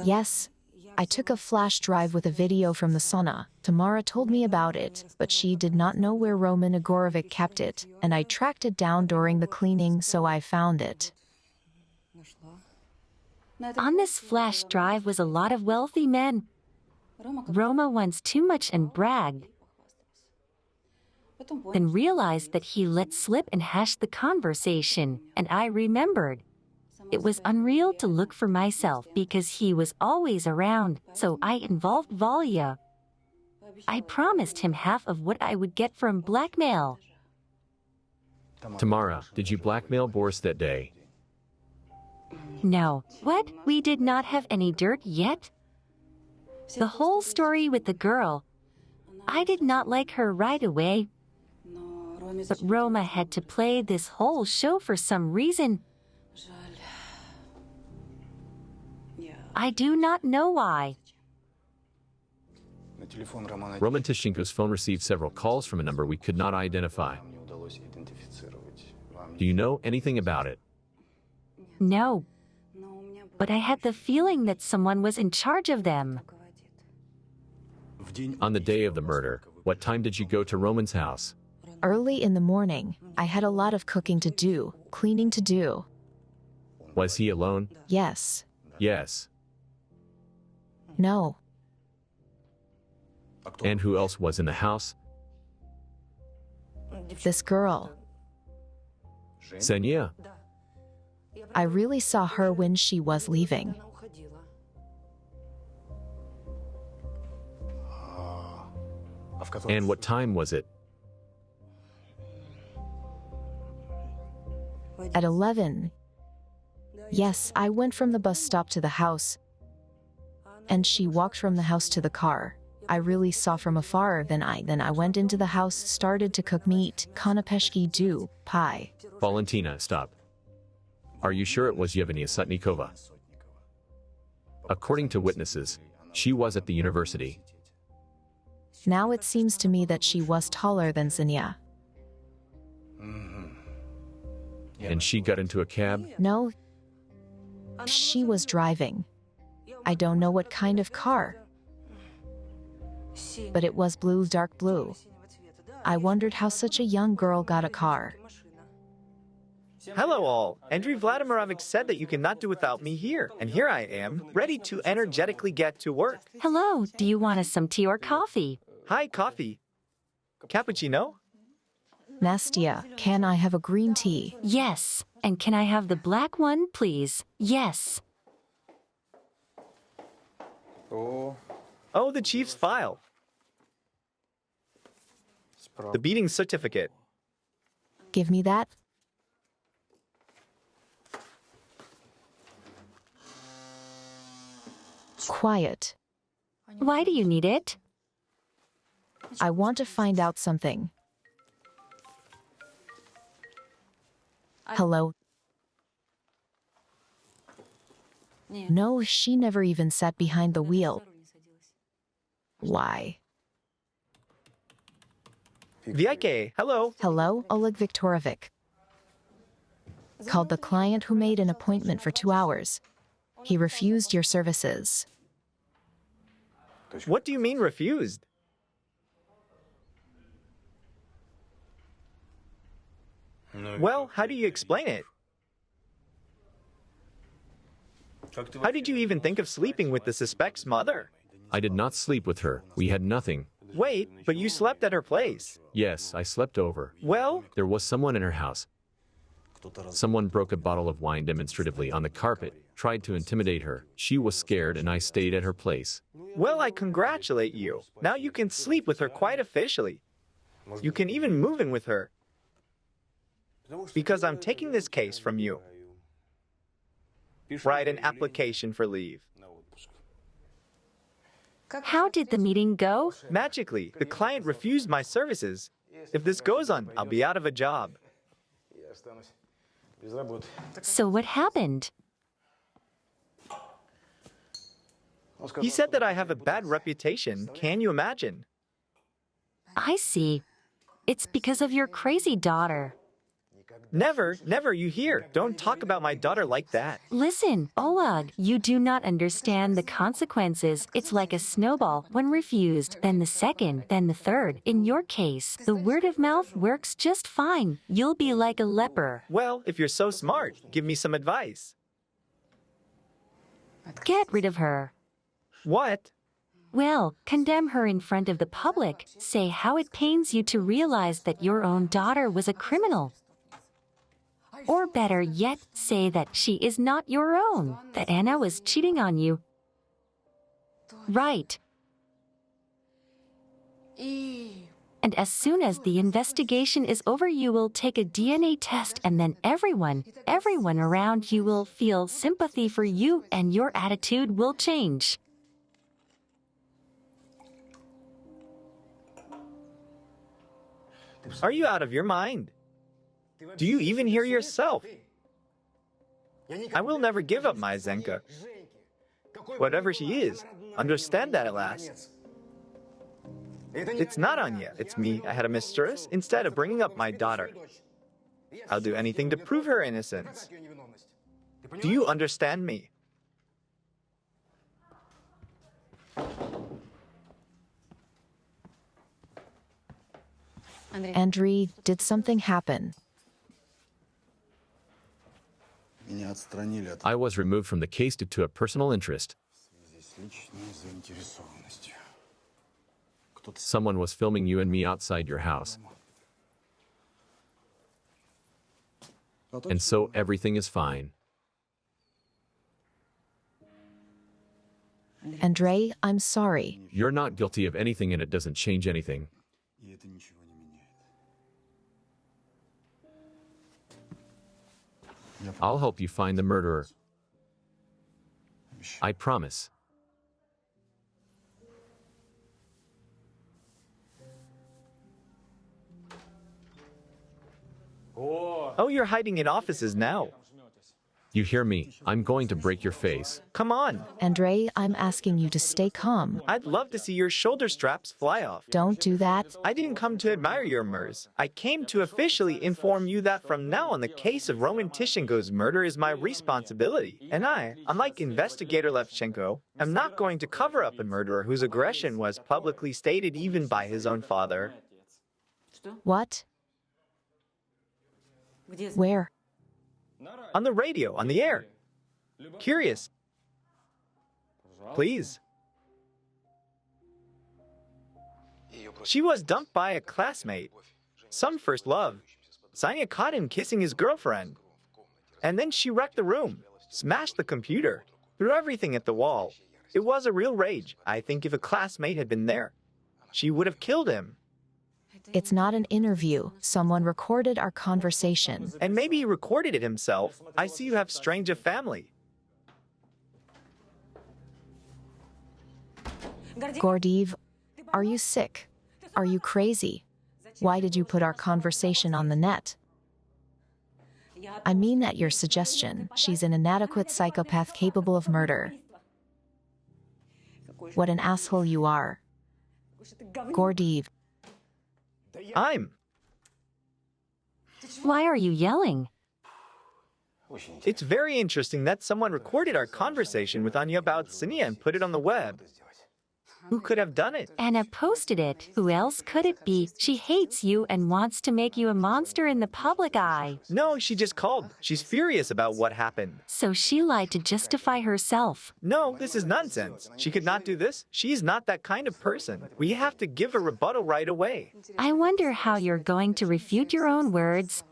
Yes, I took a flash drive with a video from the sauna. Tamara told me about it, but she did not know where Roman Igorovic kept it, and I tracked it down during the cleaning, so I found it. On this flash drive was a lot of wealthy men. Roma wants too much and bragged. Then realized that he let slip and hashed the conversation, and I remembered. It was unreal to look for myself because he was always around, so I involved Valya. I promised him half of what I would get from blackmail. Tamara, did you blackmail Boris that day? No. What? We did not have any dirt yet? The whole story with the girl. I did not like her right away. But Roma had to play this whole show for some reason. I do not know why. Roman Tishenko's phone received several calls from a number we could not identify. Do you know anything about it? No. But I had the feeling that someone was in charge of them. On the day of the murder, what time did you go to Roman's house? Early in the morning, I had a lot of cooking to do, cleaning to do. Was he alone? Yes. Yes. No. And who else was in the house? This girl. Zhenya. I really saw her when she was leaving. And what time was it? At 11. Yes, I went from the bus stop to the house, and she walked from the house to the car. I really saw from afar, then I went into the house, started to cook meat, kanapeshki do, pie. Valentina, stop. Are you sure it was Yevgenia Sotnikova? According to witnesses, she was at the university. Now it seems to me that she was taller than Zhenya. And she got into a cab? No, she was driving. I don't know what kind of car, but it was blue, dark blue. I wondered how such a young girl got a car. Hello all. Andrei Vladimirovich said that you cannot do without me here. And here I am, ready to energetically get to work. Hello, do you want some tea or coffee? Hi, coffee. Cappuccino? Nastia, can I have a green tea? Yes. And can I have the black one, please? Yes. Oh, the chief's file. The beating certificate. Give me that. Quiet. Why do you need it? I want to find out something. Hello? No, she never even sat behind the wheel. Why? Viake, hello. Hello, Oleg Viktorovich. Called the client who made an appointment for 2 hours. He refused your services. What do you mean refused? Well, how do you explain it? How did you even think of sleeping with the suspect's mother? I did not sleep with her. We had nothing. Wait, but you slept at her place. Yes, I slept over. Well, There was someone in her house. Someone broke a bottle of wine demonstratively on the carpet, tried to intimidate her. She was scared and I stayed at her place. well, I congratulate you. Now you can sleep with her quite officially. You can even move in with her. Because I'm taking this case from you. Write an application for leave. How did the meeting go? Magically, the client refused my services. If this goes on, I'll be out of a job. So what happened? He said that I have a bad reputation. Can you imagine? I see. It's because of your crazy daughter. Never, never, you hear. Don't talk about my daughter like that. Listen, Oleg, you do not understand the consequences. It's like a snowball. When refused, then the second, then the third. In your case, the word of mouth works just fine. You'll be like a leper. Well, if you're so smart, give me some advice. Get rid of her. What? Well, condemn her in front of the public. Say how it pains you to realize that your own daughter was a criminal. Or better yet, say that she is not your own, that Anna was cheating on you. Right. And as soon as the investigation is over, you will take a DNA test, and then everyone around you will feel sympathy for you, and your attitude will change. Are you out of your mind? Do you even hear yourself? I will never give up my Zenka. Whatever she is, understand that at last. It's not Anya, it's me. I had a mistress instead of bringing up my daughter. I'll do anything to prove her innocence. Do you understand me? Andrei, did something happen? I was removed from the case due to a personal interest. Someone was filming you and me outside your house. And so everything is fine. Andrei, I'm sorry. You're not guilty of anything and it doesn't change anything. I'll help you find the murderer. I promise. Oh, you're hiding in offices now. You hear me? I'm going to break your face. Come on. Andrei, I'm asking you to stay calm. I'd love to see your shoulder straps fly off. Don't do that. I didn't come to admire your murders. I came to officially inform you that from now on the case of Roman Tishenko's murder is my responsibility. And I, unlike investigator Levchenko, am not going to cover up a murderer whose aggression was publicly stated even by his own father. What? Where? On the radio, on the air. Curious. Please. She was dumped by a classmate. Some first love. Zhenya caught him kissing his girlfriend. And then she wrecked the room, smashed the computer, threw everything at the wall. It was a real rage. I think if a classmate had been there, she would have killed him. It's not an interview. Someone recorded our conversation. And maybe he recorded it himself. I see you have strange of family. Gordeev, are you sick? Are you crazy? Why did you put our conversation on the net? I mean at your suggestion. She's an inadequate psychopath capable of murder. What an asshole you are. Gordeev. Why are you yelling? It's very interesting that someone recorded our conversation with Anya about Zhenia and put it on the web. Who could have done it? Anna posted it. Who else could it be? She hates you and wants to make you a monster in the public eye. No, she just called. She's furious about what happened. So she lied to justify herself. No, this is nonsense. She could not do this. She's not that kind of person. We have to give a rebuttal right away. I wonder how you're going to refute your own words.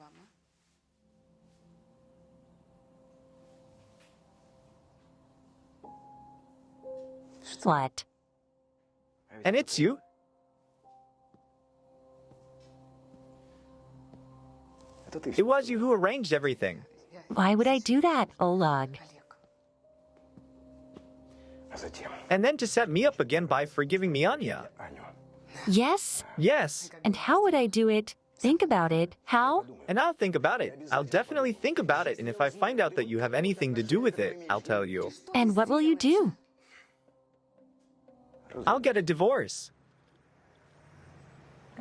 What? And it's you. It was you who arranged everything. Why would I do that, Oleg? And then to set me up again by forgiving me Anya. Yes? Yes, And how would I do it? Think about it. How? and I'll think about it. I'll definitely think about it, and if I find out that you have anything to do with it, I'll tell you. And what will you do? I'll get a divorce.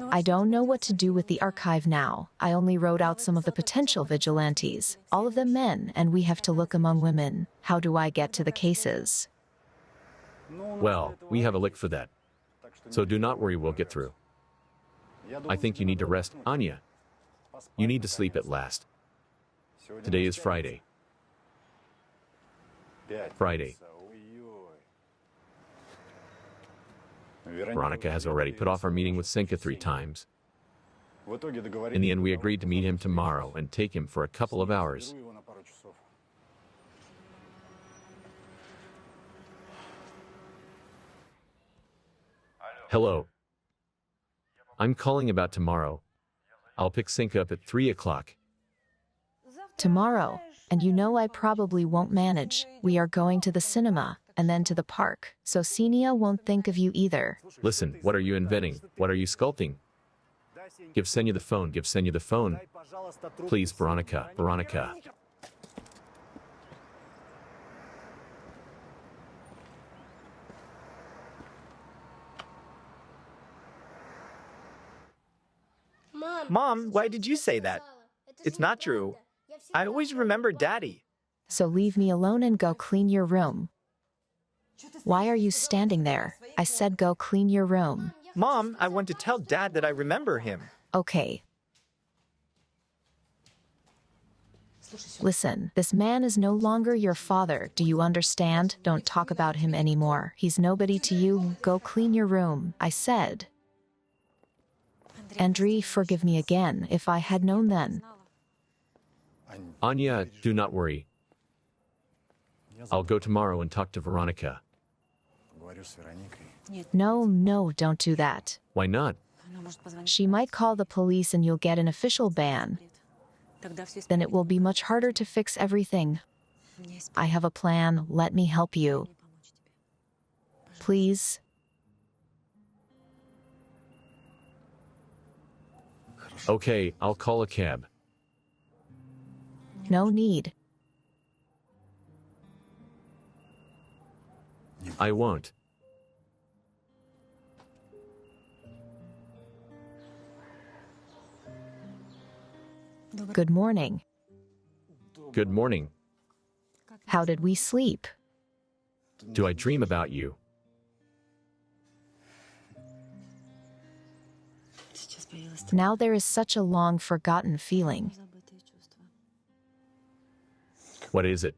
I don't know what to do with the archive now. I only wrote out some of the potential vigilantes, all of them men, and we have to look among women. How do I get to the cases? Well, we have a lick for that. So do not worry, we'll get through. I think you need to rest, Anya. You need to sleep at last. Today is Friday. Friday. Veronica has already put off our meeting with Senka 3 times. In the end, we agreed to meet him tomorrow and take him for a couple of hours. Hello. I'm calling about tomorrow. I'll pick Senka up at 3 o'clock. Tomorrow. And you know I probably won't manage. We are going to the cinema, and then to the park, so Zhenia won't think of you either. Listen, what are you inventing? What are you sculpting? Give Zhenya the phone, give Zhenya the phone. Please, Veronica, Veronica. Mom, why did you say that? It's not true. I always remember Daddy. So leave me alone and go clean your room. Why are you standing there? I said go clean your room. Mom, I want to tell Dad that I remember him. Okay. Listen, this man is no longer your father. Do you understand? Don't talk about him anymore. He's nobody to you. Go clean your room, I said. Andrei, forgive me again. If I had known then. Anya, do not worry. I'll go tomorrow and talk to Veronica. No, don't do that. Why not? She might call the police and you'll get an official ban. Then it will be much harder to fix everything. I have a plan. Let me help you. Please. Okay, I'll call a cab. No need. I won't. Good morning. Good morning. How did we sleep? Do I dream about you? Now there is such a long forgotten feeling. What is it?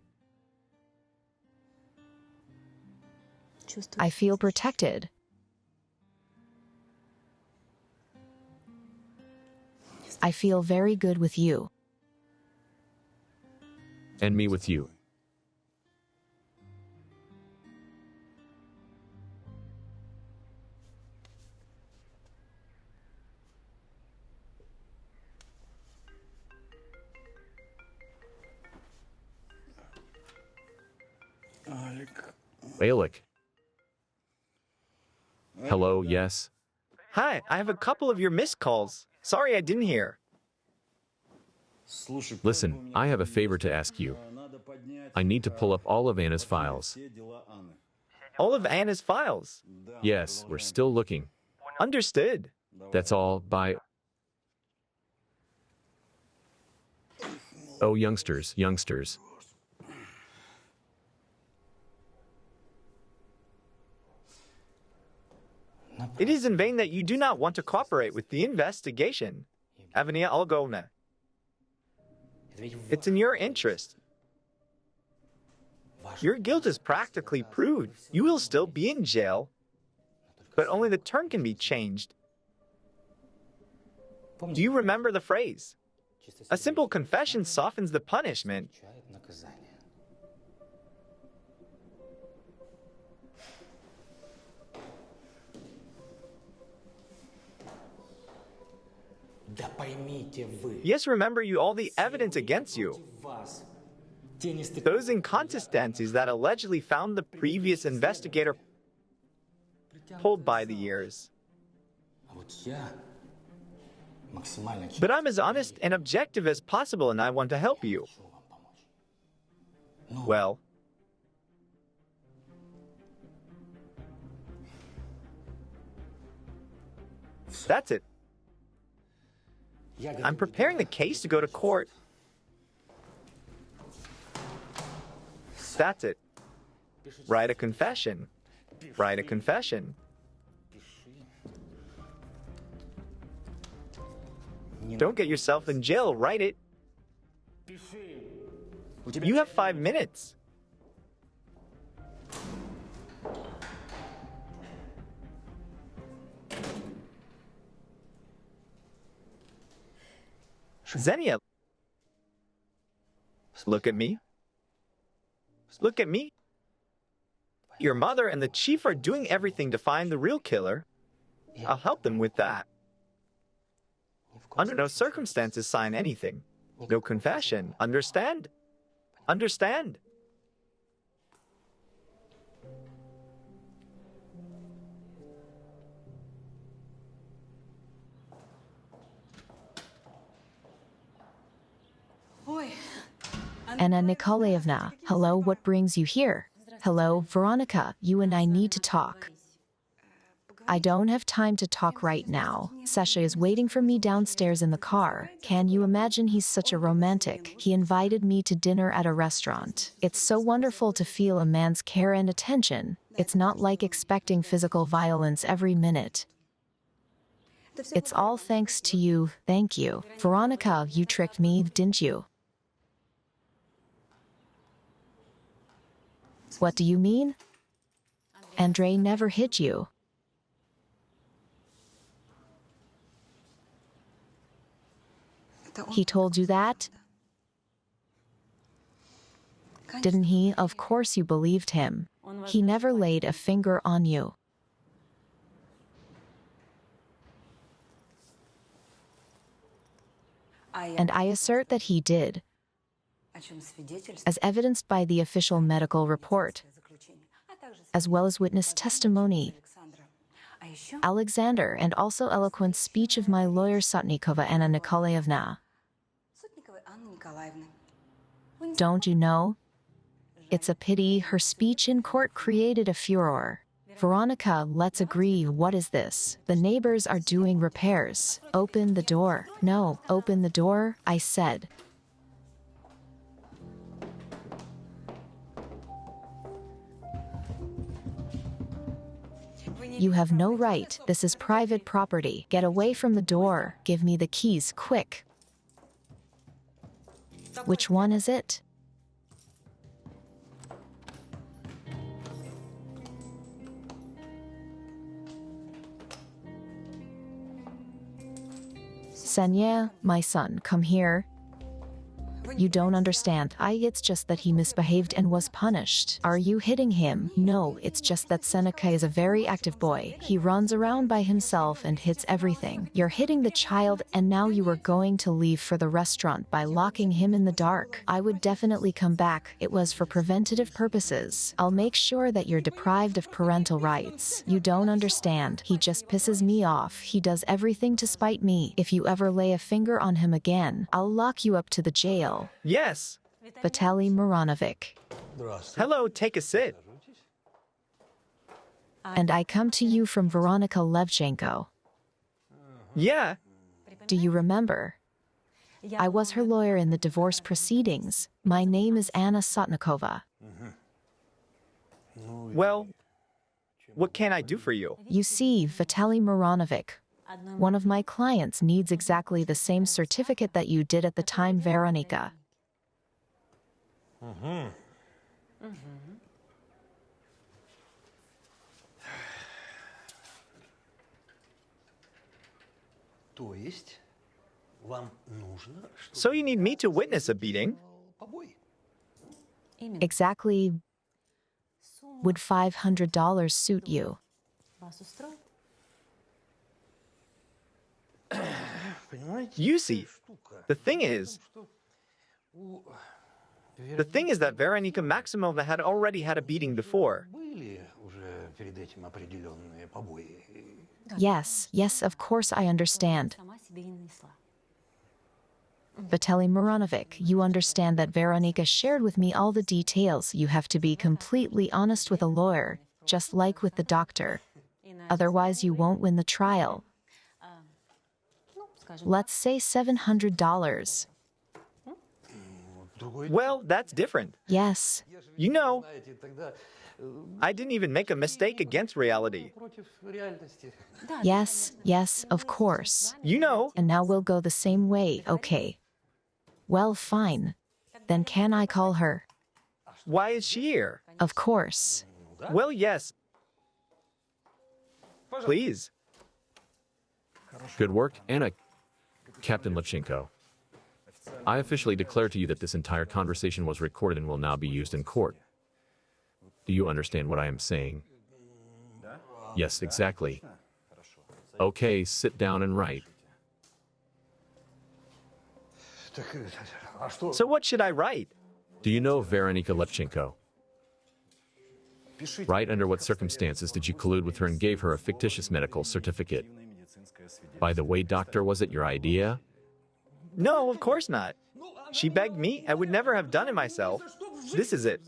I feel protected. I feel very good with you. And me with you. Alec. Hello, yes. Hi, I have a couple of your missed calls. Sorry I didn't hear. Listen, I have a favor to ask you. I need to pull up all of Anna's files. All of Anna's files. Yes, we're still looking. Understood. That's all. Bye. Oh, youngsters, youngsters. It is in vain that you do not want to cooperate with the investigation. Avenia Algovna. It's in your interest. Your guilt is practically proved. You will still be in jail, but only the term can be changed. Do you remember the phrase? A simple confession softens the punishment. Yes, remember you all the evidence against you. Those inconsistencies that allegedly found the previous investigator pulled by the ears. But I'm as honest and objective as possible, and I want to help you. Well, that's it. I'm preparing the case to go to court. That's it. Write a confession. Write a confession. Don't get yourself in jail, write it. You have 5 minutes. Zhenya, look at me. Look at me. Your mother and the chief are doing everything to find the real killer. I'll help them with that. Under no circumstances sign anything. No confession. Understand? Understand? Anna Nikolaevna, hello, what brings you here? Hello, Veronica, you and I need to talk. I don't have time to talk right now. Sasha is waiting for me downstairs in the car. Can you imagine he's such a romantic? He invited me to dinner at a restaurant. It's so wonderful to feel a man's care and attention. It's not like expecting physical violence every minute. It's all thanks to you, thank you. Veronica, you tricked me, didn't you? What do you mean? Andrei never hit you. He told you that? Didn't he? Of course you believed him. He never laid a finger on you. And I assert that he did, as evidenced by the official medical report, as well as witness testimony, Alexander, and also eloquent speech of my lawyer Sotnikova Anna Nikolaevna. Don't you know? It's a pity her speech in court created a furor. Veronica, let's agree, what is this? The neighbors are doing repairs. Open the door. No, open the door, I said. You have no right. This is private property. Get away from the door. Give me the keys, quick. Which one is it? Zhenya, my son, come here. You don't understand. It's just that he misbehaved and was punished. Are you hitting him? No, it's just that Seneca is a very active boy. He runs around by himself and hits everything. You're hitting the child, and now you are going to leave for the restaurant by locking him in the dark. I would definitely come back. It was for preventative purposes. I'll make sure that you're deprived of parental rights. You don't understand. He just pisses me off. He does everything to spite me. If you ever lay a finger on him again, I'll lock you up to the jail. Yes. Vitaly Moronovic. Hello, take a sit. And I come to you from Veronica Levchenko. Yeah. Do you remember? I was her lawyer in the divorce proceedings. My name is Anna Sotnikova. Well, what can I do for you? You see, Vitaly Moronovic, one of my clients needs exactly the same certificate that you did at the time, Veronica. So you need me to witness a beating? Exactly. Would $500 suit you? You see, the thing is that Veronika Maximovna had already had a beating before. Yes, of course I understand. Vitaly Moronovic, you understand that Veronika shared with me all the details. You have to be completely honest with a lawyer, just like with the doctor. Otherwise, you won't win the trial. Let's say $700. Well, that's different. Yes. You know, I didn't even make a mistake against reality. Yes, of course. You know, And now we'll go the same way, okay? Well, fine. Then can I call her? why is she here? Of course. Well, yes. Please. Good work, Anna. Captain Levchenko. I officially declare to you that this entire conversation was recorded and will now be used in court. Do you understand what I am saying? Yes, exactly. Okay, sit down and write. So what should I write? Do you know Veronika Levchenko? Write under what circumstances did you collude with her and gave her a fictitious medical certificate? By the way, doctor, was it your idea? No, of course not. She begged me. I would never have done it myself. This is it.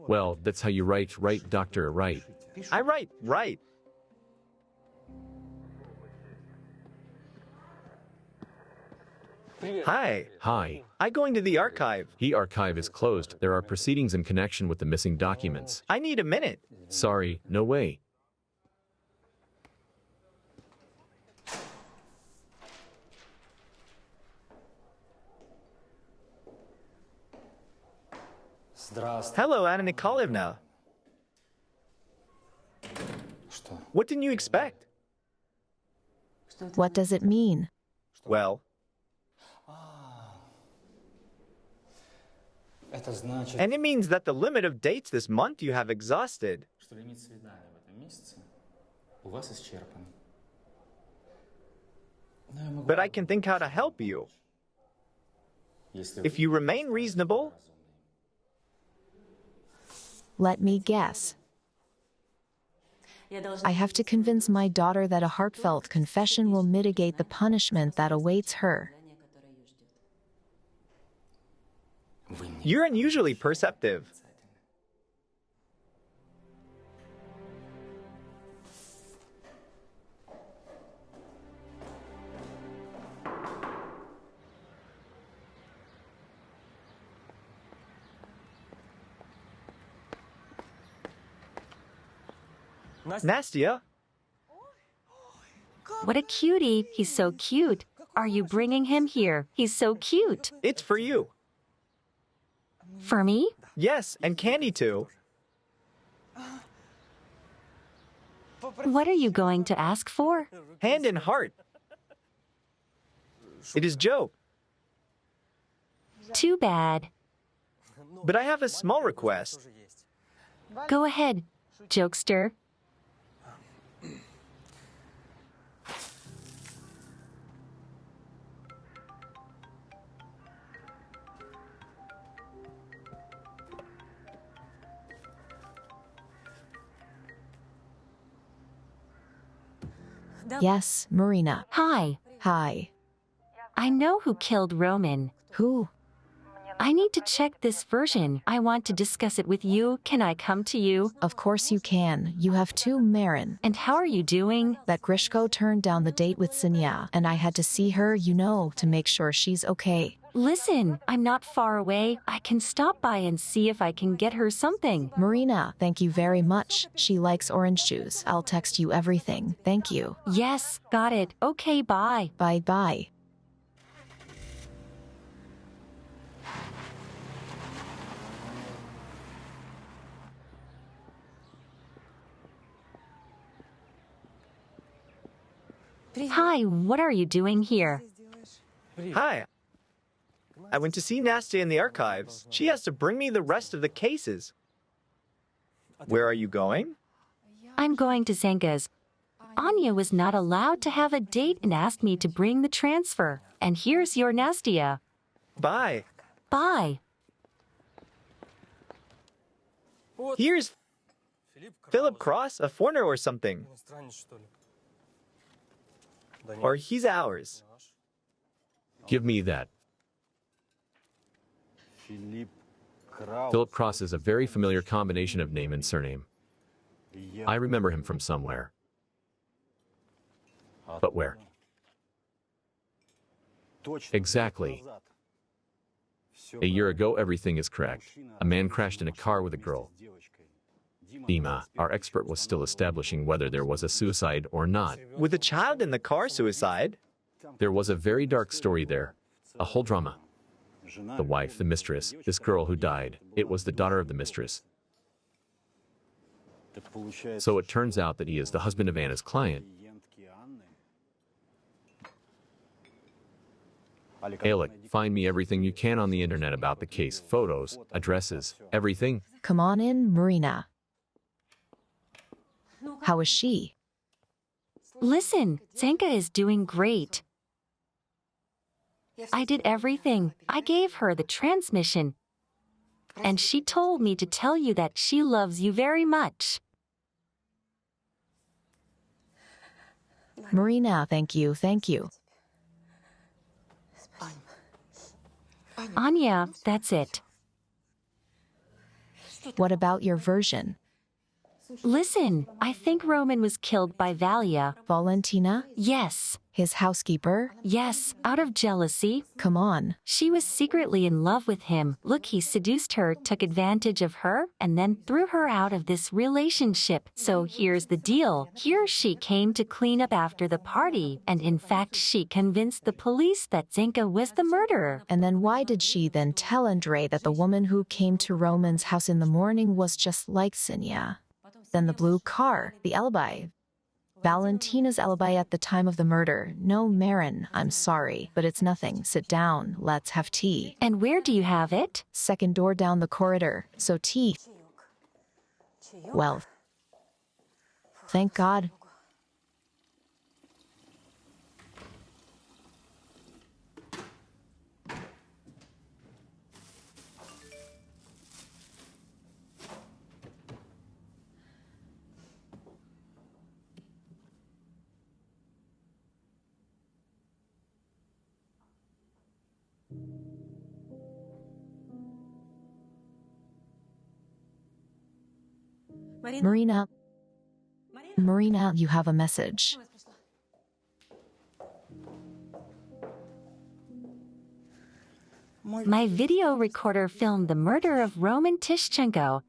Well, that's how you write. Write, doctor, write. I write, right. Hi. Hi. I going to the archive. The archive is closed. There are proceedings in connection with the missing documents. I need a minute. Sorry, no way. Hello, Anna Nikolaevna. What didn't you expect? What does it mean? Well, and it means that the limit of dates this month you have exhausted. But I can think how to help you. If you remain reasonable, Let me guess. I have to convince my daughter that a heartfelt confession will mitigate the punishment that awaits her. you're unusually perceptive. Nastia, What a cutie. He's so cute. Are you bringing him here? He's so cute. it's for you. For me? Yes, and Candy too. What are you going to ask for? Hand and heart. It is joke. Too bad. But I have a small request. Go ahead, jokester. Yes, Marina. Hi, Hi. I know who killed Roman. Who? I need to check this version. I want to discuss it with you. Can I come to you? Of course you can. You have two Marin. And how are you doing? That Grishko turned down the date with Zhenya, and I had to see her, to make sure she's okay. Listen, I'm not far away. I can stop by and see if I can get her something. Marina, thank you very much. She likes orange juice. I'll text you everything. Thank you. Yes, got it. Okay, bye. Bye-bye. Hi, what are you doing here? Hi. I went to see Nastya in the archives. She has to bring me the rest of the cases. Where are you going? I'm going to Zhenya's. Anya was not allowed to have a date and asked me to bring the transfer. And here's your Nastya. Bye. Bye. Here's Philip Cross, a foreigner or something. Or he's ours. Give me that. Philip Cross is a very familiar combination of name and surname. I remember him from somewhere. But where? Exactly. A year ago, everything is correct. A man crashed in a car with a girl. Dima, our expert, was still establishing whether there was a suicide or not. With a child in the car, suicide? There was a very dark story there. A whole drama. The wife, the mistress, this girl who died, it was the daughter of the mistress. So it turns out that he is the husband of Anna's client. Alec, find me everything you can on the internet about the case, photos, addresses, everything. Come on in, Marina. How is she? Listen, Zhenya is doing great. I did everything. I gave her the transmission. And she told me to tell you that she loves you very much. Marina, thank you. Anya, that's it. What about your version? Listen, I think Roman was killed by Valia. Valentina? Yes. His housekeeper? Yes, out of jealousy. Come on. She was secretly in love with him. Look, he seduced her, took advantage of her, and then threw her out of this relationship. So here's the deal. Here she came to clean up after the party, and in fact she convinced the police that Zhenya was the murderer. And then why did she then tell Andrei that the woman who came to Roman's house in the morning was just like Zhenya? Then the blue car, the alibi. Valentina's alibi at the time of the murder. No, Marin, I'm sorry, but it's nothing. Sit down, let's have tea. And where do you have it? Second door down the corridor, so tea. Well, thank God. Marina, you have a message. My video recorder filmed the murder of Roman Tishchenko.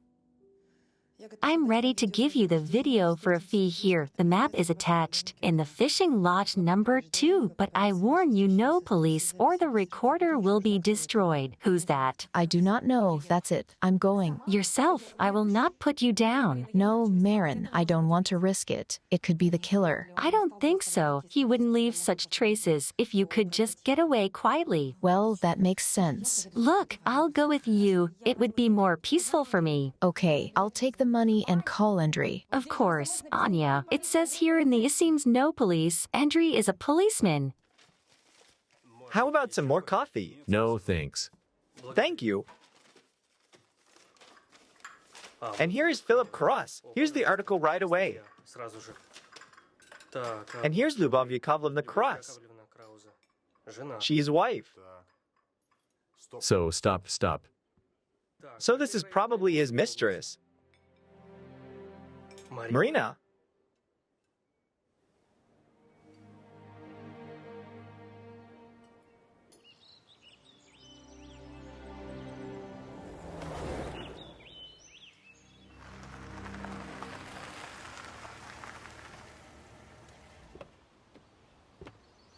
I'm ready to give you the video for a fee here. The map is attached in the fishing lodge number 2, but I warn you, no police or the recorder will be destroyed. Who's that? I do not know. That's it. I'm going. Yourself. I will not put you down. No, Marin, I don't want to risk it. It could be the killer. I don't think so. He wouldn't leave such traces if you could just get away quietly. Well, that makes sense. Look, I'll go with you. It would be more peaceful for me. Okay, I'll take the money and call Andri. Of course, Anya. It says here in the it seems no police. Andri is a policeman. How about some more coffee? No, thanks. Thank you. And here is Philip Cross. Here's the article right away. And here's Lyubov Yakovlevna Cross. She's wife. So, stop. So this is probably his mistress. Marina.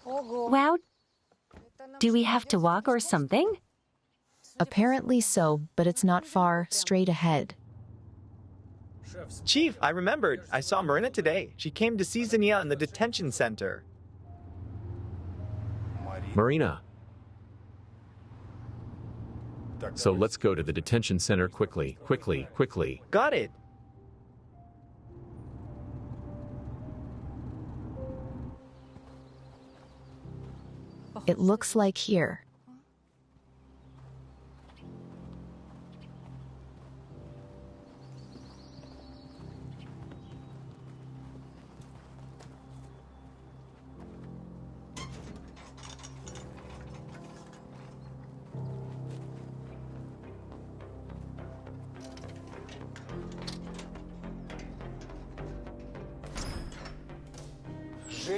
Wow. Do we have to walk or something? Apparently so, but it's not far, straight ahead. Chief, I remembered. I saw Marina today. She came to see Zhenya in the detention center. Marina. So let's go to the detention center quickly. Got it. It looks like here.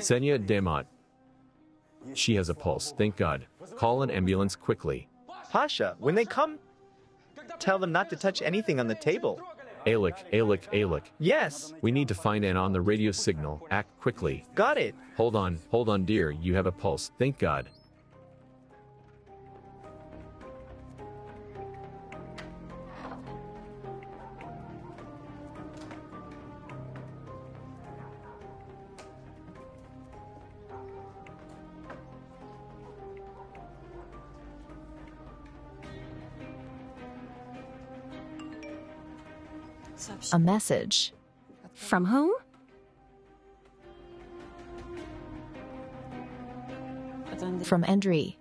Zhenya Demot. She has a pulse, thank God. Call an ambulance quickly. Pasha, when they come, tell them not to touch anything on the table. Alik. Yes, We need to find Anna on the radio signal. Act quickly. got it. Hold on, dear. You have a pulse, thank God. A message. From whom? From Andri.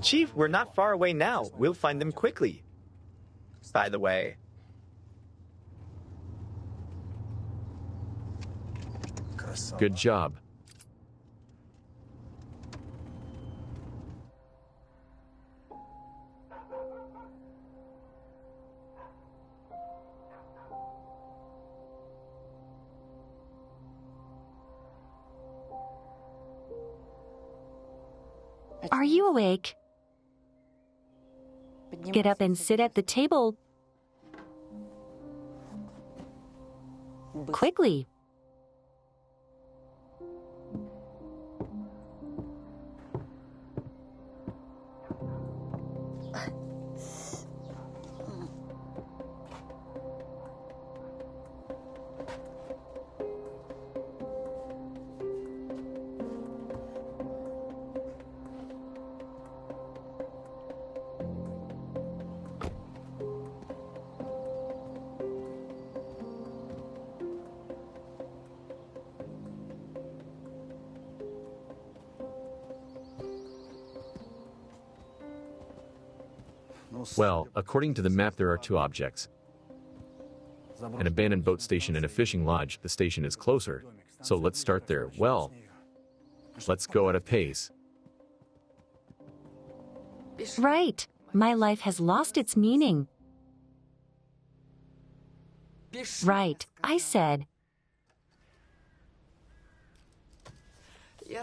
Chief, we're not far away now. We'll find them quickly. By the way. Good job. Are you awake? Get up and sit at the table. Quickly. Well, according to the map, there are two objects. An abandoned boat station and a fishing lodge. The station is closer, so let's start there. Well, let's go at a pace. Right. My life has lost its meaning. Right. I said.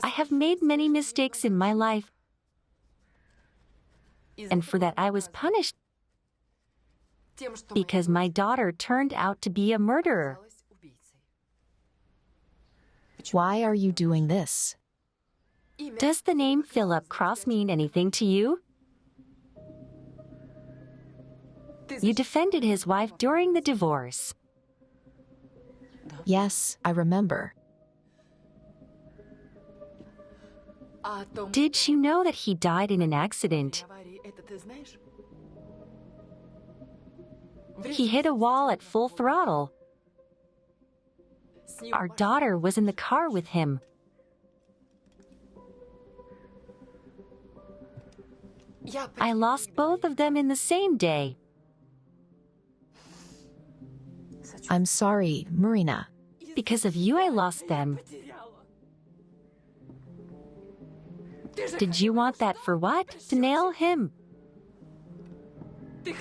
I have made many mistakes in my life, and for that I was punished because my daughter turned out to be a murderer. Why are you doing this? Does the name Philip Cross mean anything to you? You defended his wife during the divorce. Yes, I remember. Did you know that he died in an accident? He hit a wall at full throttle. Our daughter was in the car with him. I lost both of them in the same day. I'm sorry, Marina. Because of you, I lost them. Did you want that for what? To nail him.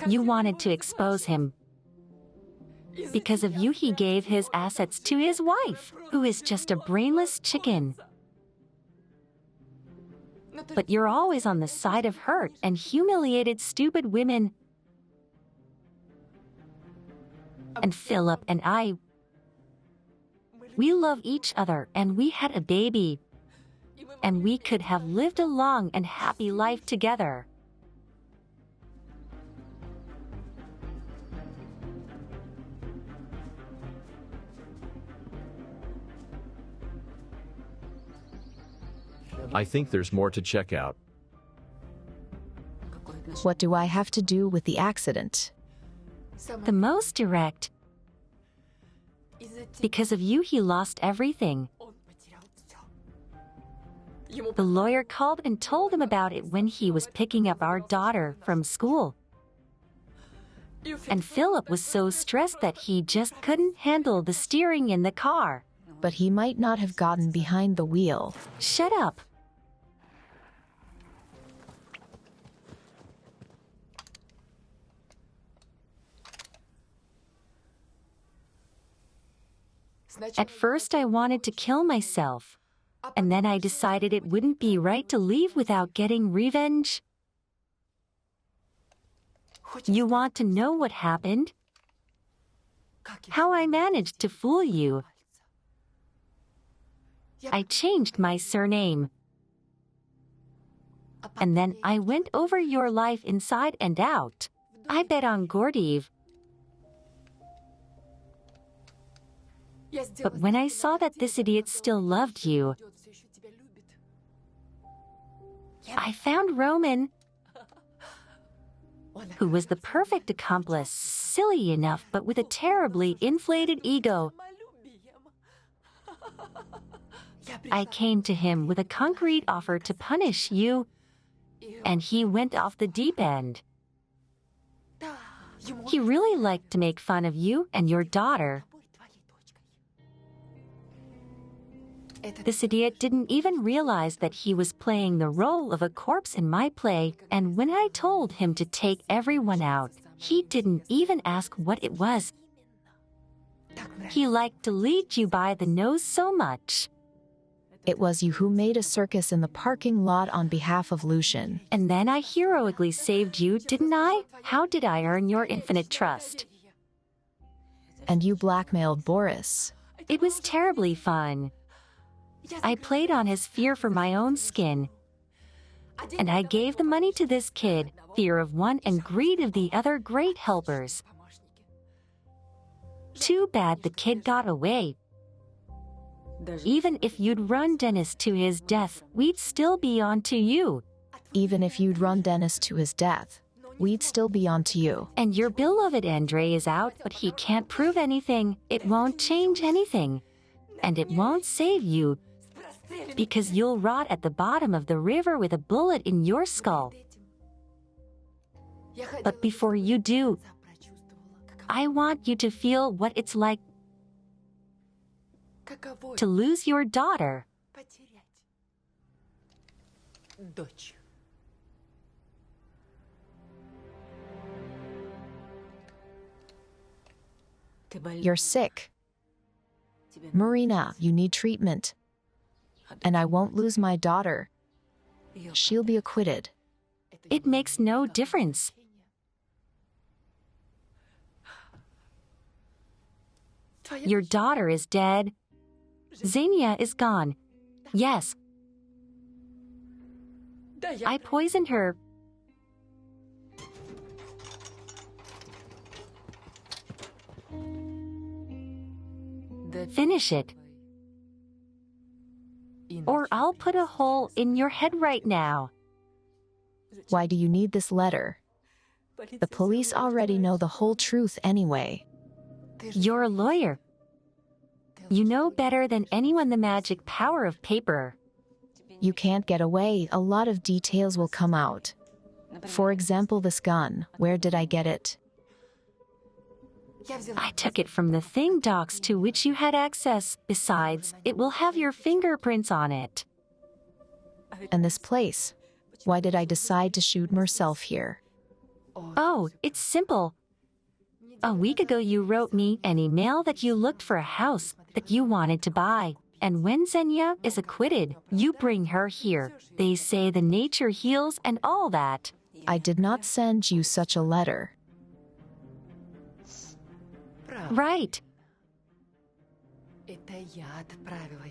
You wanted to expose him. Because of you, he gave his assets to his wife, who is just a brainless chicken. But you're always on the side of hurt and humiliated stupid women. And Philip and I, we love each other and we had a baby. And we could have lived a long and happy life together. I think there's more to check out. What do I have to do with the accident? The most direct. Because of you, he lost everything. The lawyer called and told him about it when he was picking up our daughter from school. And Philip was so stressed that he just couldn't handle the steering in the car. But he might not have gotten behind the wheel. Shut up. At first, I wanted to kill myself. And then I decided it wouldn't be right to leave without getting revenge. You want to know what happened? How I managed to fool you. I changed my surname. And then I went over your life inside and out. I bet on Gordeev. But when I saw that this idiot still loved you, I found Roman, who was the perfect accomplice, silly enough but with a terribly inflated ego. I came to him with a concrete offer to punish you, and he went off the deep end. He really liked to make fun of you and your daughter. This idiot didn't even realize that he was playing the role of a corpse in my play, and when I told him to take everyone out, he didn't even ask what it was. He liked to lead you by the nose so much. It was you who made a circus in the parking lot on behalf of Lucian. And then I heroically saved you, didn't I? How did I earn your infinite trust? And you blackmailed Boris. It was terribly fun. I played on his fear for my own skin. And I gave the money to this kid, fear of one and greed of the other great helpers. Too bad the kid got away. Even if you'd run Dennis to his death, we'd still be on to you. Even if you'd run Dennis to his death, we'd still be on to you. And your beloved Andre is out, but he can't prove anything. It won't change anything. And it won't save you, because you'll rot at the bottom of the river with a bullet in your skull. But before you do, I want you to feel what it's like to lose your daughter. You're sick. Marina, you need treatment. And I won't lose my daughter. She'll be acquitted. It makes no difference. Your daughter is dead. Zhenya is gone. Yes. I poisoned her. Finish it. Or I'll put a hole in your head right now. Why do you need this letter? The police already know the whole truth anyway. You're a lawyer. You know better than anyone the magic power of paper. You can't get away. A lot of details will come out. For example, this gun. Where did I get it? I took it from the thing docs to which you had access. Besides, it will have your fingerprints on it. And this place. Why did I decide to shoot myself here? Oh, it's simple. A week ago you wrote me an email that you looked for a house that you wanted to buy. And when Zhenya is acquitted, you bring her here. They say the nature heals and all that. I did not send you such a letter. Right.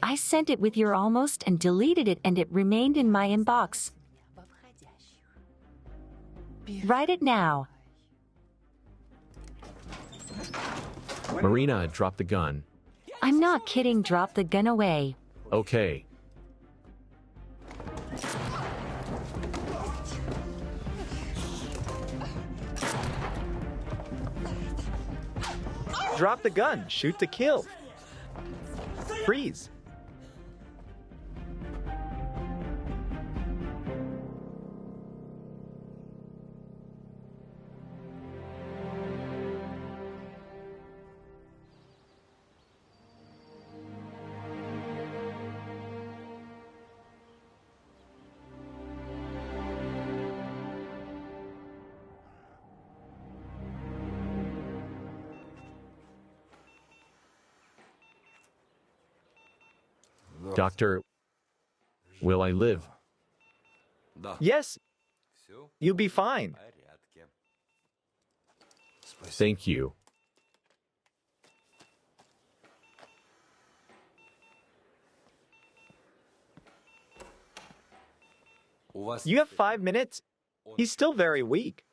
I sent it with your almost and deleted it, and it remained in my inbox. Write it now. Marina, drop the gun. I'm not kidding. Drop the gun away. Okay. Drop the gun. Shoot to kill. Freeze. Doctor, will I live? Yes, you'll be fine. Thank you. You have 5 minutes. He's still very weak.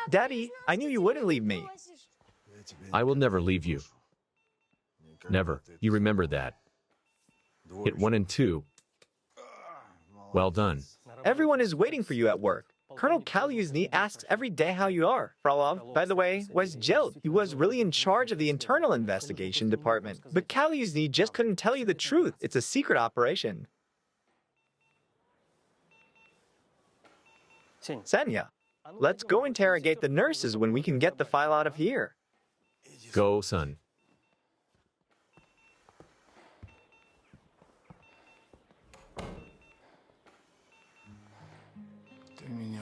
Daddy, I knew you wouldn't leave me. I will never leave you. Never. You remember that. Hit 1 and 2. Well done. Everyone is waiting for you at work. Colonel Kalyuzny asks every day how you are. Frolov, by the way, was jailed. He was really in charge of the internal investigation department. But Kalyuzny just couldn't tell you the truth. It's a secret operation. Zhenya, let's go interrogate the nurses when we can get the file out of here. Go, son.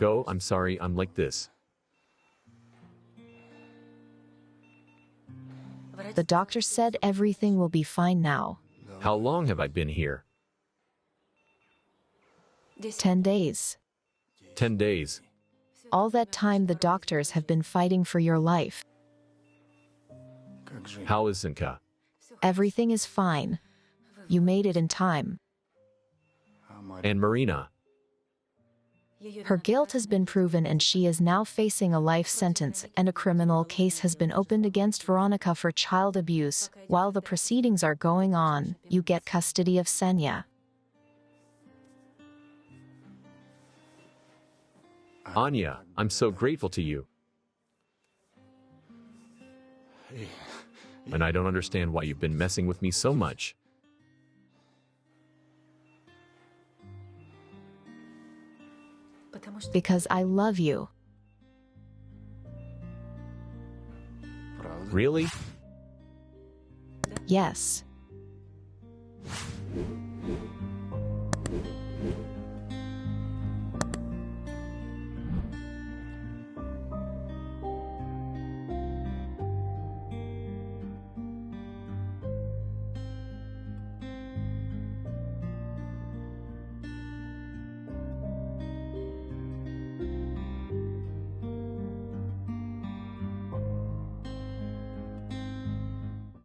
Go, I'm sorry I'm like this. The doctor said everything will be fine now. How long have I been here? 10 days. 10 days. All that time the doctors have been fighting for your life. How is Zinka? Everything is fine. You made it in time. And Marina? Her guilt has been proven and she is now facing a life sentence, and a criminal case has been opened against Veronica for child abuse. While the proceedings are going on, you get custody of Zhenya. Anya, I'm so grateful to you. And I don't understand why you've been messing with me so much. Because I love you. Really? Yes.